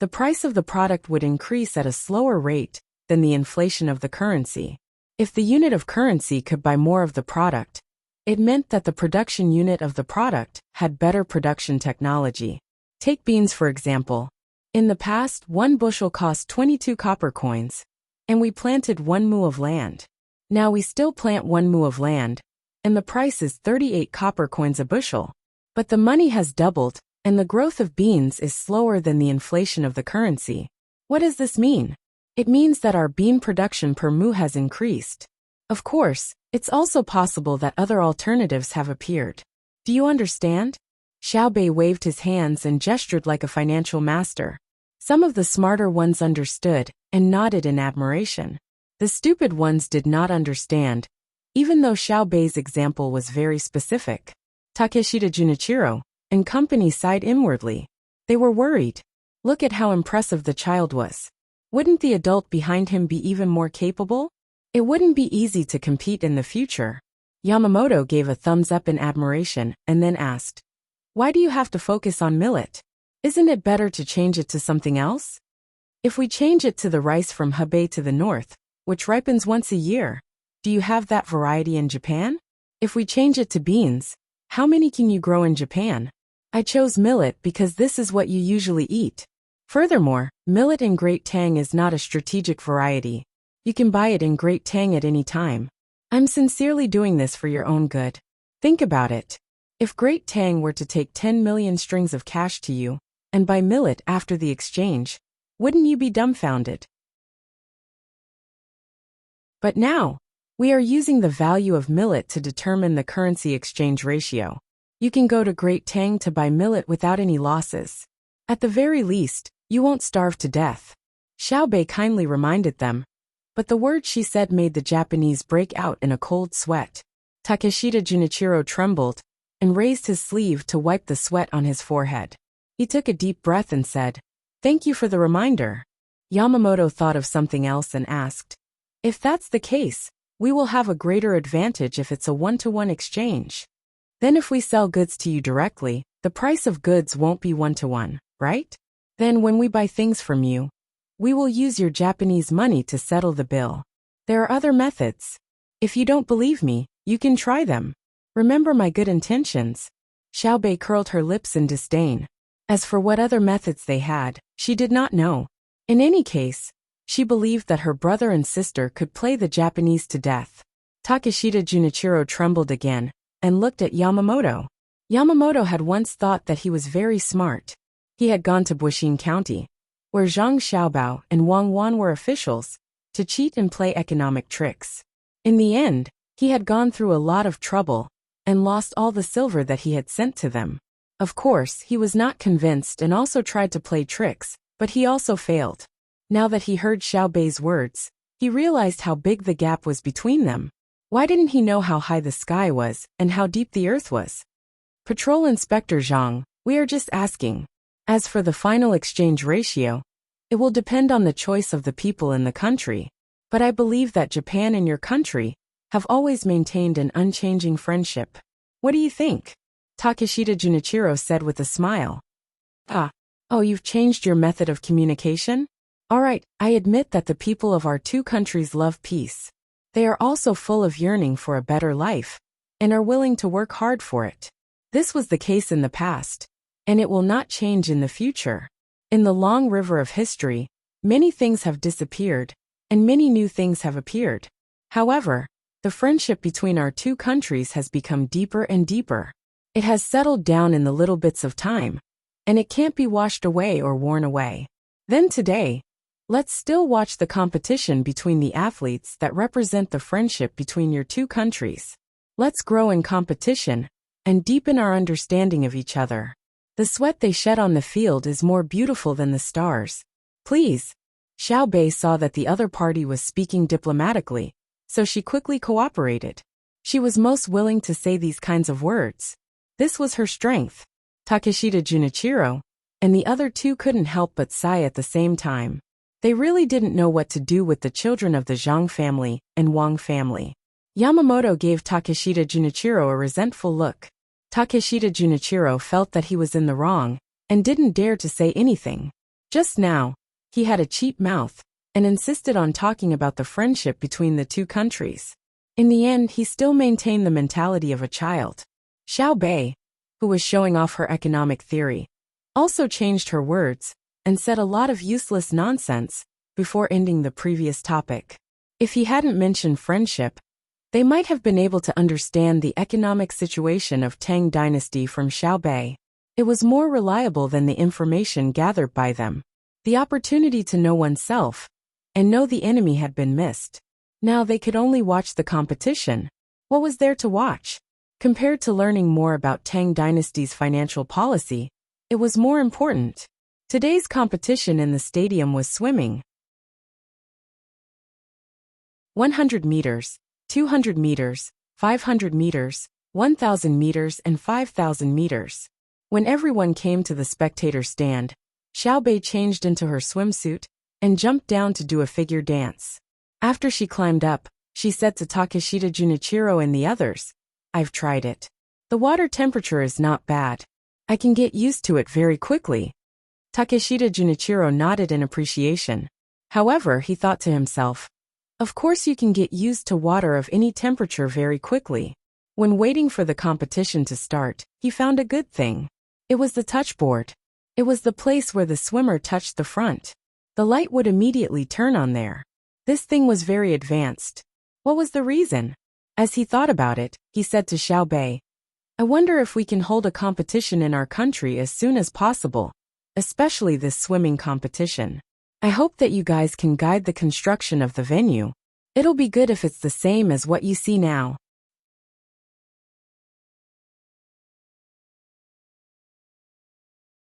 [SPEAKER 1] the price of the product would increase at a slower rate than the inflation of the currency. If the unit of currency could buy more of the product, it meant that the production unit of the product had better production technology. Take beans for example. In the past, 1 bushel cost 22 copper coins, and we planted 1 mu of land. Now we still plant 1 mu of land, and the price is 38 copper coins a bushel. But the money has doubled, and the growth of beans is slower than the inflation of the currency. What does this mean? It means that our bean production per mu has increased. Of course, it's also possible that other alternatives have appeared. Do you understand? Xiaobei waved his hands and gestured like a financial master. Some of the smarter ones understood and nodded in admiration. The stupid ones did not understand, even though Xiaobei's example was very specific. Takeshita Junichiro and company sighed inwardly. They were worried. Look at how impressive the child was. Wouldn't the adult behind him be even more capable? It wouldn't be easy to compete in the future. Yamamoto gave a thumbs up in admiration and then asked, "Why do you have to focus on millet? Isn't it better to change it to something else? If we change it to the rice from Hebei to the north, which ripens once a year, do you have that variety in Japan? If we change it to beans, how many can you grow in Japan? I chose millet because this is what you usually eat. Furthermore, millet in Great Tang is not a strategic variety. You can buy it in Great Tang at any time. I'm sincerely doing this for your own good. Think about it. If Great Tang were to take 10 million strings of cash to you and buy millet after the exchange, wouldn't you be dumbfounded? But now, we are using the value of millet to determine the currency exchange ratio. You can go to Great Tang to buy millet without any losses. At the very least, you won't starve to death. Xiaobei kindly reminded them, but the words she said made the Japanese break out in a cold sweat. Takeshita Junichiro trembled and raised his sleeve to wipe the sweat on his forehead. He took a deep breath and said, "Thank you for the reminder." Yamamoto thought of something else and asked, "If that's the case, we will have a greater advantage if it's a 1-to-1 exchange. Then if we sell goods to you directly, the price of goods won't be 1-to-1, right? Then when we buy things from you, we will use your Japanese money to settle the bill. There are other methods. If you don't believe me, you can try them. Remember my good intentions." Xiaobei curled her lips in disdain. As for what other methods they had, she did not know. In any case, she believed that her brother and sister could play the Japanese to death. Takeshita Junichiro trembled again and looked at Yamamoto. Yamamoto had once thought that he was very smart. He had gone to Buishin County, where Zhang Xiaobao and Wang Wan were officials, to cheat and play economic tricks. In the end, he had gone through a lot of trouble and lost all the silver that he had sent to them. Of course, he was not convinced and also tried to play tricks, but he also failed. Now that he heard Xiaobei's words, he realized how big the gap was between them. Why didn't he know how high the sky was and how deep the earth was? Patrol Inspector Zhang, we are just asking. As for the final exchange ratio, it will depend on the choice of the people in the country. But I believe that Japan and your country have always maintained an unchanging friendship. What do you think? Takeshita Junichiro said with a smile. Oh, you've changed your method of communication? Alright, I admit that the people of our two countries love peace. They are also full of yearning for a better life, and are willing to work hard for it. This was the case in the past, and it will not change in the future. In the long river of history, many things have disappeared, and many new things have appeared. However, The friendship between our two countries has become deeper and deeper. It has settled down in the little bits of time, and it can't be washed away or worn away. Then today, let's still watch the competition between the athletes that represent the friendship between your two countries. Let's grow in competition and deepen our understanding of each other. The sweat they shed on the field is more beautiful than the stars. Please. Xiao Bei saw that the other party was speaking diplomatically, so she quickly cooperated. She was most willing to say these kinds of words. This was her strength. Takeshita Junichiro and the other two couldn't help but sigh at the same time. They really didn't know what to do with the children of the Zhang family and Wang family. Yamamoto gave Takeshita Junichiro a resentful look. Takeshita Junichiro felt that he was in the wrong and didn't dare to say anything. Just now, he had a cheap mouth and insisted on talking about the friendship between the two countries. In the end, he still maintained the mentality of a child. Xiao Bei, who was showing off her economic theory, also changed her words and said a lot of useless nonsense before ending the previous topic. If he hadn't mentioned friendship, they might have been able to understand the economic situation of Tang dynasty from Xiao Bei. It was more reliable than the information gathered by them. The opportunity to know oneself and know the enemy had been missed. Now they could only watch the competition. What was there to watch? Compared to learning more about Tang dynasty's financial policy, it was more important. Today's competition in the stadium was swimming. 100 meters, 200 meters, 500 meters, 1,000 meters and 5,000 meters. When everyone came to the spectator stand, Xiao Bei changed into her swimsuit and jumped down to do a figure dance. After she climbed up, she said to Takeshita Junichiro and the others, "I've tried it. The water temperature is not bad. I can get used to it very quickly." Takeshita Junichiro nodded in appreciation. However, he thought to himself, of course you can get used to water of any temperature very quickly. When waiting for the competition to start, he found a good thing. It was the touchboard. It was the place where the swimmer touched the front. The light would immediately turn on there. This thing was very advanced. What was the reason? As he thought about it, he said to Xiao Bei, "I wonder if we can hold a competition in our country as soon as possible, especially this swimming competition. I hope that you guys can guide the construction of the venue. It'll be good if it's the same as what you see now."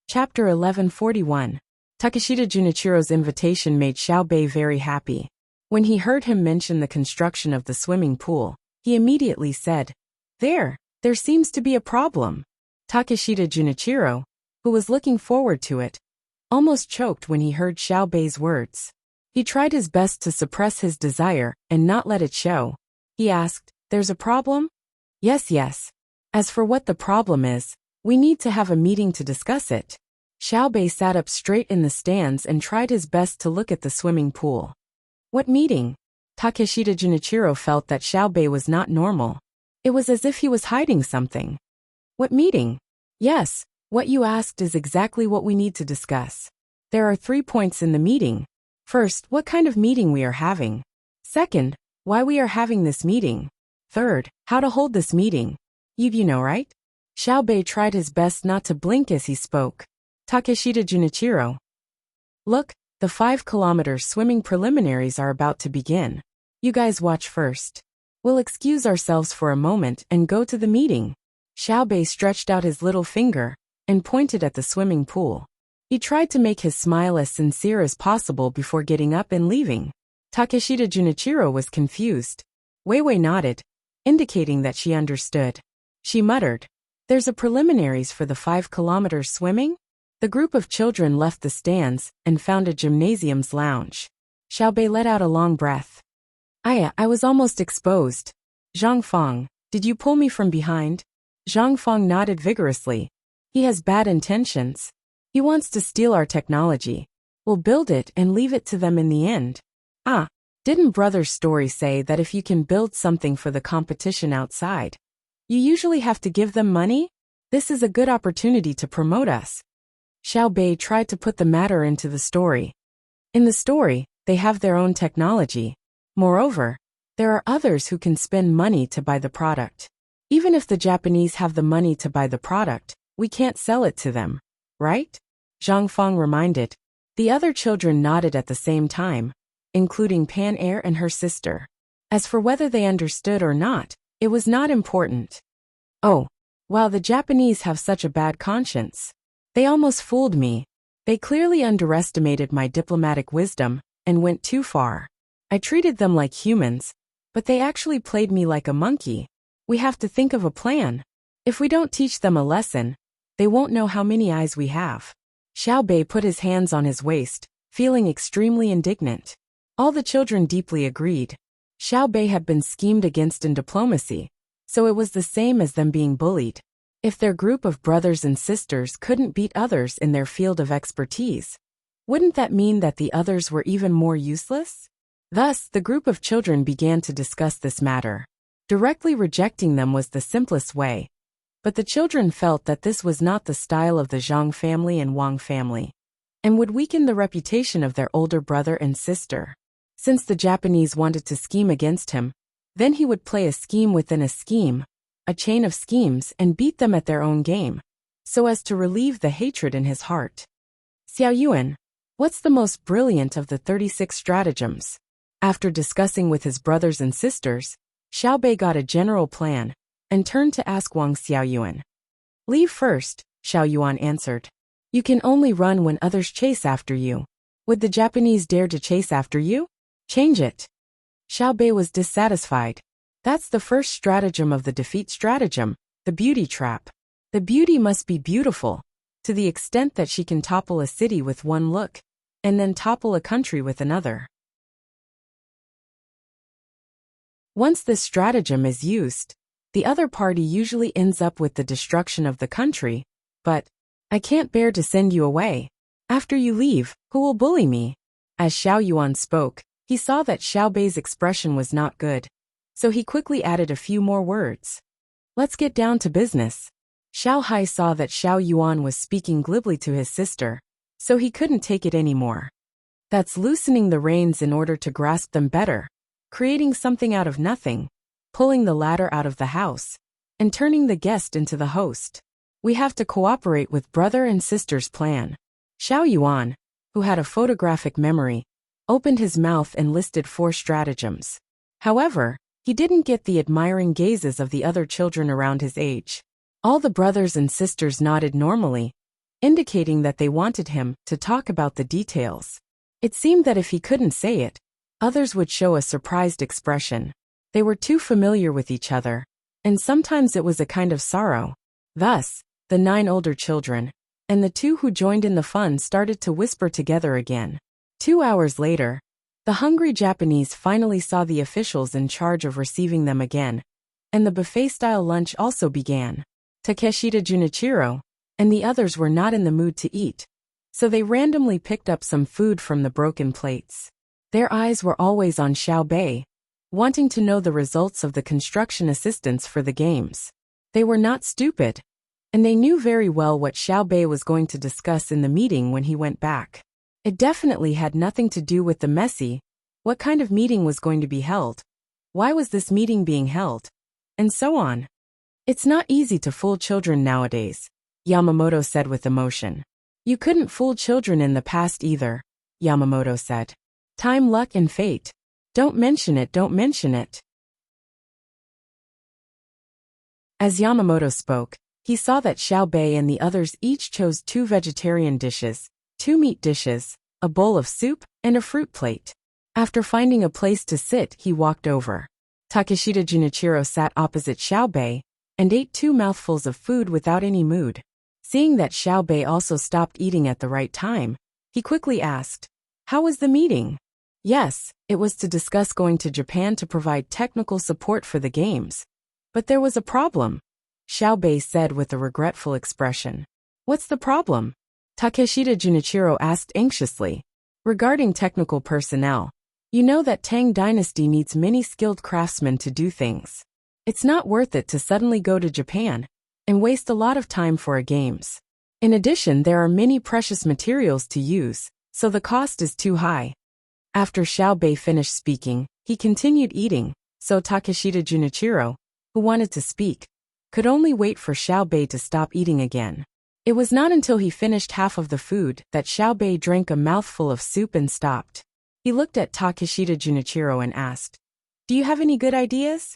[SPEAKER 1] Chapter 1141. Takeshita Junichiro's invitation made Xiao Bei very happy. When he heard him mention the construction of the swimming pool, he immediately said, There seems to be a problem." Takeshita Junichiro, who was looking forward to it, almost choked when he heard Xiao Bei's words. He tried his best to suppress his desire and not let it show. He asked, "There's a problem?" Yes. As for what the problem is, we need to have a meeting to discuss it." Xiao Bei sat up straight in the stands and tried his best to look at the swimming pool. What meeting? Takeshita Junichiro felt that Xiao Bei was not normal. It was as if he was hiding something. What meeting? Yes, what you asked is exactly what we need to discuss. There are 3 points in the meeting. First, what kind of meeting we are having. Second, why we are having this meeting. Third, how to hold this meeting. You know, right? Xiao Bei tried his best not to blink as he spoke. Takeshita Junichiro. Look, the 5-kilometer swimming preliminaries are about to begin. You guys watch first. We'll excuse ourselves for a moment and go to the meeting. Xiao Bei stretched out his little finger and pointed at the swimming pool. He tried to make his smile as sincere as possible before getting up and leaving. Takeshita Junichiro was confused. Wei nodded, indicating that she understood. She muttered, "There's a preliminaries for the 5-kilometer swimming?" The group of children left the stands and found a gymnasium's lounge. Xiao Bei let out a long breath. I was almost exposed. Zhang Feng, did you pull me from behind?" Zhang Feng nodded vigorously. "He has bad intentions. He wants to steal our technology. We'll build it and leave it to them in the end." Didn't Brother's story say that if you can build something for the competition outside, you usually have to give them money? This is a good opportunity to promote us. Xiao Bei tried to put the matter into the story. In the story, they have their own technology. Moreover, There are others who can spend money to buy the product. Even if the Japanese have the money to buy the product, we can't sell it to them, right? Zhang Fang reminded. The other children nodded at the same time, including Pan Air and her sister. As for whether they understood or not, it was not important. Oh, while the Japanese have such a bad conscience. They almost fooled me. They clearly underestimated my diplomatic wisdom and went too far. I treated them like humans, but they actually played me like a monkey. We have to think of a plan. If we don't teach them a lesson, they won't know how many eyes we have. Xiao Bei put his hands on his waist, feeling extremely indignant. All the children deeply agreed. Xiao Bei had been schemed against in diplomacy, so it was the same as them being bullied. If their group of brothers and sisters couldn't beat others in their field of expertise, wouldn't that mean that the others were even more useless? Thus, the group of children began to discuss this matter. Directly rejecting them was the simplest way. But the children felt that this was not the style of the Zhang family and Wang family, and would weaken the reputation of their older brother and sister. Since the Japanese wanted to scheme against him, then he would play a scheme within a scheme, a chain of schemes, and beat them at their own game, so as to relieve the hatred in his heart. Xiao Yuan, what's the most brilliant of the 36 stratagems? After discussing with his brothers and sisters, Xiao Bei got a general plan, and turned to ask Wang Xiaoyuan. Leave first, Xiao Yuan answered. You can only run when others chase after you. Would the Japanese dare to chase after you? Change it. Xiao Bei was dissatisfied. That's the first stratagem of the defeat stratagem, the beauty trap. The beauty must be beautiful, to the extent that she can topple a city with one look, and then topple a country with another. Once this stratagem is used, the other party usually ends up with the destruction of the country, but I can't bear to send you away. After you leave, who will bully me? As Xiao Yuan spoke, he saw that Xiao Bei's expression was not good, so he quickly added a few more words. Let's get down to business. Xiao Hai saw that Xiao Yuan was speaking glibly to his sister, so he couldn't take it anymore. That's loosening the reins in order to grasp them better, creating something out of nothing, pulling the ladder out of the house, and turning the guest into the host. We have to cooperate with brother and sister's plan. Xiao Yuan, who had a photographic memory, opened his mouth and listed 4 stratagems. However, he didn't get the admiring gazes of the other children around his age. All the brothers and sisters nodded normally, indicating that they wanted him to talk about the details. It seemed that if he couldn't say it, others would show a surprised expression. They were too familiar with each other, and sometimes it was a kind of sorrow. Thus, the 9 older children, and the 2 who joined in the fun started to whisper together again. 2 hours later, the hungry Japanese finally saw the officials in charge of receiving them again, and the buffet-style lunch also began. Takeshita Junichiro and the others were not in the mood to eat, so they randomly picked up some food from the broken plates. Their eyes were always on Xiao Bei, wanting to know the results of the construction assistance for the games. They were not stupid, and they knew very well what Xiao Bei was going to discuss in the meeting when he went back. It definitely had nothing to do with the messy, what kind of meeting was going to be held, why was this meeting being held, and so on. It's not easy to fool children nowadays, Yamamoto said with emotion. You couldn't fool children in the past either, Yamamoto said. Time, luck, and fate. Don't mention it, don't mention it. As Yamamoto spoke, he saw that Xiao Bei and the others each chose 2 vegetarian dishes, 2 meat dishes, a bowl of soup, and a fruit plate. After finding a place to sit, he walked over. Takeshita Junichiro sat opposite Xiao Bei and ate 2 mouthfuls of food without any mood. Seeing that Xiao Bei also stopped eating at the right time, he quickly asked, "How was the meeting?" Yes, it was to discuss going to Japan to provide technical support for the games. But there was a problem, Xiao Bei said with a regretful expression. What's the problem? Takeshita Junichiro asked anxiously. Regarding technical personnel, you know that Tang dynasty needs many skilled craftsmen to do things. It's not worth it to suddenly go to Japan and waste a lot of time for a games. In addition, there are many precious materials to use, so the cost is too high. After Xiao Bei finished speaking, he continued eating, So Takeshita Junichiro, who wanted to speak, could only wait for Xiaobei to stop eating again. It was not until he finished half of the food that Xiaobei drank a mouthful of soup and stopped. He looked at Takeshita Junichiro and asked, "Do you have any good ideas?"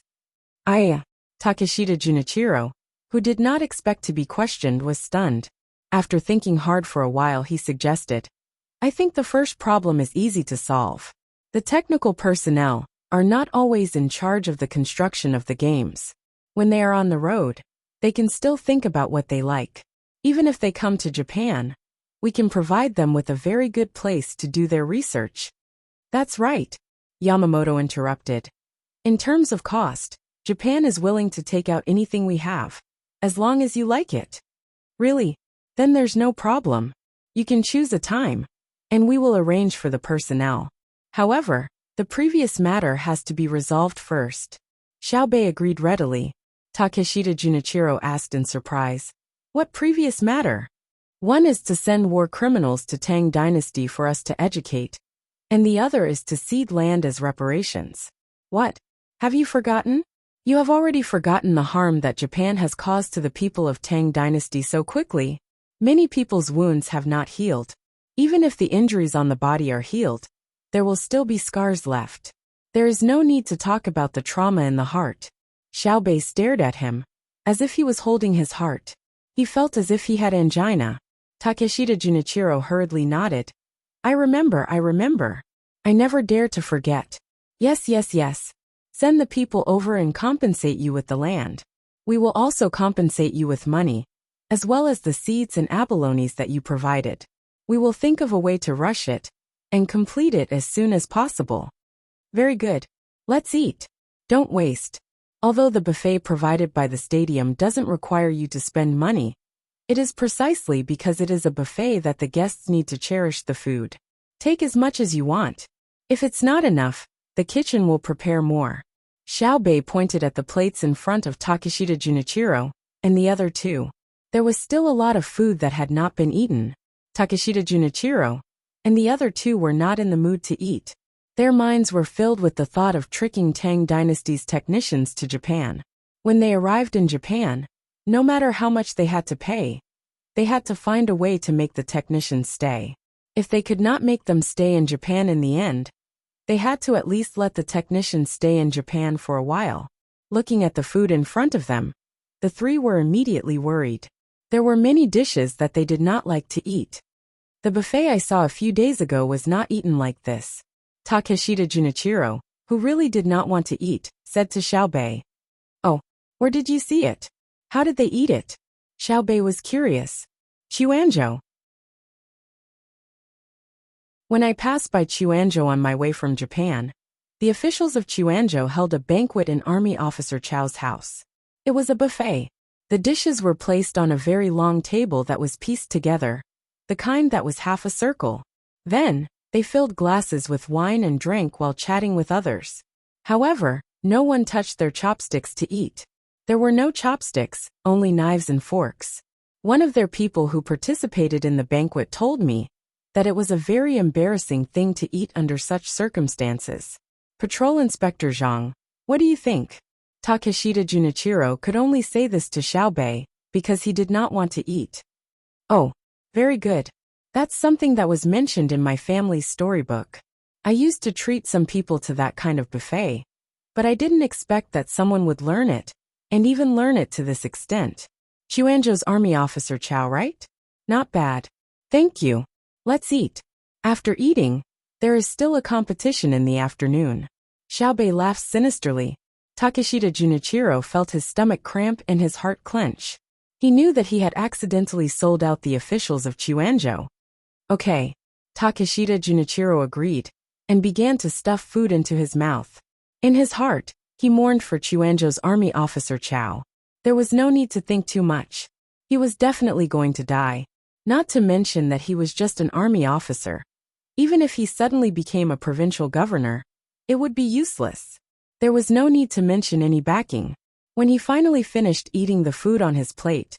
[SPEAKER 1] Takeshita Junichiro, who did not expect to be questioned, was stunned. After thinking hard for a while, he suggested, "I think the first problem is easy to solve. The technical personnel are not always in charge of the construction of the games. When they are on the road, they can still think about what they like. Even if they come to Japan, we can provide them with a very good place to do their research." "That's right," Yamamoto interrupted. "In terms of cost, Japan is willing to take out anything we have, as long as you like it." "Really? Then there's no problem. You can choose a time, and we will arrange for the personnel. However, the previous matter has to be resolved first." Xiaobei agreed readily. Takeshita Junichiro asked in surprise, "What previous matter?" "One is to send war criminals to Tang Dynasty for us to educate, and the other is to cede land as reparations." "What? Have you forgotten? You have already forgotten the harm that Japan has caused to the people of Tang Dynasty so quickly. Many people's wounds have not healed. Even if the injuries on the body are healed, there will still be scars left. There is no need to talk about the trauma in the heart." Xiaobei stared at him, as if he was holding his heart. He felt as if he had angina. Takeshita Junichiro hurriedly nodded. I remember. I never dare to forget. Yes. Send the people over and compensate you with the land. We will also compensate you with money, as well as the seeds and abalones that you provided. We will think of a way to rush it and complete it as soon as possible." "Very good. Let's eat. Don't waste." Although the buffet provided by the stadium doesn't require you to spend money, it is precisely because it is a buffet that the guests need to cherish the food. Take as much as you want. If it's not enough, the kitchen will prepare more. Xiaobei pointed at the plates in front of Takeshita Junichiro and the other two. There was still a lot of food that had not been eaten. Takeshita Junichiro and the other two were not in the mood to eat. Their minds were filled with the thought of tricking Tang Dynasty's technicians to Japan. When they arrived in Japan, no matter how much they had to pay, they had to find a way to make the technicians stay. If they could not make them stay in Japan in the end, they had to at least let the technicians stay in Japan for a while. Looking at the food in front of them, the three were immediately worried. There were many dishes that they did not like to eat. "The buffet I saw a few days ago was not eaten like this." Takeshita Junichiro, who really did not want to eat, said to Xiaobei. "Oh, where did you see it? How did they eat it?" Xiaobei was curious. "Chuanzhou. When I passed by Chuanzhou on my way from Japan, the officials of Chuanzhou held a banquet in Army Officer Chow's house. It was a buffet. The dishes were placed on a very long table that was pieced together, the kind that was half a circle. Then, they filled glasses with wine and drank while chatting with others. However, no one touched their chopsticks to eat. There were no chopsticks, only knives and forks. One of their people who participated in the banquet told me that it was a very embarrassing thing to eat under such circumstances. Patrol Inspector Zhang, what do you think? Takeshita Junichiro could only say this to Xiaobei because he did not want to eat. "Oh, very good. That's something that was mentioned in my family's storybook. I used to treat some people to that kind of buffet, but I didn't expect that someone would learn it, and even learn it to this extent. Chuanzhou's Army Officer Chow, right? Not bad. Thank you. Let's eat." After eating, there is still a competition in the afternoon. Xiaobei laughed sinisterly. Takeshita Junichiro felt his stomach cramp and his heart clench. He knew that he had accidentally sold out the officials of Chuanzhou. "Okay." Takeshita Junichiro agreed, and began to stuff food into his mouth. In his heart, he mourned for Chuanzhou's Army Officer Chow. There was no need to think too much. He was definitely going to die. Not to mention that he was just an army officer. Even if he suddenly became a provincial governor, it would be useless. There was no need to mention any backing. When he finally finished eating the food on his plate,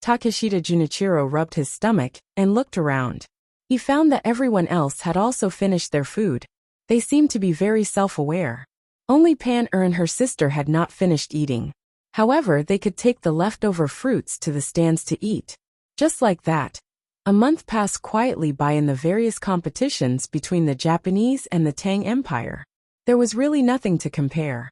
[SPEAKER 1] Takeshita Junichiro rubbed his stomach and looked around. He found that everyone else had also finished their food. They seemed to be very self-aware. Only Pan and her sister had not finished eating. However, they could take the leftover fruits to the stands to eat. Just like that, a month passed quietly by in the various competitions between the Japanese and the Tang Empire. There was really nothing to compare.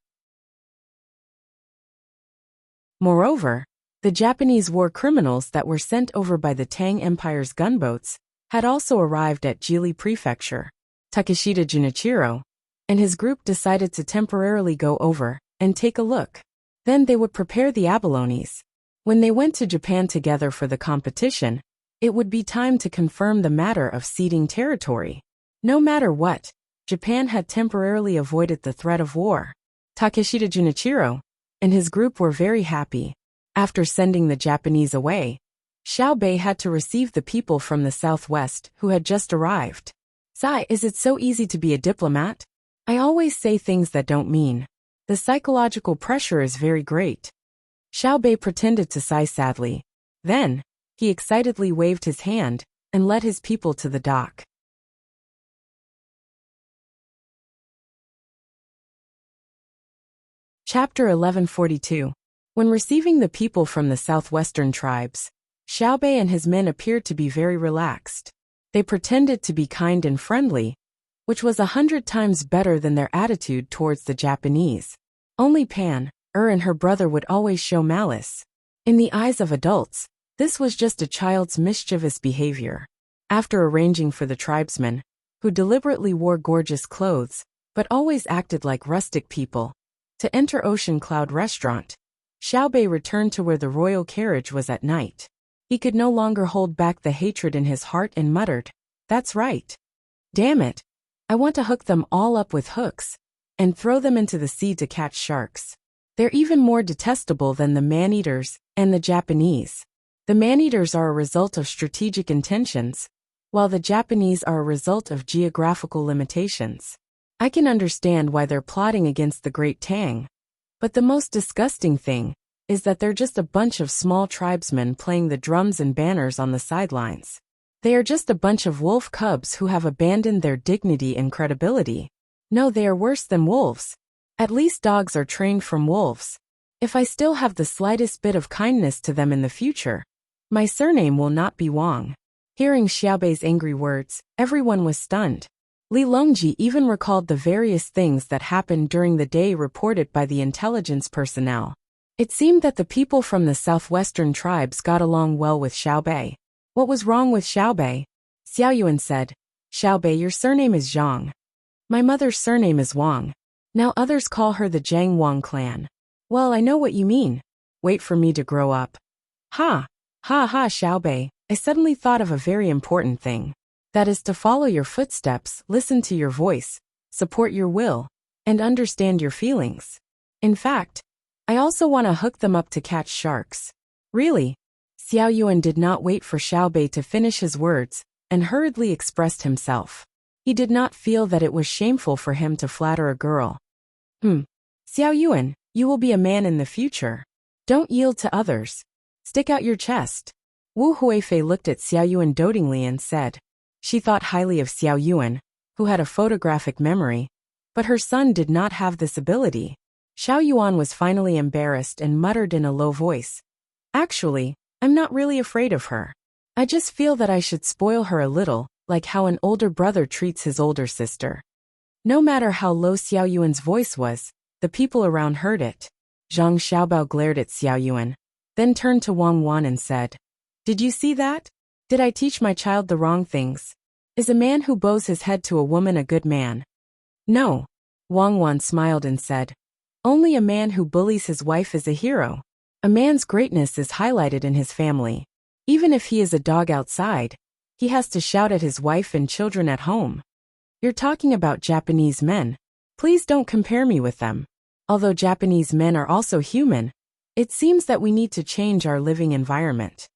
[SPEAKER 1] Moreover, the Japanese war criminals that were sent over by the Tang Empire's gunboats had also arrived at Jili Prefecture. Takeshita Junichiro and his group decided to temporarily go over and take a look. Then they would prepare the abalones. When they went to Japan together for the competition, it would be time to confirm the matter of ceding territory. No matter what, Japan had temporarily avoided the threat of war. Takeshita Junichiro and his group were very happy. After sending the Japanese away, Xiaobei had to receive the people from the southwest who had just arrived. Sigh, is it so easy to be a diplomat? I always say things that don't mean. The psychological pressure is very great. Xiaobei pretended to sigh sadly. Then, he excitedly waved his hand and led his people to the dock. Chapter 1142. When receiving the people from the southwestern tribes, Xiaobei and his men appeared to be very relaxed. They pretended to be kind and friendly, which was 100 times better than their attitude towards the Japanese. Only Pan and her brother would always show malice. In the eyes of adults, this was just a child's mischievous behavior. After arranging for the tribesmen, who deliberately wore gorgeous clothes, but always acted like rustic people, to enter Ocean Cloud Restaurant, Xiaobei returned to where the royal carriage was at night. He could no longer hold back the hatred in his heart and muttered, "That's right. Damn it. I want to hook them all up with hooks and throw them into the sea to catch sharks. They're even more detestable than the man-eaters and the Japanese. The man-eaters are a result of strategic intentions, while the Japanese are a result of geographical limitations. I can understand why they're plotting against the Great Tang, but the most disgusting thing is that they're just a bunch of small tribesmen playing the drums and banners on the sidelines. They are just a bunch of wolf cubs who have abandoned their dignity and credibility. No, they are worse than wolves. At least dogs are trained from wolves. If I still have the slightest bit of kindness to them in the future, my surname will not be Wang." Hearing Xiaobei's angry words, everyone was stunned. Li Longji even recalled the various things that happened during the day reported by the intelligence personnel. It seemed that the people from the southwestern tribes got along well with Xiaobei. What was wrong with Xiaobei? Xiaoyuan said, "Xiaobei, your surname is Zhang. My mother's surname is Wang. Now others call her the Zhang Wang clan." "Well, I know what you mean. Wait for me to grow up." Ha! Ha ha, Xiaobei, I suddenly thought of a very important thing. That is to follow your footsteps, listen to your voice, support your will, and understand your feelings. In fact, I also want to hook them up to catch sharks. Really? Xiaoyuan did not wait for Xiaobei to finish his words, and hurriedly expressed himself. He did not feel that it was shameful for him to flatter a girl. Xiaoyuan, you will be a man in the future. Don't yield to others. Stick out your chest. Wu Huifei looked at Xiaoyuan dotingly and said. She thought highly of Xiaoyuan, who had a photographic memory, but her son did not have this ability. Xiaoyuan was finally embarrassed and muttered in a low voice. "Actually, I'm not really afraid of her. I just feel that I should spoil her a little, like how an older brother treats his older sister." No matter how low Xiaoyuan's voice was, the people around heard it. Zhang Xiaobao glared at Xiaoyuan, then turned to Wang Wan and said, "Did you see that? Did I teach my child the wrong things? Is a man who bows his head to a woman a good man?" "No." Wang Wan smiled and said, "Only a man who bullies his wife is a hero. A man's greatness is highlighted in his family. Even if he is a dog outside, he has to shout at his wife and children at home." You're talking about Japanese men. Please don't compare me with them. Although Japanese men are also human, it seems that we need to change our living environment.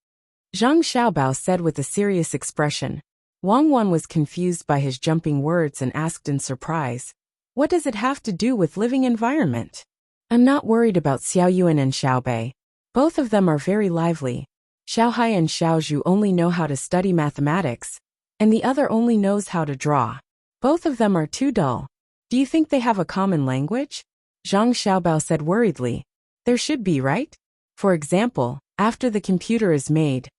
[SPEAKER 1] Zhang Xiaobao said with a serious expression. Wang Wan was confused by his jumping words and asked in surprise, "What does it have to do with living environment?" "I'm not worried about Xiaoyuan and Xiaobei. Both of them are very lively. Xiaohai and Xiaozhu only know how to study mathematics, and the other only knows how to draw. Both of them are too dull. Do you think they have a common language?" Zhang Xiaobao said worriedly. There should be, right? For example, after the computer is made,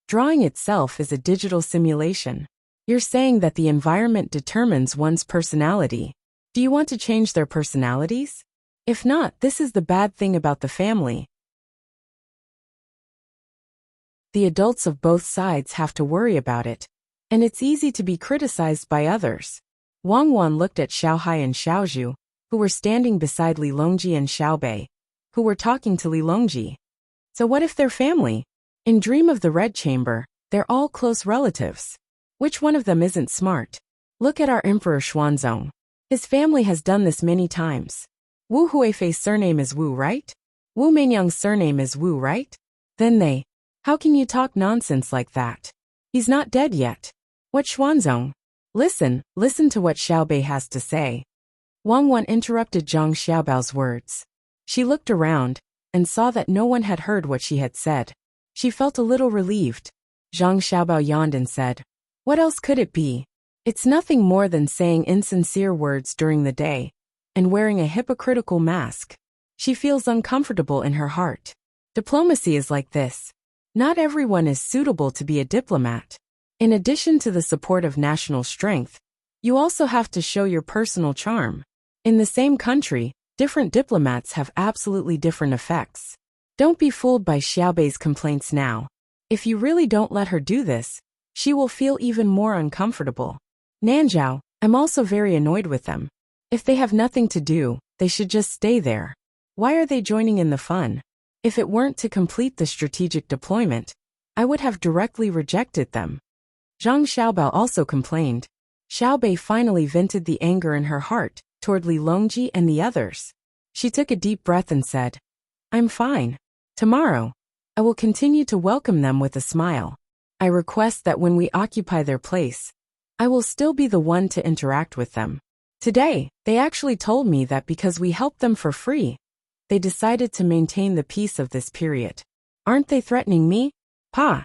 [SPEAKER 1] drawing itself is a digital simulation. You're saying that the environment determines one's personality. Do you want to change their personalities? If not, this is the bad thing about the family. The adults of both sides have to worry about it, and it's easy to be criticized by others. Wang Wan looked at Xiao Hai and Xiao Zhu, who were standing beside Li Longji and Xiao Bei, who were talking to Li Longji. So what if they're family? In Dream of the Red Chamber, they're all close relatives. Which one of them isn't smart? Look at our Emperor Xuanzong. His family has done this many times. Wu Huifei's surname is Wu, right? Wu Meinyang's surname is Wu, right? Then how can you talk nonsense like that? He's not dead yet. What Xuanzong? Listen to what Xiao Bei has to say. Wang Wan interrupted Zhang Xiaobao's words. She looked around and saw that no one had heard what she had said. She felt a little relieved. Zhang Xiaobao yawned and said, "What else could it be? It's nothing more than saying insincere words during the day and wearing a hypocritical mask. She feels uncomfortable in her heart. Diplomacy is like this. Not everyone is suitable to be a diplomat. In addition to the support of national strength, you also have to show your personal charm. In the same country, different diplomats have absolutely different effects. Don't be fooled by Xiaobei's complaints now. If you really don't let her do this, she will feel even more uncomfortable. Nanzhao, I'm also very annoyed with them. If they have nothing to do, they should just stay there. Why are they joining in the fun? If it weren't to complete the strategic deployment, I would have directly rejected them." Zhang Xiaobao also complained. Xiao Bei finally vented the anger in her heart toward Li Longji and the others. She took a deep breath and said, "I'm fine. Tomorrow, I will continue to welcome them with a smile. I request that when we occupy their place, I will still be the one to interact with them. Today, they actually told me that because we helped them for free, they decided to maintain the peace of this period. Aren't they threatening me? Pa,